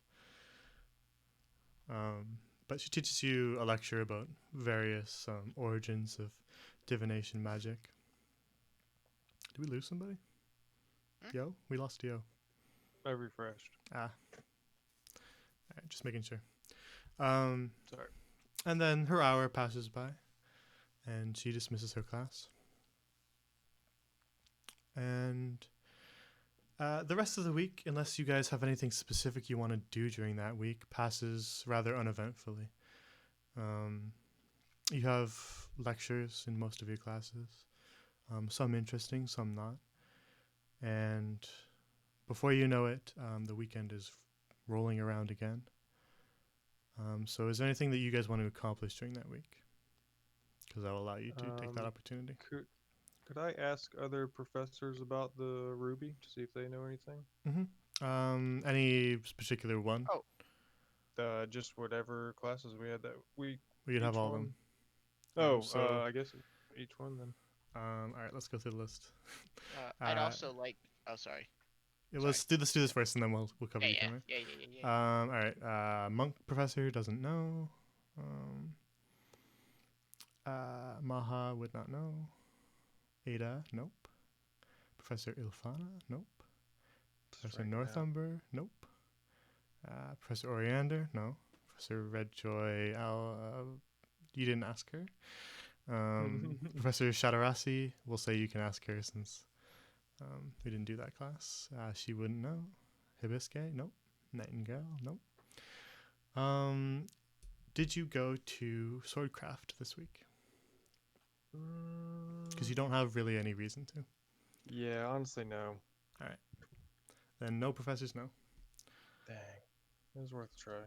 But she teaches you a lecture about various origins of divination magic. Did we lose somebody? Yo? We lost Yo. I refreshed. Alright, just making sure. Sorry. And then her hour passes by, and she dismisses her class. And the rest of the week, unless you guys have anything specific you want to do during that week, passes rather uneventfully. You have lectures in most of your classes, some interesting, some not. And before you know it, the weekend is rolling around again. So is there anything that you guys want to accomplish during that week? Because that will allow you to take that opportunity. Could I ask other professors about the ruby to see if they know anything? Any particular one? Oh. Just whatever classes we had that week. We could have each all of one. them. Oh, so- I guess each one then. All right, let's go through the list. I'd also like. Oh, sorry. Yeah, let's do this first, and then we'll cover each Yeah. one. Yeah. All right. Monk professor doesn't know. Maha would not know. Ada, nope. Professor Ilfana, nope. Professor right Northumber, nope. Professor Oriander, no. Professor Redjoy, you didn't ask her. Professor Shadarasi, we'll say you can ask her since we didn't do that class. She wouldn't know. Hibiscay, nope. Nightingale, nope. Did you go to Swordcraft this week? Because you don't have really any reason to. Yeah, honestly, no. Then no professors, no. Dang. It was worth a try.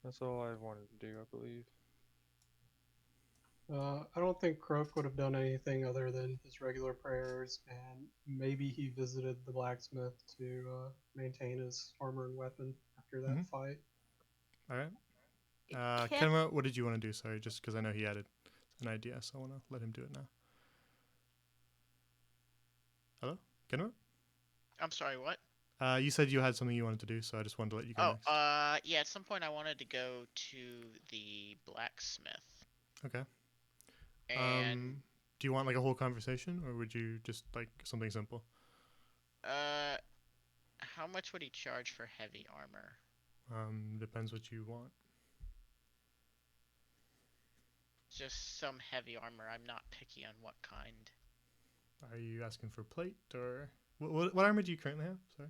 That's all I wanted to do, I believe. I don't think Croak would have done anything other than his regular prayers, and maybe he visited the blacksmith to maintain his armor and weapon after that fight. All right. Can- Kenra, what did you want to do? Sorry, just because I know he added an idea, so I want to let him do it now. Hello? Kenra? I'm sorry. What? You said you had something you wanted to do, so I just wanted to let you go next. Yeah. At some point, I wanted to go to the blacksmith. Okay. And do you want like a whole conversation, or would you just like something simple? how much would he charge for heavy armor? Depends what you want. Just some heavy armor. I'm not picky on what kind. Are you asking for plate, or what armor do you currently have? Sorry.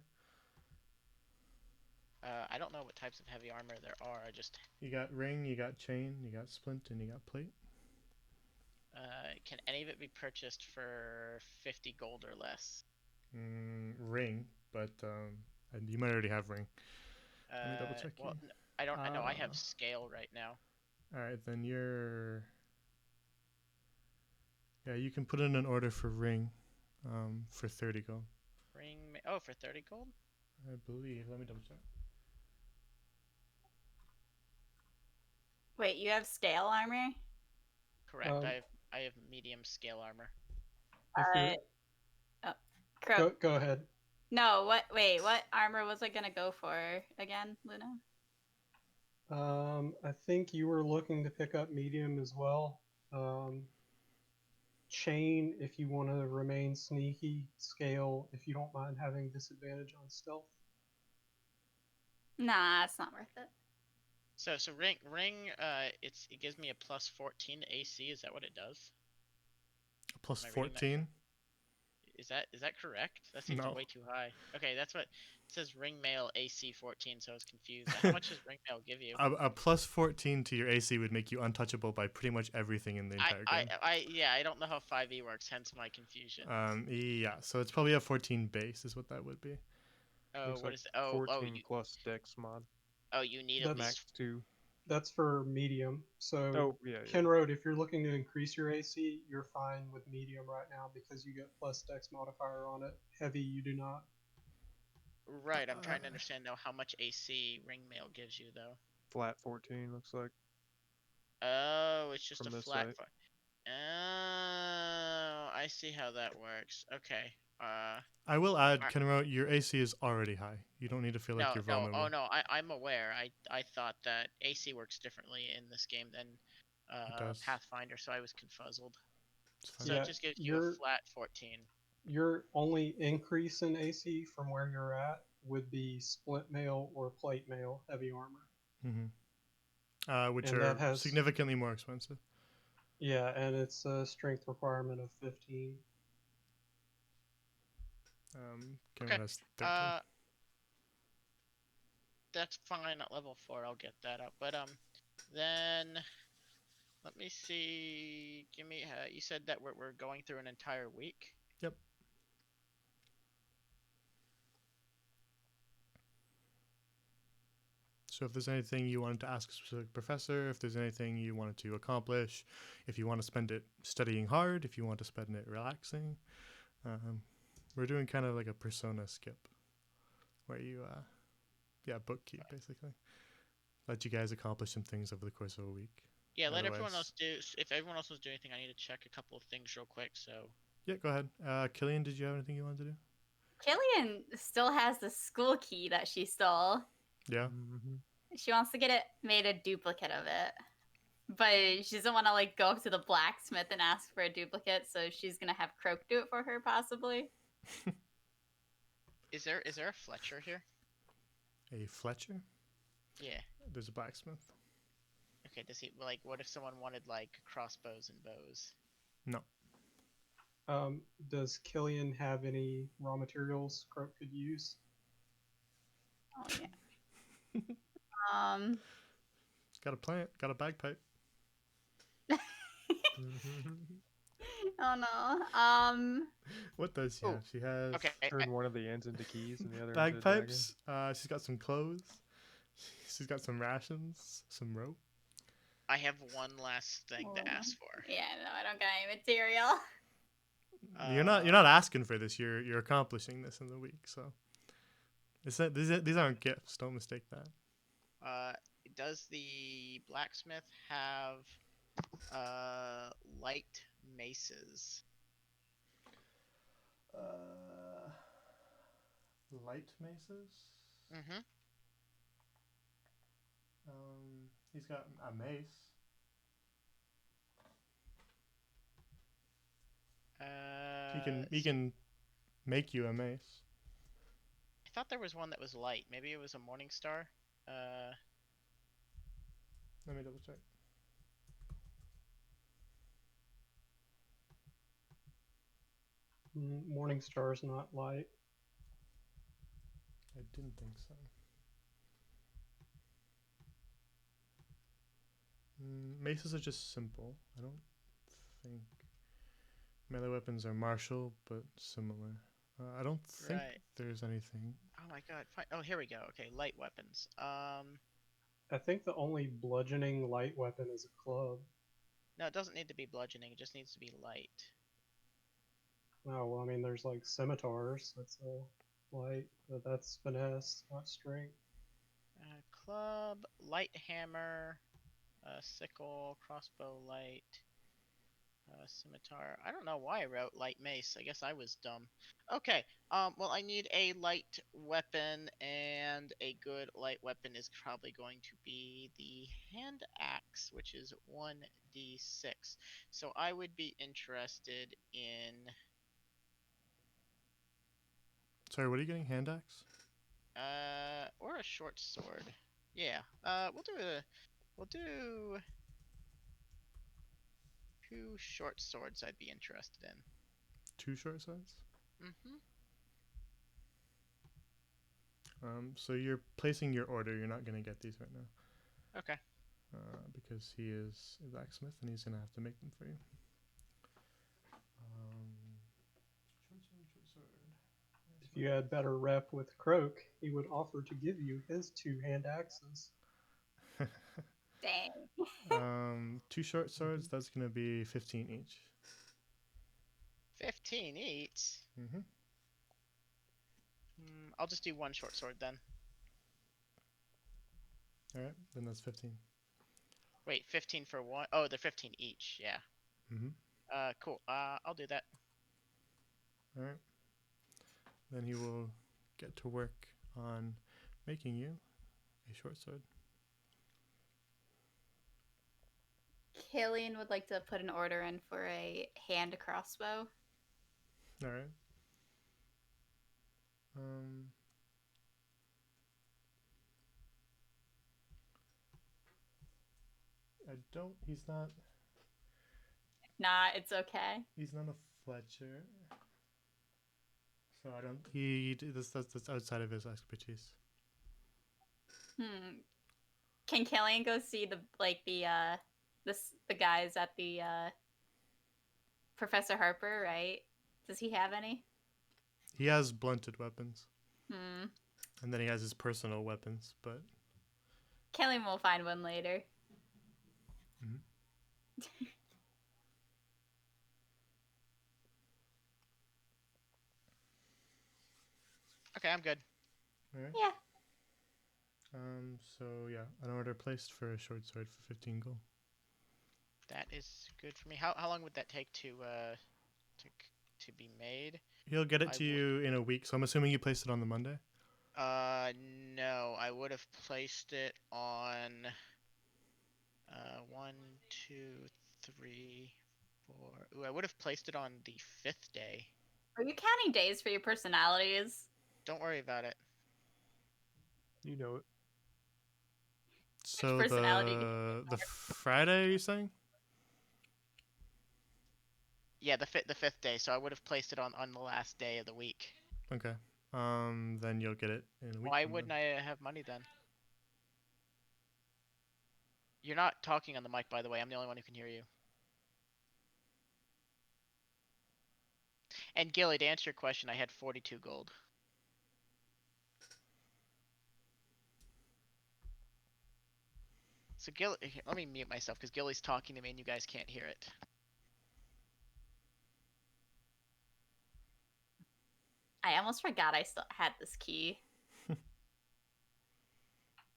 I don't know what types of heavy armor there are. You got ring, you got chain, you got splint, and you got plate. Can any of it be purchased for 50 gold or less? Ring, but and you might already have ring. Let me double check Well, here. I don't. I know I have Uh, scale right now. All right, then you're. Yeah, you can put in an order for ring, for 30 gold. Oh, for 30 gold. I believe. Let me double check. Wait, you have scale armor? Correct. I have medium scale armor. If you're Oh, Croak. go ahead. No, what? Wait, what armor was I gonna go for again, Luna? I think you were looking to pick up medium as well. Chain if you want to remain sneaky. Scale if you don't mind having disadvantage on stealth. Nah, it's not worth it. So ring. It gives me a plus 14 AC. Is that what it does? Plus Am I reading that 14. Is that correct? That seems No. way too high. Okay, that's what it says. Ring mail AC 14. So I was confused. How much does ring mail give you? A plus 14 to your AC would make you untouchable by pretty much everything in the entire game. Yeah, I don't know how 5e works, hence my confusion. Yeah, so it's probably a 14 base is what that would be. Oh, Looks what like is it? Oh, 14 plus Dex mod. you need at That's least. Max 2. That's for medium. So Oh, yeah. Kenroad, if you're looking to increase your AC, you're fine with medium right now because you get plus Dex modifier on it. Heavy, you do not. Right, I'm trying to understand now how much AC ring mail gives you though. Flat 14 looks like. Oh, it's just From a this flat. site. Oh, I see how that works. Okay. I will add, Alright. Kenro, your AC is already high. You don't need to feel like you're No. vulnerable. Oh no, I'm aware. I thought that AC works differently in this game than It does. Pathfinder, so I was confuzzled. It's fine. So Yeah, it just gives you a flat 14. Your only increase in AC from where you're at would be split mail or plate mail heavy armor. Which And that are has- significantly more expensive. Yeah, and it's a strength requirement of 15. Kenro Okay. has 13. That's fine at level 4. I'll get that up. But then let me see. Give me. You said that we're going through an entire week. Yep. So if there's anything you wanted to ask a specific professor, if there's anything you wanted to accomplish, if you want to spend it studying hard, if you want to spend it relaxing, we're doing kind of like a persona skip, where you, bookkeep basically. Let you guys accomplish some things over the course of a week. Yeah, let everyone Otherwise- else do. If everyone else wants to do anything, I need to check a couple of things real quick. So. Yeah, go ahead. Killian, did you have anything you wanted to do? Killian still has the school key that she stole. Yeah. Mm-hmm. She wants to get it made a duplicate of it. But she doesn't want to like go up to the blacksmith and ask for a duplicate, so she's gonna have Croak do it for her, possibly. Is there a Fletcher here? A Fletcher? Yeah. There's a blacksmith. Okay. Does he like? What if someone wanted like crossbows and bows? No. Does Killian have any raw materials Croak could use? Oh yeah. Got a plant. Got a bagpipe. Oh no. What does she Ooh, have? She has Okay. Turn one of the ends into keys and the other into a dragon. bagpipes. She's got some clothes. She's got some rations, some rope. I have one last thing Oh. to ask for. Yeah, no, I don't got any material. You're not asking for this. You're accomplishing this in the week. So these aren't gifts. Don't mistake that. Does the blacksmith have light maces? Light maces. Mm-hmm. He's got a mace. He can make you a mace. I thought there was one that was light. Maybe it was a Morning Star. Let me double check. Morning Star's not light. I didn't think so. Maces are just simple. I don't think melee weapons are martial, but similar. I don't think Right. there's anything. Oh my god. Oh, here we go. Okay, light weapons. I think the only bludgeoning light weapon is a club. No, it doesn't need to be bludgeoning. It just needs to be light. Oh, well, I mean, there's like scimitars. That's a light, but that's finesse, not strength. Club, light hammer, sickle, crossbow light, scimitar. I don't know why I wrote light mace. I guess I was dumb. Okay. Well, I need a light weapon, and a good light weapon is probably going to be the hand axe, which is 1d6. So I would be interested in. Sorry, what are you getting? Hand axe? Or a short sword. Yeah. We'll do 2 short swords. I'd be interested in. 2 short swords? Mm-hmm. So you're placing your order. You're not gonna get these right now. Okay. Because he is a blacksmith and he's gonna have to make them for you. Short sword. If you had better rep with Croak, he would offer to give you his 2 hand axes. Dang. 2 short swords. That's gonna be 15 each. 15 each. Mm-hmm. I'll just do 1 short sword then. All right, then that's 15. Wait, 15 for one? Oh, they're 15 each. Yeah. Mm-hmm. Cool. I'll do that. All right. Then he will get to work on making you a short sword. Killian would like to put an order in for a hand crossbow. All right. I don't. He's not. Nah, it's okay. He's not a Fletcher. So I don't. He. That's outside of his expertise. Can Killian go see the guys at the Professor Harper, right? Does he have any? He has blunted weapons. Hmm. And then he has his personal weapons, but Killian will find one later. Okay, I'm good. all right. Yeah. So yeah, an order placed for a short sword for 15 gold. That is good for me. How long would that take to be made? He'll get it I to you in a week. So I'm assuming you placed it on the Monday. No, I would have placed it on 1, 2, 3, 4. Ooh, I would have placed it on the 5th day. Are you counting days for your personalities? Don't worry about it. You know it. So personality the Friday, you're saying? Yeah, the 5th day. So I would have placed it on the last day of the week. Okay. Then you'll get it in a week. Why from wouldn't then. I have money then? You're not talking on the mic, by the way. I'm the only one who can hear you. And Gilly, to answer your question, I had 42 gold. So Gilly, let me mute myself because Gilly's talking to me and you guys can't hear it. I almost forgot I still had this key.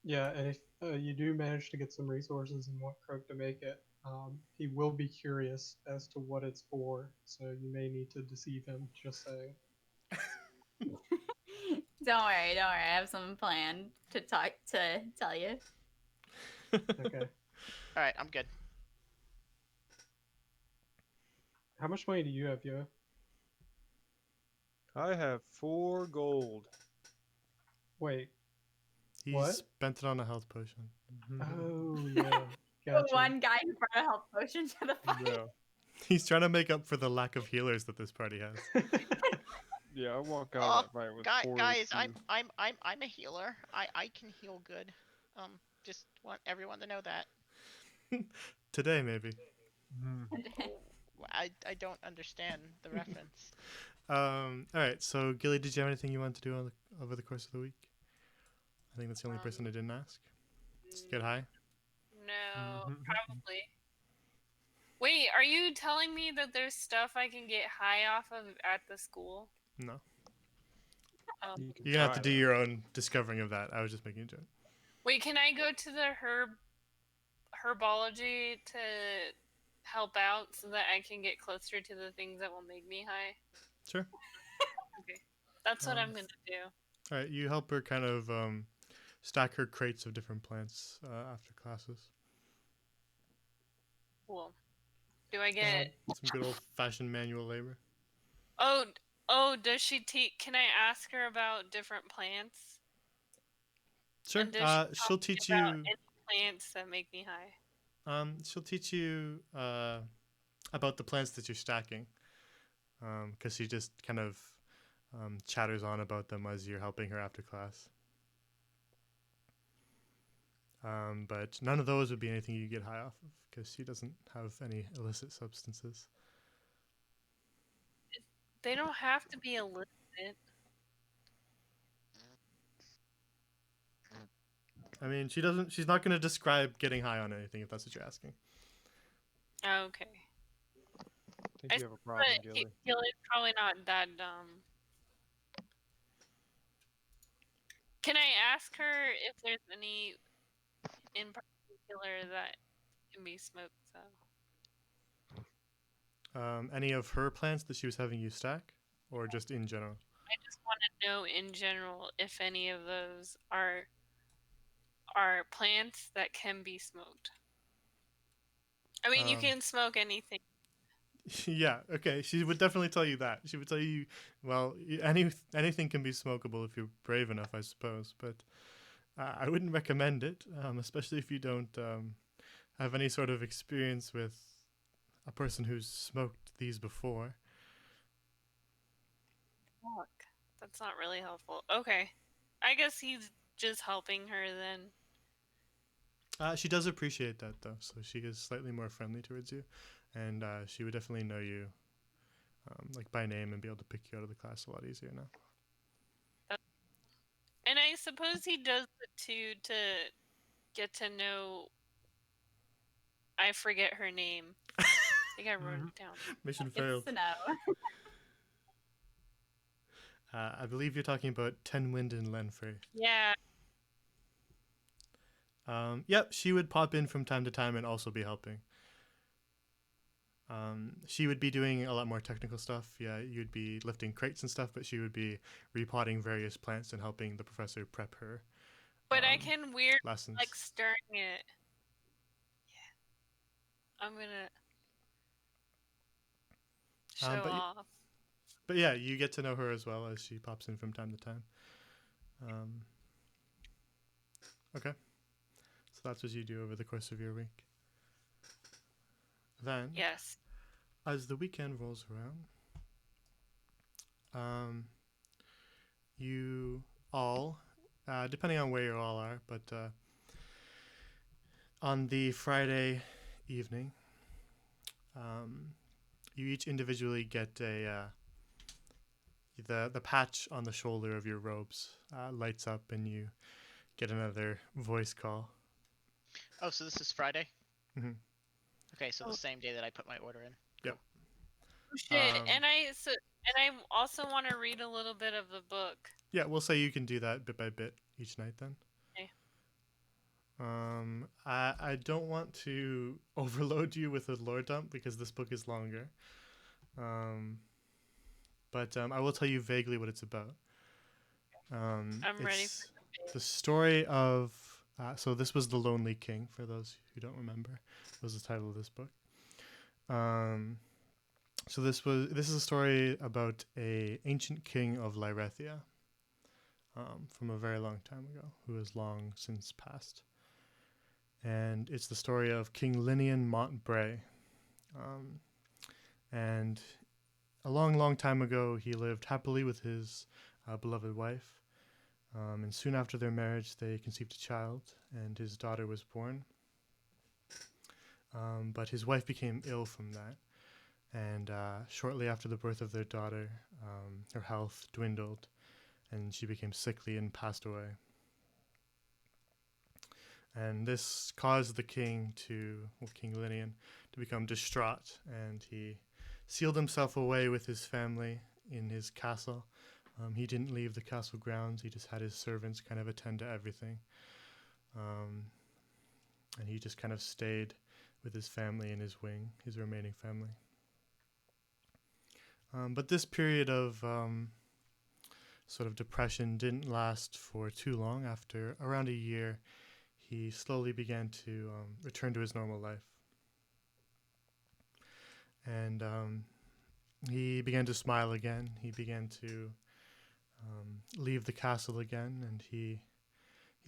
Yeah, and if you do manage to get some resources and want Croak to make it, he will be curious as to what it's for, so you may need to deceive him, just saying. Don't worry. I have something planned to tell you. Okay. Alright, I'm good. How much money do you have, Yo? I have 4 gold. Wait. He What? spent it on a health potion. Oh, yeah. The Gotcha. one guy who brought a health potion to the fight. Yeah. He's trying to make up for the lack of healers that this party has. Yeah, I walk out Oh, of that fight with 4 guys, HP. I'm a healer. I can heal good. Just want everyone to know that. Today, maybe. I don't understand the reference. All right. So, Gilly, did you have anything you wanted to do over the course of the week? I think that's the only person I didn't ask. Just get high. No, probably. Wait, are you telling me that there's stuff I can get high off of at the school? No. Oh. You can You're gonna have try to do that. your own discovering of that. I was just making a joke. Wait, can I go to the herbology to help out so that I can get closer to the things that will make me high? Sure. Okay. That's what I'm Um, gonna do. All right, you help her kind of stack her crates of different plants after classes. Cool. Do I get Some good old-fashioned manual labor. Oh, does she can I ask her about different plants? Sure. And does she She'll talk teach about you. any plants that make me high? She'll teach you about the plants that you're stacking, because she just kind of chatters on about them as you're helping her after class. But none of those would be anything you get high off of, because she doesn't have any illicit substances. They don't have to be illicit. I mean, she doesn't. She's not going to describe getting high on anything if that's what you're asking. Okay. I think you have a problem, Gilly. Gilly's probably not that dumb. Can I ask her if there's any in particular that can be smoked? So Any of her plants that she was having you stack, or just in general? I just want to know in general if any of those are plants that can be smoked. I mean, you Um, can smoke anything. Yeah, okay. She would definitely tell you that. She would tell you, well, anything can be smokable if you're brave enough, I suppose. But I wouldn't recommend it, especially if you don't have any sort of experience with a person who's smoked these before. Fuck. That's not really helpful. Okay. I guess he's just helping her then. She does appreciate that, though, so she is slightly more friendly towards you, and she would definitely know you, like by name, and be able to pick you out of the class a lot easier now. And I suppose he does it too to get to know. I forget her name. I think I wrote it down. Mission It's failed. to know. I believe you're talking about Tenwind and Lenfrey. Yeah. Yep, she would pop in from time to time and also be helping. She would be doing a lot more technical stuff. Yeah, you'd be lifting crates and stuff, but she would be repotting various plants and helping the professor prep her. But I can weird lessons. like stirring it. Yeah. I'm gonna show but off. But yeah, you get to know her as well as she pops in from time to time. Okay. So that's what you do over the course of your week. Then, Yes. as the weekend rolls around, you all, depending on where you all are, but on the Friday evening, you each individually get the patch on the shoulder of your robes lights up, and you get another voice call. Oh, so this is Friday? Mhm. Okay, so the same day that I put my order in. Yep. Oh, shit. And I also want to read a little bit of the book. Yeah, we'll say you can do that bit by bit each night then. Okay. I don't want to overload you with a lore dump because this book is longer. But I will tell you vaguely what it's about. I'm ready It's the story of. So this was The Lonely King, for those who don't remember, was the title of this book. So this is a story about a ancient king of Lyrethia, from a very long time ago, who has long since passed. And it's the story of King Linian Montbray. And a long, long time ago, he lived happily with his beloved wife. And soon after their marriage, they conceived a child, and his daughter was born. But his wife became ill from that. And shortly after the birth of their daughter, her health dwindled, and she became sickly and passed away. And this caused the king King Linian, to become distraught, and he sealed himself away with his family in his castle. He didn't leave the castle grounds. He just had his servants kind of attend to everything. And he just kind of stayed with his family in his wing, his remaining family. But this period of sort of depression didn't last for too long. After around a year, he slowly began to return to his normal life. And he began to smile again. He began to leave the castle again, and he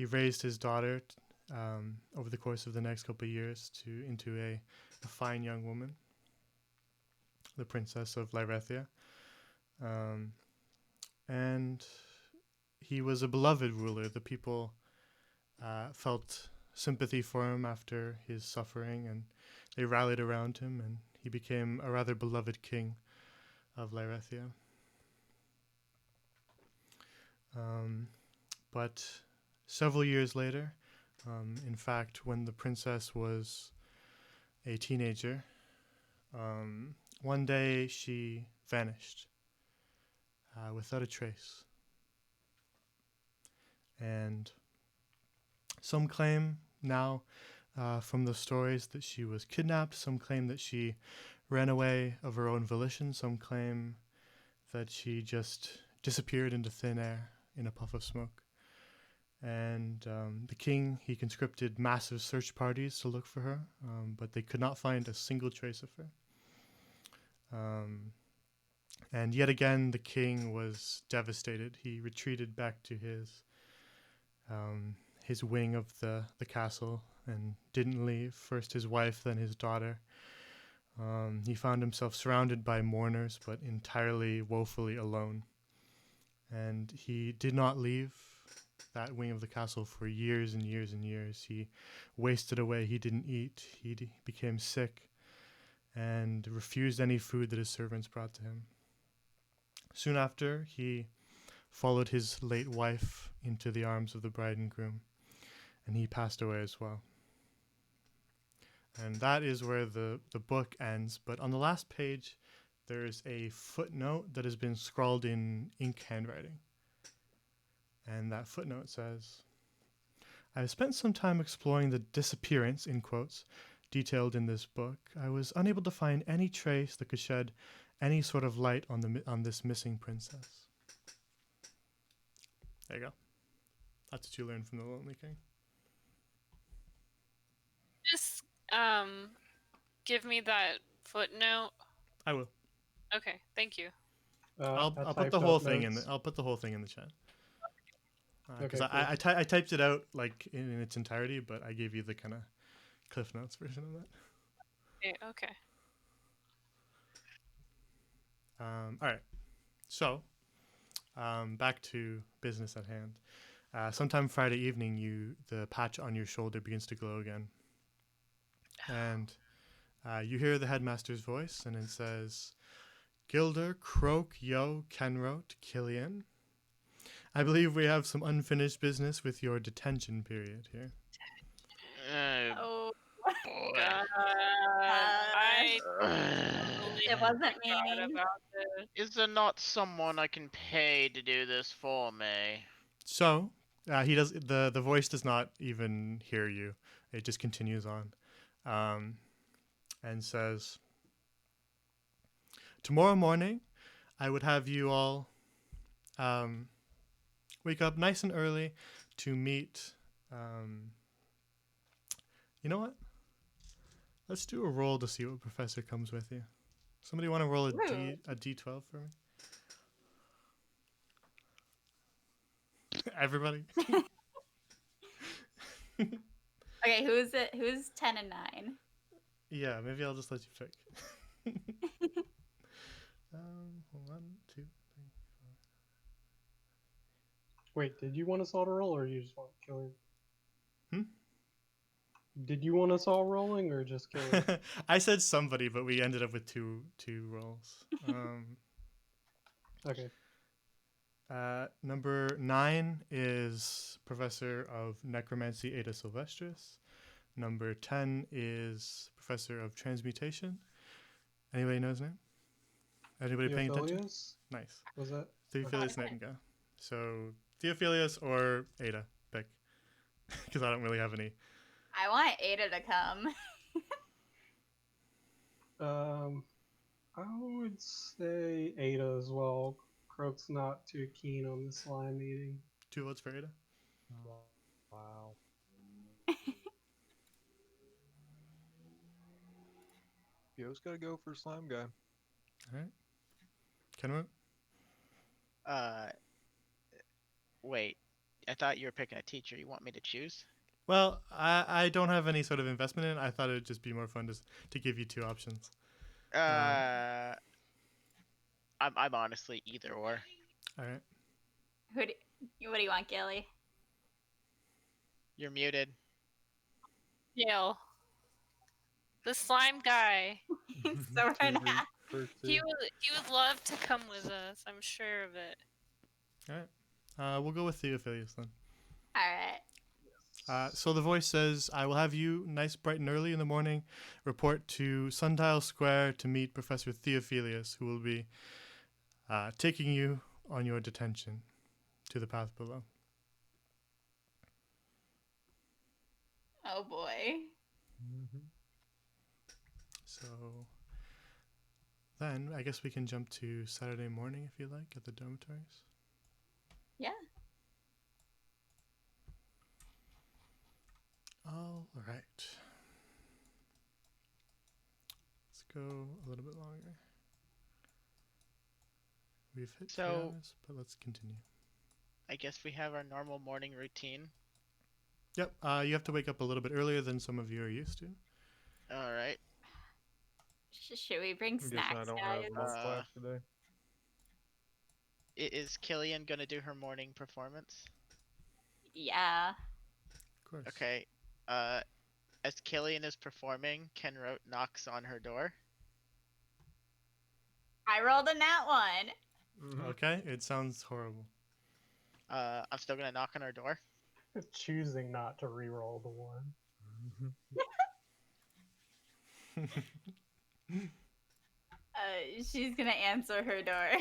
raised his daughter over the course of the next couple of years into a fine young woman, the Princess of Lyrethia. And he was a beloved ruler. The people felt sympathy for him after his suffering, and they rallied around him, and he became a rather beloved king of Lyrethia. But several years later, in fact, when the princess was a teenager, one day she vanished without a trace. And some claim now from the stories that she was kidnapped. Some claim that she ran away of her own volition. Some claim that she just disappeared into thin air in a puff of smoke. And the king, he conscripted massive search parties to look for her, but they could not find a single trace of her. And yet again, the king was devastated. He retreated back to his wing of the castle and didn't leave. First his wife, then his daughter. He found himself surrounded by mourners, but entirely woefully alone. And he did not leave that wing of the castle for years and years and years. He wasted away. He didn't eat. He became sick and refused any food that his servants brought to him. Soon after, he followed his late wife into the arms of the bride and groom, and he passed away as well. And that is where the book ends. But on the last page, there's a footnote that has been scrawled in ink handwriting. And that footnote says, "I have spent some time exploring the disappearance, in quotes, detailed in this book. I was unable to find any trace that could shed any sort of light on this missing princess." There you go. That's what you learned from the Lonely King. Just give me that footnote. I will. Okay, thank you. I'll put the whole thing in. I'll put the whole thing in the chat. Because Okay, cool. I typed it out like in its entirety, but I gave you the kind of Cliff Notes version of that. Okay. All right. So, back to business at hand. Sometime Friday evening, the patch on your shoulder begins to glow again, and you hear the headmaster's voice, and it says, "Gilder, Croak, Yo, Kenrote, Killian. I believe we have some unfinished business with your detention period here." Oh, Boy. God, it wasn't forgot me. about this. Is there not someone I can pay to do this for me? So he does. The voice does not even hear you. It just continues on, and says, "Tomorrow morning, I would have you all wake up nice and early to meet." You know what? Let's do a roll to see what professor comes with you. Somebody want to roll a D12 for me? Everybody? Okay, who's it? Who's 10 and 9? Yeah, maybe I'll just let you pick. 1, 2, 3. Wait, did you want us all to roll, or you just want Killian? Hmm? Did you want us all rolling, or just Killian? I said somebody, but we ended up with two rolls. Okay. Number 9 is Professor of Necromancy Ada Silvestris. Number 10 is Professor of Transmutation. Anybody know his name? Anybody paying attention? Theophilius? Nice. Was that? Theophilus Okay. Nightingale. So Theophilus or Ada, pick. Because I don't really have any. I want Ada to come. I would say Ada as well. Croak's not too keen on the slime eating. 2 votes for Ada. Wow. Yo's gotta go for slime guy. All right. Kenwood? Wait. I thought you were picking a teacher. You want me to choose? Well, I don't have any sort of investment in it. I thought it would just be more fun to give you 2 options. I'm honestly either or. All right. What do you want, Gilly? You're muted. Yale. The slime guy. So we're not. He would love to come with us. I'm sure of it. All right. We'll go with Theophilus then. All right. So the voice says, I will have you nice, bright and early in the morning report to Sundial Square to meet Professor Theophilus, who will be taking you on your detention to the path below. Oh boy. So then I guess we can jump to Saturday morning if you like at the dormitories. Yeah. All right. Let's go a little bit longer. We've hit 3 So- hours, but let's continue. I guess we have our normal morning routine. Yep. You have to wake up a little bit earlier than some of you are used to. All right. Should we bring I'm guessing I snacks, don't guys? have lunch class today. Is Killian gonna do her morning performance? Yeah. Of course. Okay. As Killian is performing, Kenrote knocks on her door. I rolled a nat 1. Okay. It sounds horrible. I'm still gonna knock on her door. Choosing not to re-roll the 1. She's gonna answer her door.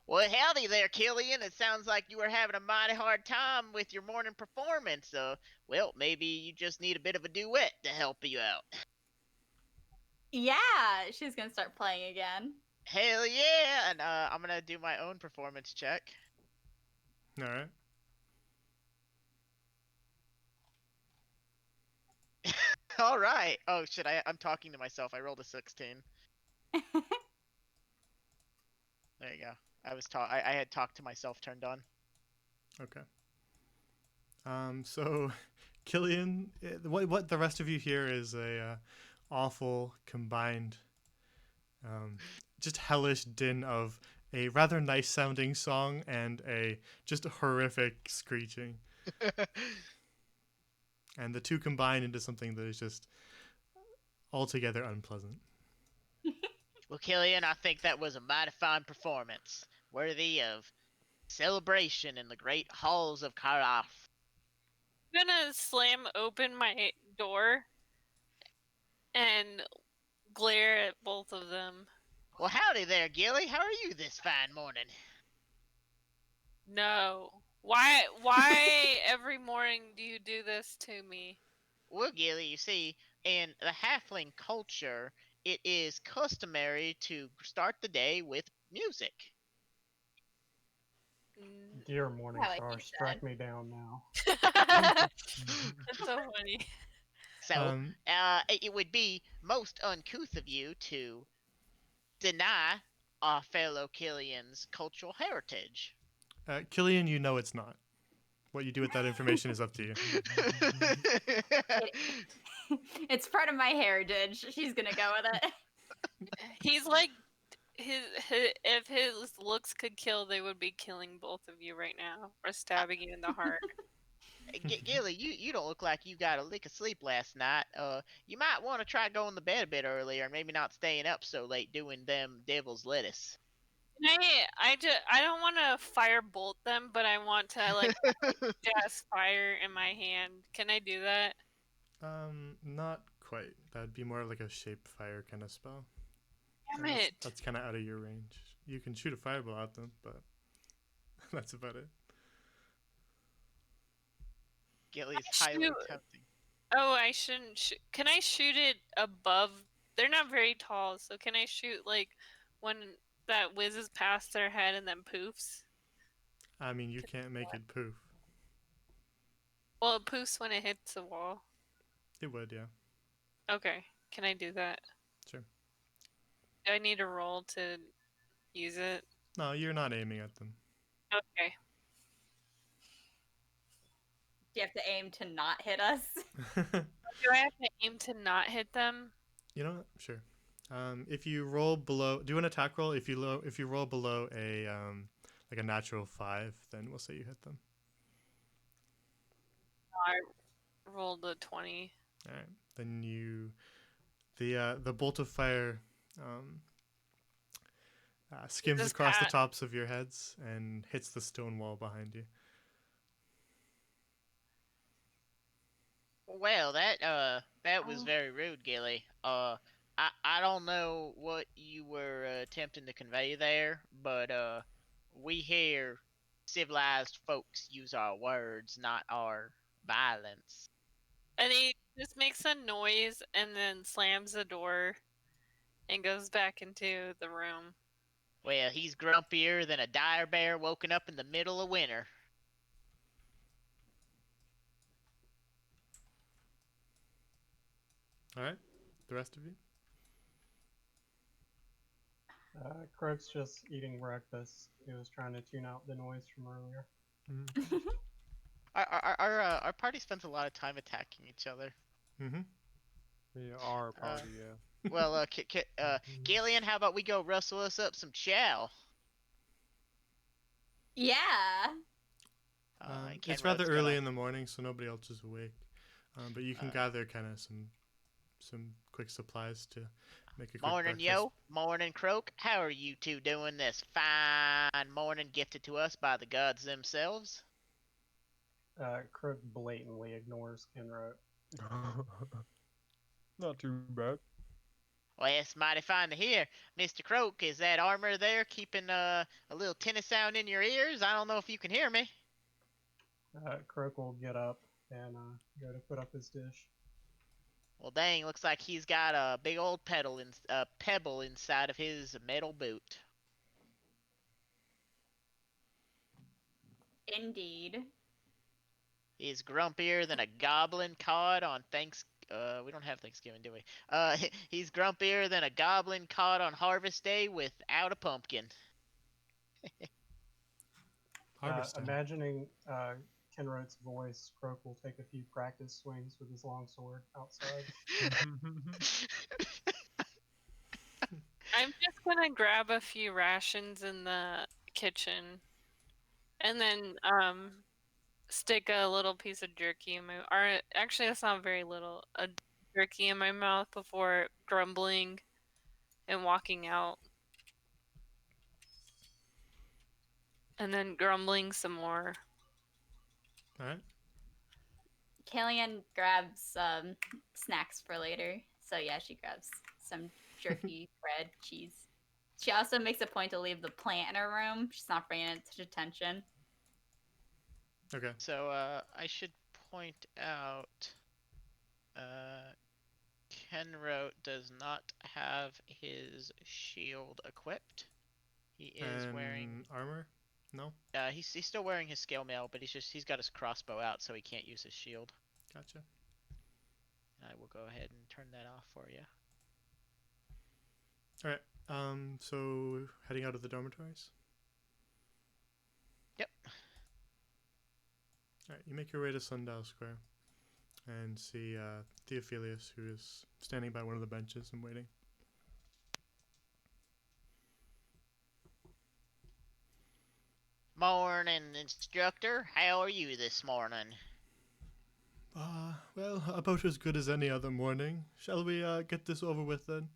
Well, howdy there, Killian. It sounds like you were having a mighty hard time with your morning performance. Well, maybe you just need a bit of a duet to help you out. Yeah, she's gonna start playing again. Hell yeah! And I'm gonna do my own performance check. All right. All right. Oh shit! I'm talking to myself. I rolled a 16. There you go. I had talk to myself turned on. Okay. So, Killian, what the rest of you hear is a awful combined, just hellish din of a rather nice sounding song and a just horrific screeching, and the two combine into something that is just altogether unpleasant. Well, Killian, I think that was a mighty fine performance, worthy of celebration in the great halls of Karaf. I'm gonna slam open my door and glare at both of them. Well, howdy there, Gilly. How are you this fine morning? No. Why every morning do you do this to me? Well, Gilly, you see, in the halfling culture, it is customary to start the day with music. Dear Morning How I Star, think strike me down now. That's so funny. So, it would be most uncouth of you to deny our fellow Killian's cultural heritage. Killian, you know it's not. What you do with that information is up to you. It's part of my heritage. She's gonna go with it. He's like his if his looks could kill, they would be killing both of you right now or stabbing you in the heart. Gilly, you don't look like you got a lick of sleep last night. You might want to try going to bed a bit earlier and maybe not staying up so late doing them devil's lettuce. I don't want to firebolt them, but I want to like cast fire in my hand. Can I do that? Not quite. That'd be more like a shape fire kind of spell. Damn And it! that's kind of out of your range. You can shoot a fireball at them, but that's about it. Gilly's I highly shoot. tempting. Oh, I shouldn't. Can I shoot it above? They're not very tall, so can I shoot like when that whizzes past their head and then poofs? I mean, you can't make it poof. Well, it poofs when it hits the wall. It would, yeah. Okay, can I do that? Sure. Do I need a roll to use it? No, you're not aiming at them. Okay. Do you have to aim to not hit us? Do I have to aim to not hit them? You know what? Sure. If you roll below, do an attack roll. If you roll below a like a natural 5, then we'll say you hit them. I rolled a 20. All right. Then the bolt of fire skims Does across the Pat- tops of your heads and hits the stone wall behind you. Well, that was Oh. very rude, Gilly. I don't know what you were attempting to convey there, but we hear civilized folks use our words, not our violence. And he just makes a noise and then slams the door and goes back into the room. Well, he's grumpier than a dire bear woken up in the middle of winter. All right. The rest of you. Croak's just eating breakfast. He was trying to tune out the noise from earlier. Mm-hmm. Our party spends a lot of time attacking each other. Mm-hmm. Yeah, our party, yeah. Well, Gillian, how about we go rustle us up some chow? Yeah. It's rather early in the morning, so nobody else is awake. But you can gather kind of some quick supplies to make a quick Morning, breakfast. yo. Morning, Croak. How are you two doing this fine morning gifted to us by the gods themselves? Croak blatantly ignores Kenro. Not too bad. Well, it's mighty fine to hear. Mr. Croak, is that armor there keeping a little tinny sound in your ears? I don't know if you can hear me. Croak will get up and go to put up his dish. Well, dang, looks like he's got a big old pebble inside of his metal boot. Indeed. He's grumpier than a goblin caught on we don't have Thanksgiving, do we? He's grumpier than a goblin caught on Harvest Day without a pumpkin. Harvesting. Imagining Kenroat's voice, Croak will take a few practice swings with his longsword outside. I'm just gonna grab a few rations in the kitchen, and then stick a little piece of jerky in my, or actually that's not very little, a jerky in my mouth before grumbling and walking out, and then grumbling some more. All right. Killian grabs snacks for later. So yeah, she grabs some jerky, bread, cheese. She also makes a point to leave the plant in her room. She's not bringing it to detention. Okay. So, I should point out, Kenroat does not have his shield equipped. He is wearing armor. No. he's still wearing his scale mail, but he's got his crossbow out, so he can't use his shield. Gotcha. I will go ahead and turn that off for you. All right. So heading out of the dormitories. Yep. All right. You make your way to Sundial Square, and see Theophilus, who is standing by one of the benches and waiting. Morning, instructor. How are you this morning? Well, about as good as any other morning. Shall we get this over with then?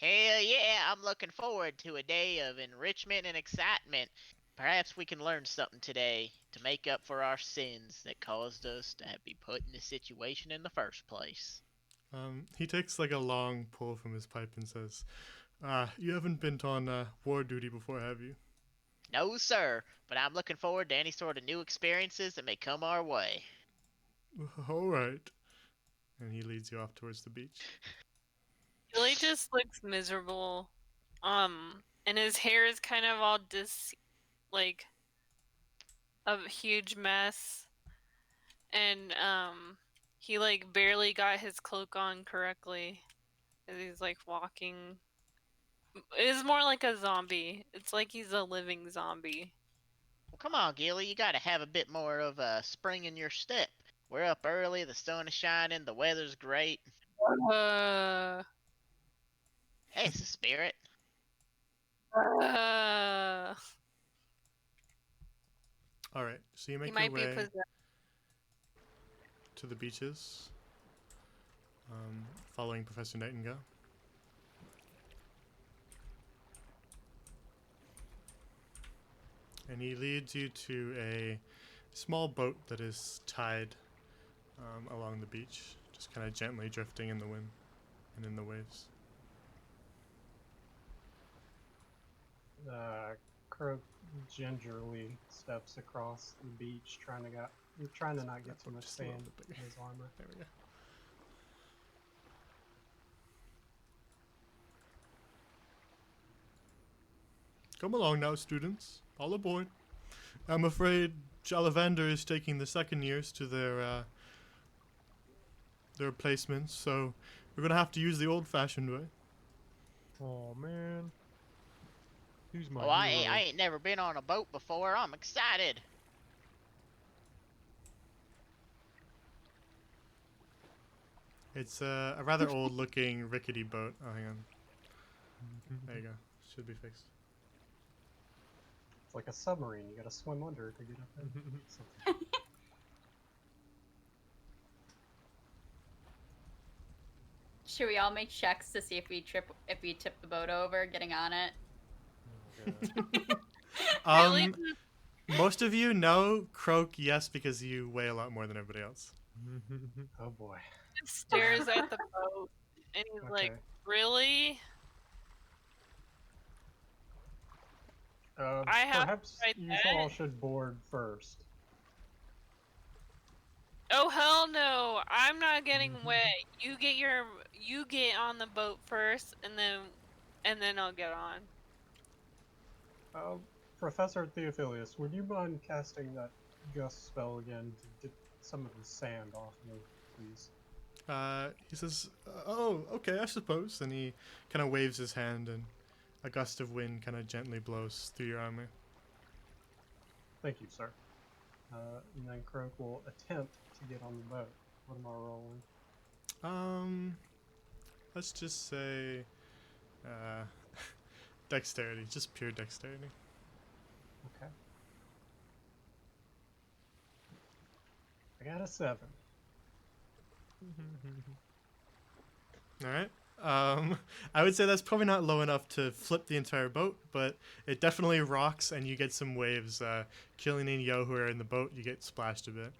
Hell yeah, I'm looking forward to a day of enrichment and excitement. Perhaps we can learn something today to make up for our sins that caused us to be put in this situation in the first place. He takes like a long pull from his pipe and says, you haven't been on war duty before, have you? No, sir, but I'm looking forward to any sort of new experiences that may come our way. All right. And he leads you off towards the beach. Gilly just looks miserable. And his hair is kind of all like a huge mess. And he like barely got his cloak on correctly. As he's like walking. It's more like a zombie. It's like he's a living zombie. Well, come on, Gilly, you gotta have a bit more of a spring in your step. We're up early, the sun is shining, the weather's great. Uh, Hey, it's a spirit. uh, All right. So you he make your might be way possessed. to the beaches, following Professor Nightingale. And he leads you to a small boat that is tied along the beach, just kind of gently drifting in the wind and in the waves. Croak gingerly steps across the beach, trying to not get too much Just a little sand bit in bigger. his armor. There we go. Come along now, students. All aboard. I'm afraid Jalivander is taking the second years to their placements, so we're gonna have to use the old-fashioned way. Oh man. He's my Oh, I hero. ain't never been on a boat before. I'm excited. It's a rather old-looking, rickety boat. Oh, hang on. There you go. Should be fixed. It's like a submarine. You gotta swim under to get up there. Something. Should we all make checks to see if we tip the boat over, getting on it? Gilly Most of you know Croak, yes, because you weigh a lot more than everybody else. Oh boy. just stares at the boat, and he's like, Okay. "Really?" I have Perhaps tried you that. all should board first. Oh hell no! I'm not getting wet. You get on the boat first, and then I'll get on. Professor Theophilus, would you mind casting that gust spell again to get some of the sand off me, please? He says, "Oh, okay, I suppose." And he kind of waves his hand, and a gust of wind kind of gently blows through your armor. Thank you, sir. And then Croak will attempt to get on the boat. What am I rolling? Let's just say, dexterity, just pure dexterity. Okay. I got a 7. All right. I would say that's probably not low enough to flip the entire boat, but it definitely rocks, and you get some waves. Killing and Yo, who are in the boat, you get splashed a bit.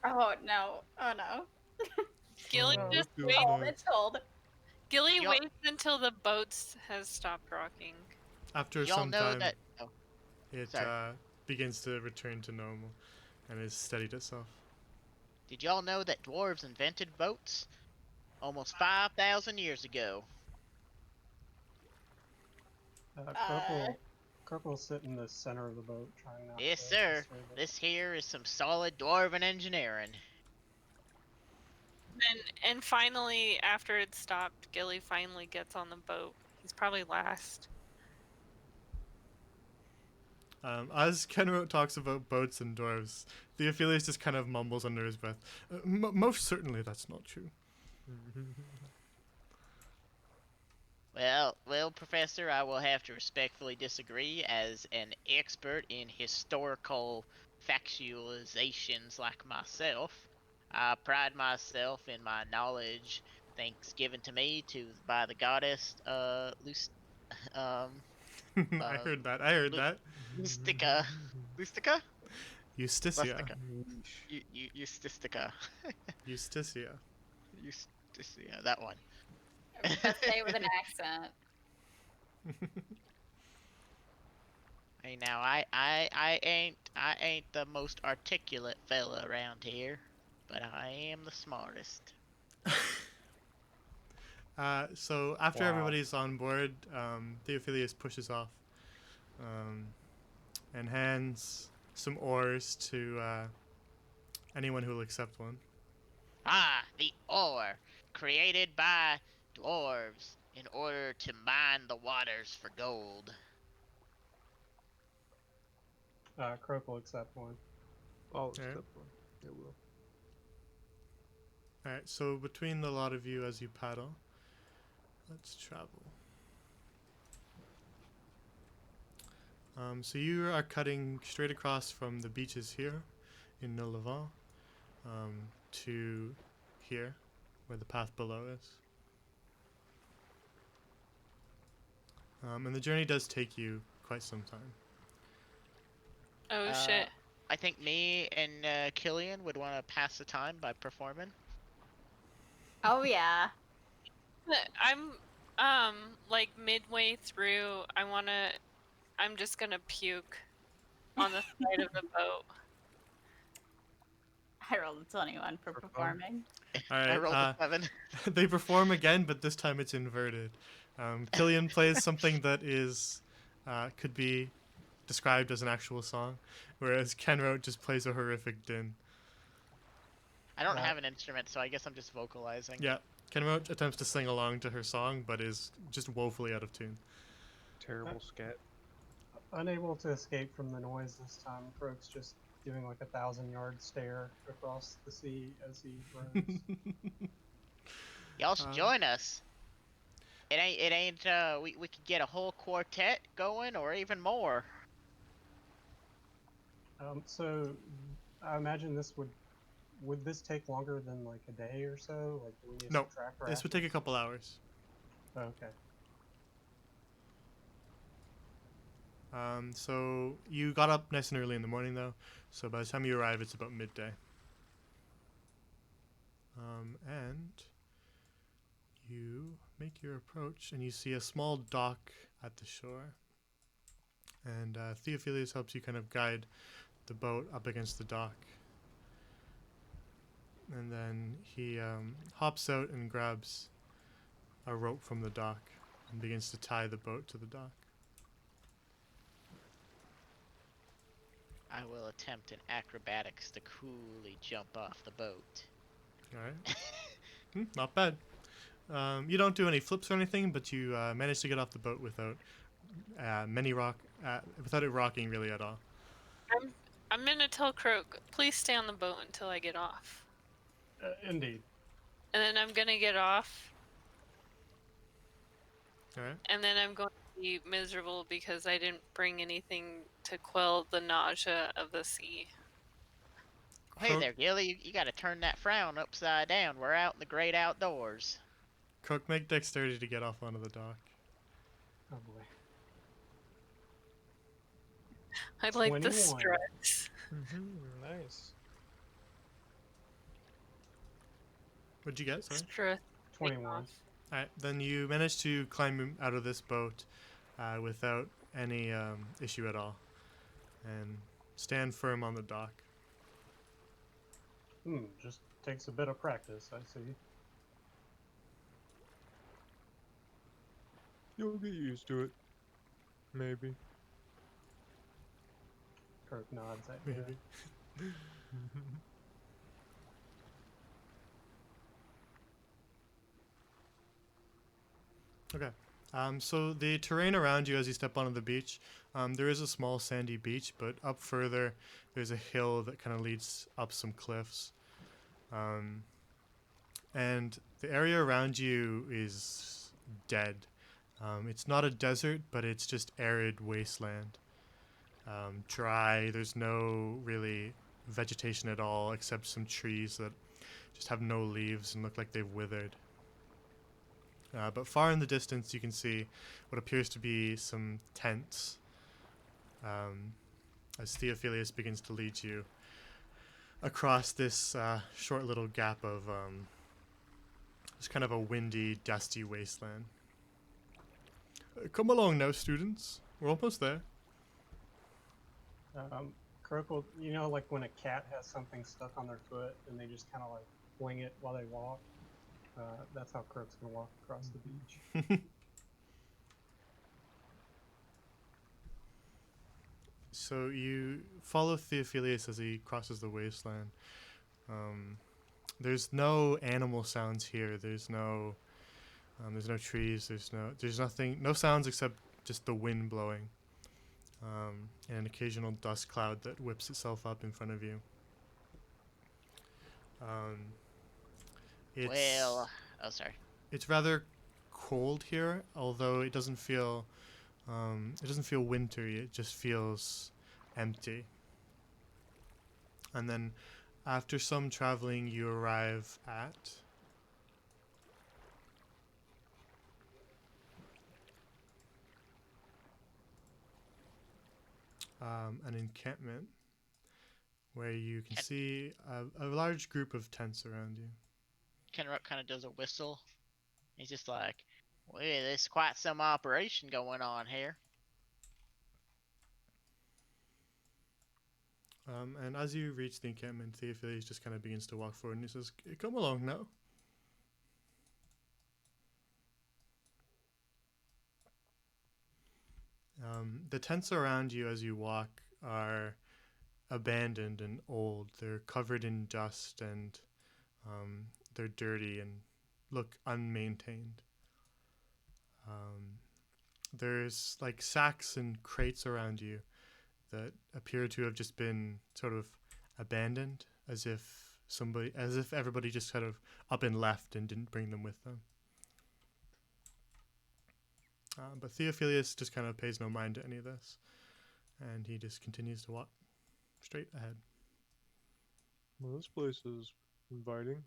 Oh no! Oh no! Gilly Oh, just good. waits. Oh, it's cold. Gilly Y'all- waits until the boat has stopped rocking. After Y'all some know time, that. Oh, it sorry. begins to return to normal, and has steadied itself. Did y'all know that dwarves invented boats almost 5,000 years ago? Croak will sit in the center of the boat, trying not Yes, to sir. disturb it. This here is some solid dwarven engineering. And finally, after it stopped, Gilly finally gets on the boat. He's probably last. As Kenro talks about boats and dwarves, Theophilus just kind of mumbles under his breath. Most certainly, that's not true. Well, Professor, I will have to respectfully disagree. As an expert in historical factualizations like myself, I pride myself in my knowledge thanks given to me by the goddess um I heard that. I heard Lu- that. Lustica. Lustica? Justicia. Lustica. Eustistica. Justicia. Eusticia, that one. Let's say it with an accent. Hey, now I ain't the most articulate fella around here, but I am the smartest. So after Wow. everybody's on board, Theophilus pushes off and hands some oars to anyone who will accept one. Ah, the ore, created by dwarves in order to mine the waters for gold. Croak will accept one. I'll Alright. accept one. It will. Alright, so between the lot of you as you paddle, let's travel. So you are cutting straight across from the beaches here in Le Levant to here, where the path below is. And the journey does take you quite some time. Oh shit. I think me and Killian would want to pass the time by performing. Oh yeah. I'm like midway through. I'm just gonna puke on the side of the boat. I rolled a 21 for For fun. performing. I rolled Alright, a 7. they perform again, but this time it's inverted. Killian plays something that is could be described as an actual song, whereas Kenro just plays a horrific din. I don't Yeah. have an instrument, so I guess I'm just vocalizing. Yeah, Kenro attempts to sing along to her song, but is just woefully out of tune. Terrible scat. Unable to escape from the noise this time, Croak's just doing like 1,000-yard stare across the sea as he rows. Y'all should Uh, join us. It ain't we could get a whole quartet going or even more. So I imagine would this take longer than like a day or so? Like, do we need No, some track This would take a couple hours. Okay. So you got up nice and early in the morning, though. So by the time you arrive, it's about midday. And you make your approach, and you see a small dock at the shore. And Theophilus helps you kind of guide the boat up against the dock. And then he hops out and grabs a rope from the dock and begins to tie the boat to the dock. I will attempt an acrobatics to coolly jump off the boat. All right. Not bad. You don't do any flips or anything, but you manage to get off the boat without without it rocking really at all. I'm gonna tell Croak, please stay on the boat until I get off. Indeed. And then I'm gonna get off, All right. and then I'm going to be miserable because I didn't bring anything to quell the nausea of the sea. Hey Croak- there, Gilly. You gotta turn that frown upside down. We're out in the great outdoors. Croak, make dexterity to get off onto the dock. Oh boy. I like the 21. stress. Nice. What'd you get? Sorry. Stress. 21. All right. Then you manage to climb out of this boat without any issue at all, and stand firm on the dock. Just takes a bit of practice, I see. You'll get used to it. Maybe. Kirk nods at you. Maybe. Okay. So the terrain around you as you step onto the beach, there is a small sandy beach, but up further, there's a hill that kind of leads up some cliffs. And the area around you is dead. It's not a desert, but it's just arid wasteland. Dry, there's no really vegetation at all except some trees that just have no leaves and look like they've withered. But far in the distance, you can see what appears to be some tents. As Theophilus begins to lead you across this short little gap of it's kind of a windy, dusty wasteland. Come along now, students. We're almost there. Croakle, you know, like when a cat has something stuck on their foot and they just kind of like fling it while they walk? That's how Croak's gonna walk across the beach. So you follow Theophilus as he crosses the wasteland. There's no animal sounds here. There's no trees. There's nothing. No sounds except just the wind blowing, and an occasional dust cloud that whips itself up in front of you. It's Well, oh sorry. it's rather cold here, although it doesn't feel wintry. It just feels empty. And then after some traveling, you arrive at an encampment where you can see a large group of tents around you. Kenrock kind of does a whistle. He's just like, well, there's quite some operation going on here. And as you reach the encampment, Theophilus just kind of begins to walk forward and he says, "Come along now." The tents around you as you walk are abandoned and old. They're covered in dust and they're dirty and look unmaintained. There's like sacks and crates around you that appear to have just been sort of abandoned, as if everybody just kind of up and left and didn't bring them with them. But Theophilus just kind of pays no mind to any of this, and he just continues to walk straight ahead. Well, this place is inviting.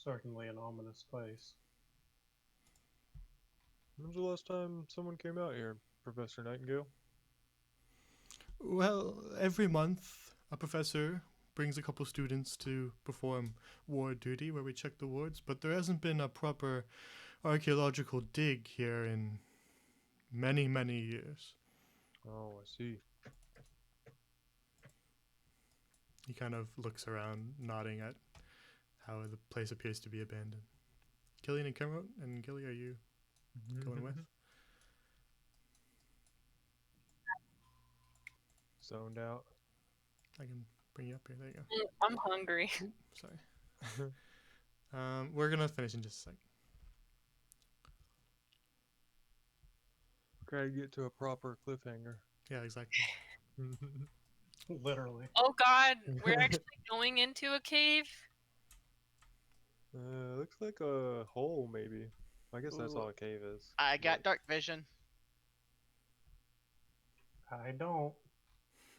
Certainly an ominous place. When's the last time someone came out here, Professor Nightingale? Well, every month a professor brings a couple students to perform ward duty where we check the wards, but there hasn't been a proper archaeological dig here in many, many years. Oh, I see. He kind of looks around, nodding at how the place appears to be abandoned. Killian and Kenroat and Gilly, are you going with? Zoned out. I can bring you up here. There you go. I'm hungry. Sorry. We're gonna finish in just a sec. Try to get to a proper cliffhanger. Yeah, exactly. Literally. Oh God, we're actually going into a cave. Looks like a hole, maybe. I guess that's all a cave is. I got but- dark vision. I don't.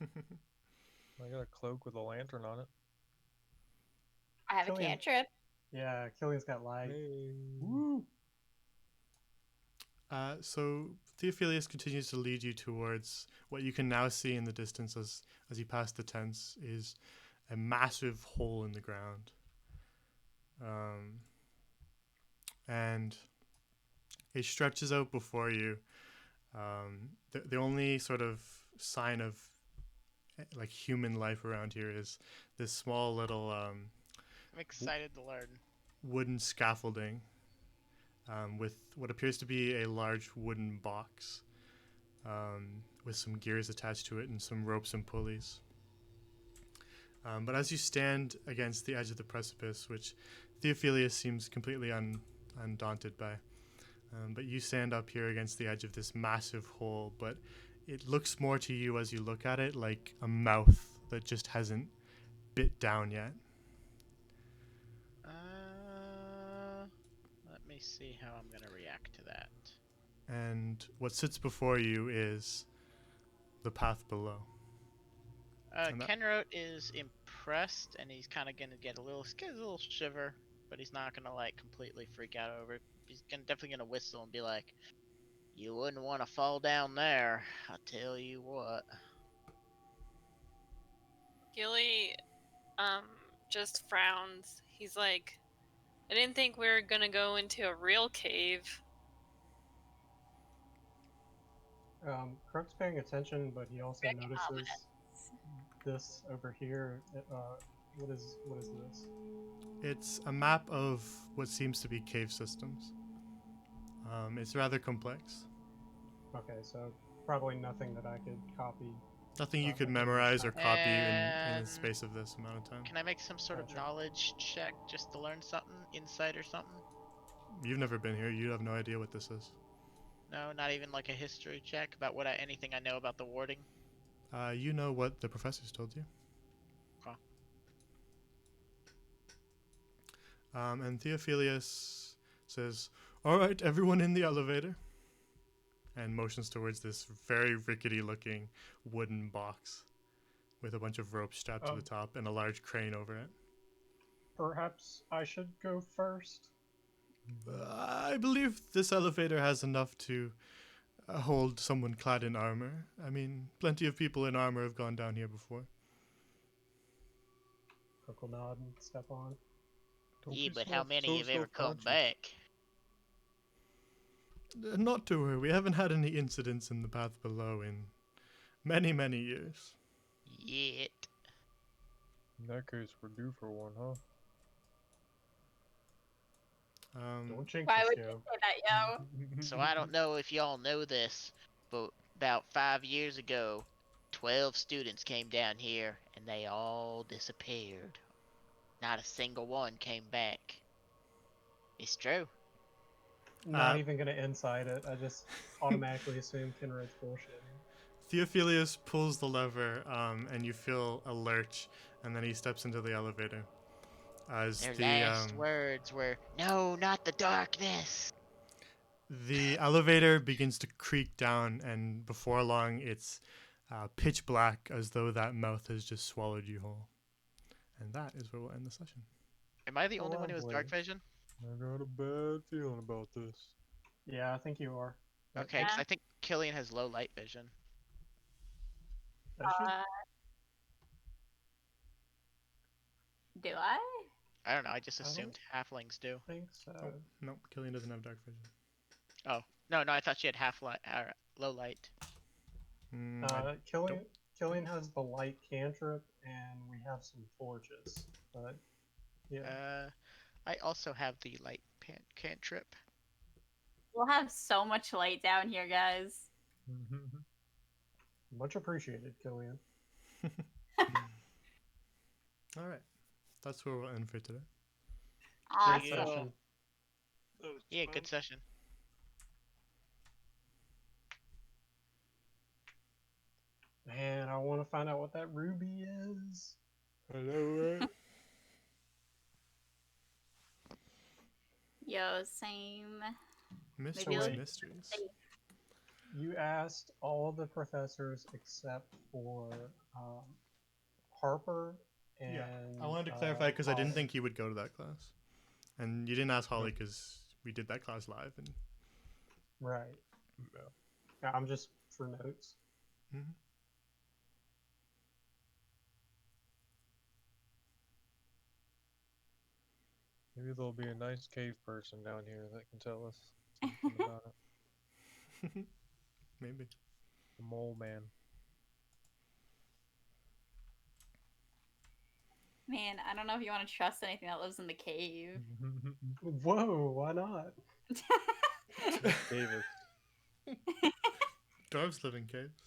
I got a cloak with a lantern on it. I have a Killian. cantrip. Yeah, Killian's got light. Hey. Woo! So Theophilus continues to lead you towards what you can now see in the distance as you pass the tents is a massive hole in the ground. And it stretches out before you. The only sort of sign of like human life around here is this small little I'm excited to learn. wooden scaffolding with what appears to be a large wooden box with some gears attached to it and some ropes and pulleys. But as you stand against the edge of the precipice, which Theophilus seems completely undaunted by, but you stand up here against the edge of this massive hole, but it looks more to you as you look at it like a mouth that just hasn't bit down yet. Let me see how I'm gonna react to that. And what sits before you is the path below. And that- Kenroat is impressed, and he's kind of gonna get a little shiver but he's not gonna like completely freak out over it. He's definitely gonna whistle and be like, "You wouldn't want to fall down there. I tell you what." Gilly just frowns. He's like, I didn't think we were gonna go into a real cave. Crook's paying attention, but he also Very notices this over here. What is this? It's a map of what seems to be cave systems. It's rather complex. Okay, so probably nothing that I could copy. Nothing you I could can memorize or understand. copy in the And space of this amount of time. Can I make some sort of Gotcha. knowledge check just to learn something, insight or something? You've never been here. You have no idea what this is. No, not even like a history check about anything I know about the warding. You know what the professors told you. Okay. And Theophilus says, "All right, everyone in the elevator," and motions towards this very rickety-looking wooden box with a bunch of ropes strapped to Oh. the top and a large crane over it. Perhaps I should go first. I believe this elevator has enough to hold someone clad in armor. I mean, plenty of people in armor have gone down here before. Crook will nod and step on. Don't Yeah, be but so- how many so have ever come self-conscious. back? Not to worry, we haven't had any incidents in the path below in many, many years. Yet. In that case, we're due for one, huh? Don't jinx Why us, would you yo. say that, yo? So I don't know if y'all know this, but about 5 years ago, 12 students came down here and they all disappeared. Not a single one came back. It's true. Not Uh, even gonna insight it. I just automatically assume Kinraid's bullshit. Theophilus pulls the lever, and you feel a lurch, and then he steps into the elevator. As Their the last words were, "No, not the darkness." the elevator begins to creak down, and before long, it's pitch black, as though that mouth has just swallowed you whole. And that is where we'll end the session. Am I the only one who has Lovely. dark vision? I got a bad feeling about this. Yeah, I think you are. Okay, 'cause Yeah. I think Killian has low light vision. Does she? Do I? I don't know, I just I don't assumed halflings do. think so. No, Killian doesn't have dark vision. No, I thought she had low light. Killian has the light cantrip, and we have some torches. But yeah, I also have the light cantrip. We'll have so much light down here, guys. much appreciated, Killian. All right, that's where we'll end for today. Great Yeah. session. Yeah, good session. Man, I want to find out what that ruby is. Hello, right? Yo, same. Mysteries, wait. mysteries. You asked all the professors except for Harper and. Yeah, I wanted to clarify because I didn't Holly. think he would go to that class, and you didn't ask Holly because we did that class live. And Right. Yeah, I'm just for notes. Mhm. Maybe there'll be a nice cave person down here that can tell us something about it. maybe. The mole man. Man, I don't know if you want to trust anything that lives in the cave. Whoa, why not? Davis. Dwarves live in caves.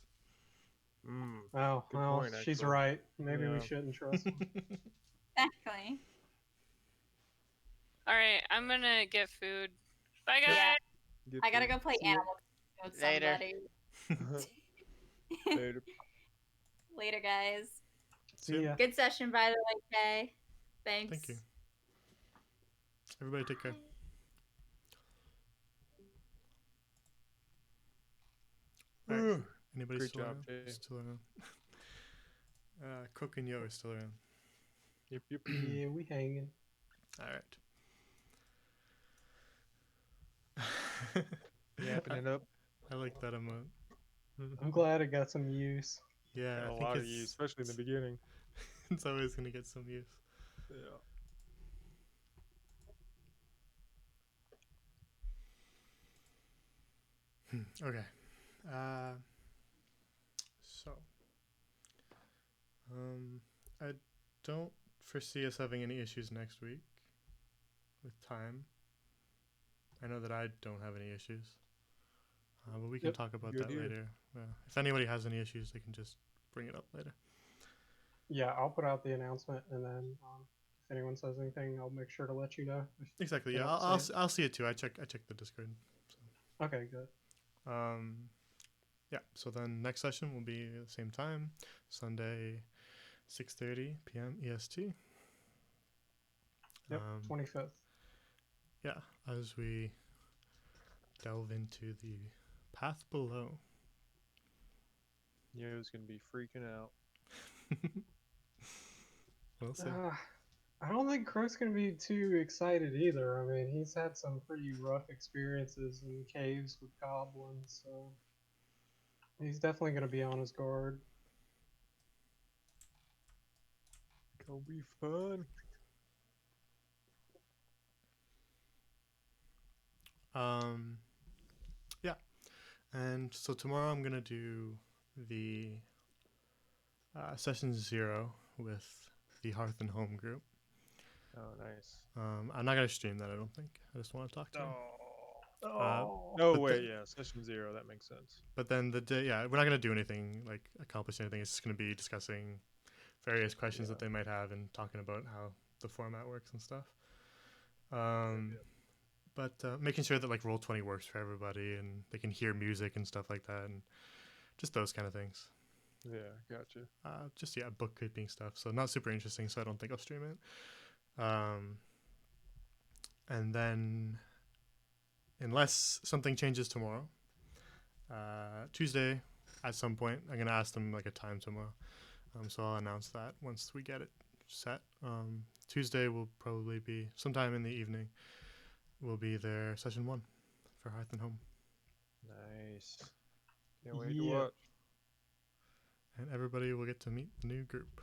Mm. Oh, Good well, point, she's actually. right. Maybe we Yeah. shouldn't trust him. Exactly. Alright, I'm gonna get food. Bye, guys! Yeah. Get I gotta the- go play See ya. Animal Crossing with Later. somebody. Later. Later, guys. See ya. Good session, by the way, Kay. Thanks. Thank you. Everybody take care. Alright, anybody Great still job, around? Jay. Still around. Crook and Yo are still around. Yep, yep. Yeah, we hanging. Alright. Yapping it up. I like that emote. I'm glad it got some use. Yeah, Got I a think lot of it's, use, especially in the beginning. it's always gonna get some use. Yeah. Okay. Uh, so, I don't foresee us having any issues next week with time. I know that I don't have any issues, but we can Yep, talk about good that here. later. If anybody has any issues, they can just bring it up later. Yeah, I'll put out the announcement, and then if anyone says anything, I'll make sure to let you know. Exactly. They Yeah, don't I'll say I'll see it too. I check the Discord. Okay, good. Yeah. So then next session will be the same time, Sunday, 6:30 p.m. EST. Yep, 25th. Yeah, as we delve into the path below. Yo's gonna be freaking out. We'll see. I don't think Crook's gonna be too excited either. I mean, he's had some pretty rough experiences in caves with goblins, so he's definitely gonna be on his guard. Gonna be fun. Yeah, and so tomorrow I'm gonna do the session 0 with the Hearth and Home group. Oh, nice. I'm not gonna stream that. I don't think. I just want to talk to them. Oh but wait, the- yeah, session 0. That makes sense. But then the day, yeah, we're not gonna do anything like accomplish anything. It's just gonna be discussing various questions that they might have and talking about how the format works and stuff. But making sure that like Roll20 works for everybody and they can hear music and stuff like that, and just those kind of things. Yeah, gotcha. Just bookkeeping stuff. So not super interesting. So I don't think I'll stream it. And then, unless something changes tomorrow, Tuesday at some point, I'm gonna ask them like a time tomorrow. So I'll announce that once we get it set. Tuesday will probably be sometime in the evening. Will be their session 1 for Hearth and Home, Nice. Can't wait to Yeah. watch. and everybody will get to meet the new group.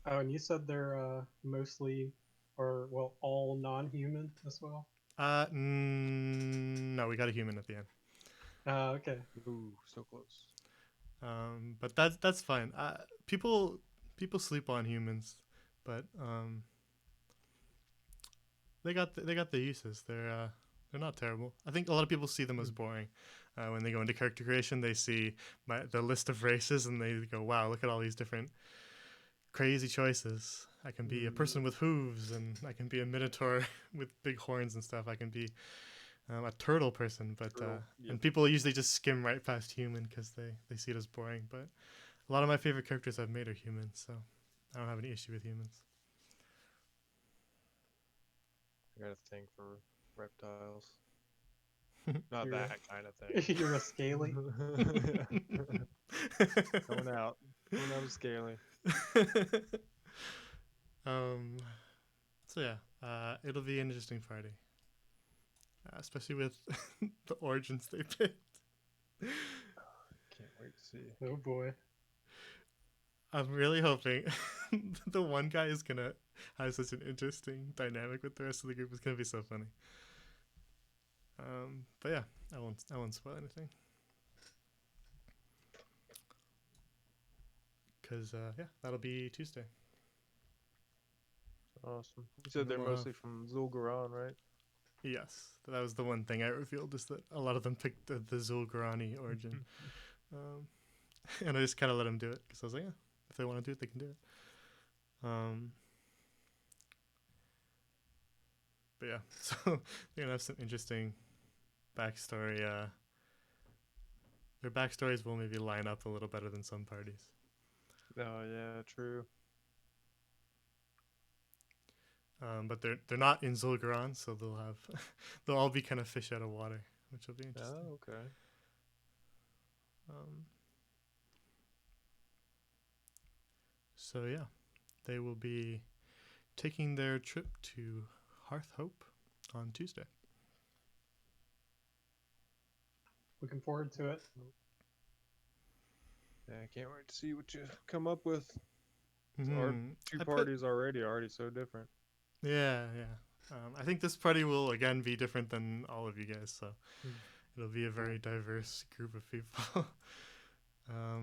Oh, and you said they're mostly, or well, all non-human as well. No, we got a human at the end. Okay. Ooh, so close. But that's fine. People sleep on humans, but they got the uses. They're not terrible. I think a lot of people see them as boring. When they go into character creation, they see the list of races and they go, "Wow, look at all these different crazy choices. I can be a person with hooves, and I can be a minotaur with big horns and stuff. I can be a turtle person." But Turtle, yep. and people usually just skim right past human because they see it as boring. But a lot of my favorite characters I've made are humans, so I don't have any issue with humans. I got a thing for reptiles. Not You're- that kind of thing. You're a scaly. Going out. Going out of scaly. So yeah, it'll be an interesting Friday, especially with the origins they picked. Can't wait to see. Oh boy. I'm really hoping the one guy is gonna have such an interesting dynamic with the rest of the group. It's gonna be so funny. But yeah, I won't spoil anything. Cause yeah, that'll be Tuesday. Awesome. You said they're Well, mostly from Zul'Garan, right? Yes, that was the one thing I revealed, is that a lot of them picked the Zul'Garani origin, and I just kind of let them do it because I was like, yeah, if they want to do it, they can do it. But yeah, so they're gonna have some interesting backstory. Their backstories will maybe line up a little better than some parties. Oh yeah, true. But they're not in Zul'Garan, so they'll all be kind of fish out of water, which will be interesting. Oh, okay. So yeah, they will be taking their trip to Hearth Hope on Tuesday. Looking forward to it. Yeah, I can't wait to see what you come up with. Our Mhm. two I put- parties already so different. Yeah, yeah. I think this party will again be different than all of you guys, so it'll be a very diverse group of people.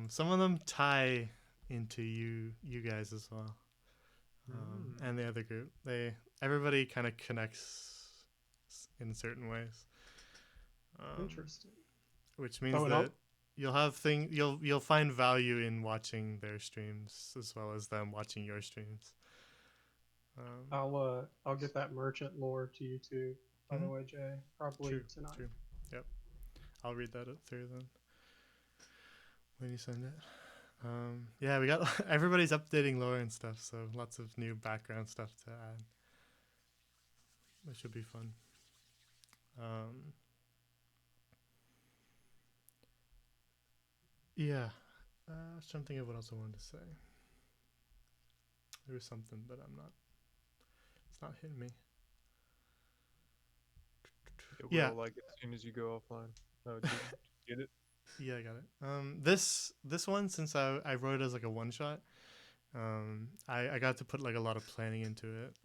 Some of them tie into you guys as well, and the other group. Everybody kind of connects in certain ways. Interesting. Which means So, that you'll find value in watching their streams as well as them watching your streams. I'll get that merchant lore to you too. By the Mhm. way, Jay, probably True, tonight. true. Yep. I'll read that up through then when you send it. Yeah, we got everybody's updating lore and stuff, so lots of new background stuff to add. Which should be fun. Yeah. I was trying to think of what else I wanted to say. There was something, but it's not hitting me. Yeah, Yeah. we'll like it as soon as you go offline. Oh, did you get it? Yeah, I got it. This one, since I wrote it as like a one shot, I got to put like a lot of planning into it.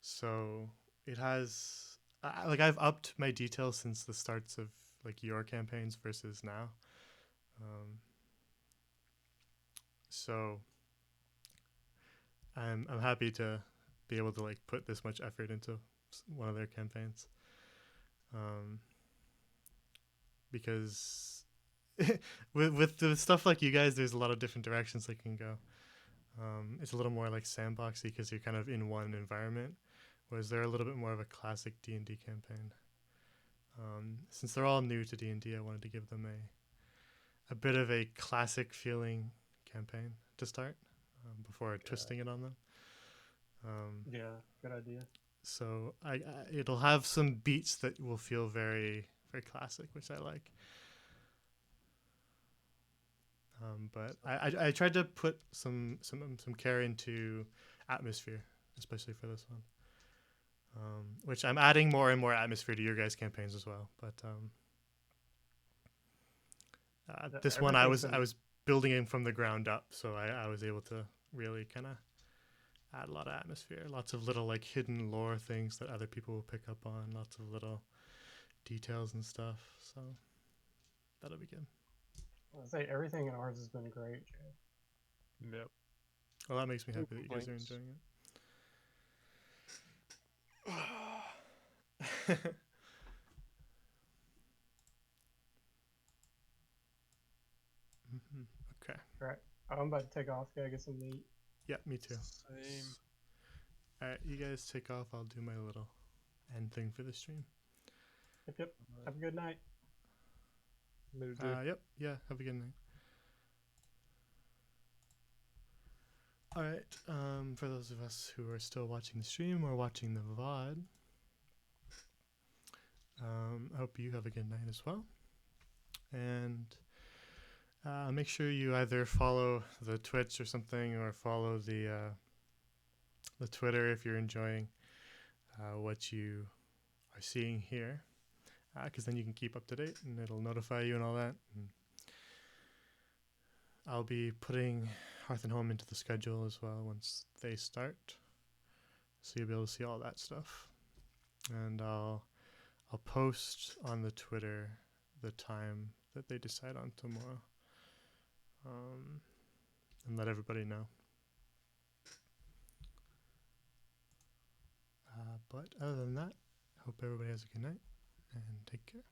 So it has like I've upped my details since the starts of like your campaigns versus now. So I'm happy to be able to like put this much effort into one of their campaigns. Because with the stuff like you guys, there's a lot of different directions they can go. It's a little more like sandboxy because you're kind of in one environment, whereas they're a little bit more of a classic D&D campaign. Since they're all new to D&D, I wanted to give them a bit of a classic feeling campaign to start before twisting it on them. Yeah, good idea. So it'll have some beats that will feel very very classic, which I like. But I tried to put some care into atmosphere, especially for this one. Which I'm adding more and more atmosphere to your guys' campaigns as well. But this one I was building it from the ground up, so I was able to really kind of add a lot of atmosphere, lots of little like hidden lore things that other people will pick up on, lots of little details and stuff. So that'll be good. I'll say everything in ours has been great, Jay. Yep. Well, that makes me No happy that you guys are complaints. enjoying it. Okay. Right. I'm about to take off. Gotta get some meat. Yeah, me too. Same. All right, you guys take off. I'll do my little end thing for the stream. Yep. Have a good night. Later, Jay. Yep. Yeah. Have a good night. All right. For those of us who are still watching the stream or watching the VOD, I hope you have a good night as well. And make sure you either follow the Twitch or something, or follow the Twitter if you're enjoying what you are seeing here, because then you can keep up to date and it'll notify you and all that. And I'll be putting Hearth and Home into the schedule as well once they start, so you'll be able to see all that stuff. And I'll post on the Twitter the time that they decide on tomorrow, and let everybody know. But other than that, hope everybody has a good night and take care.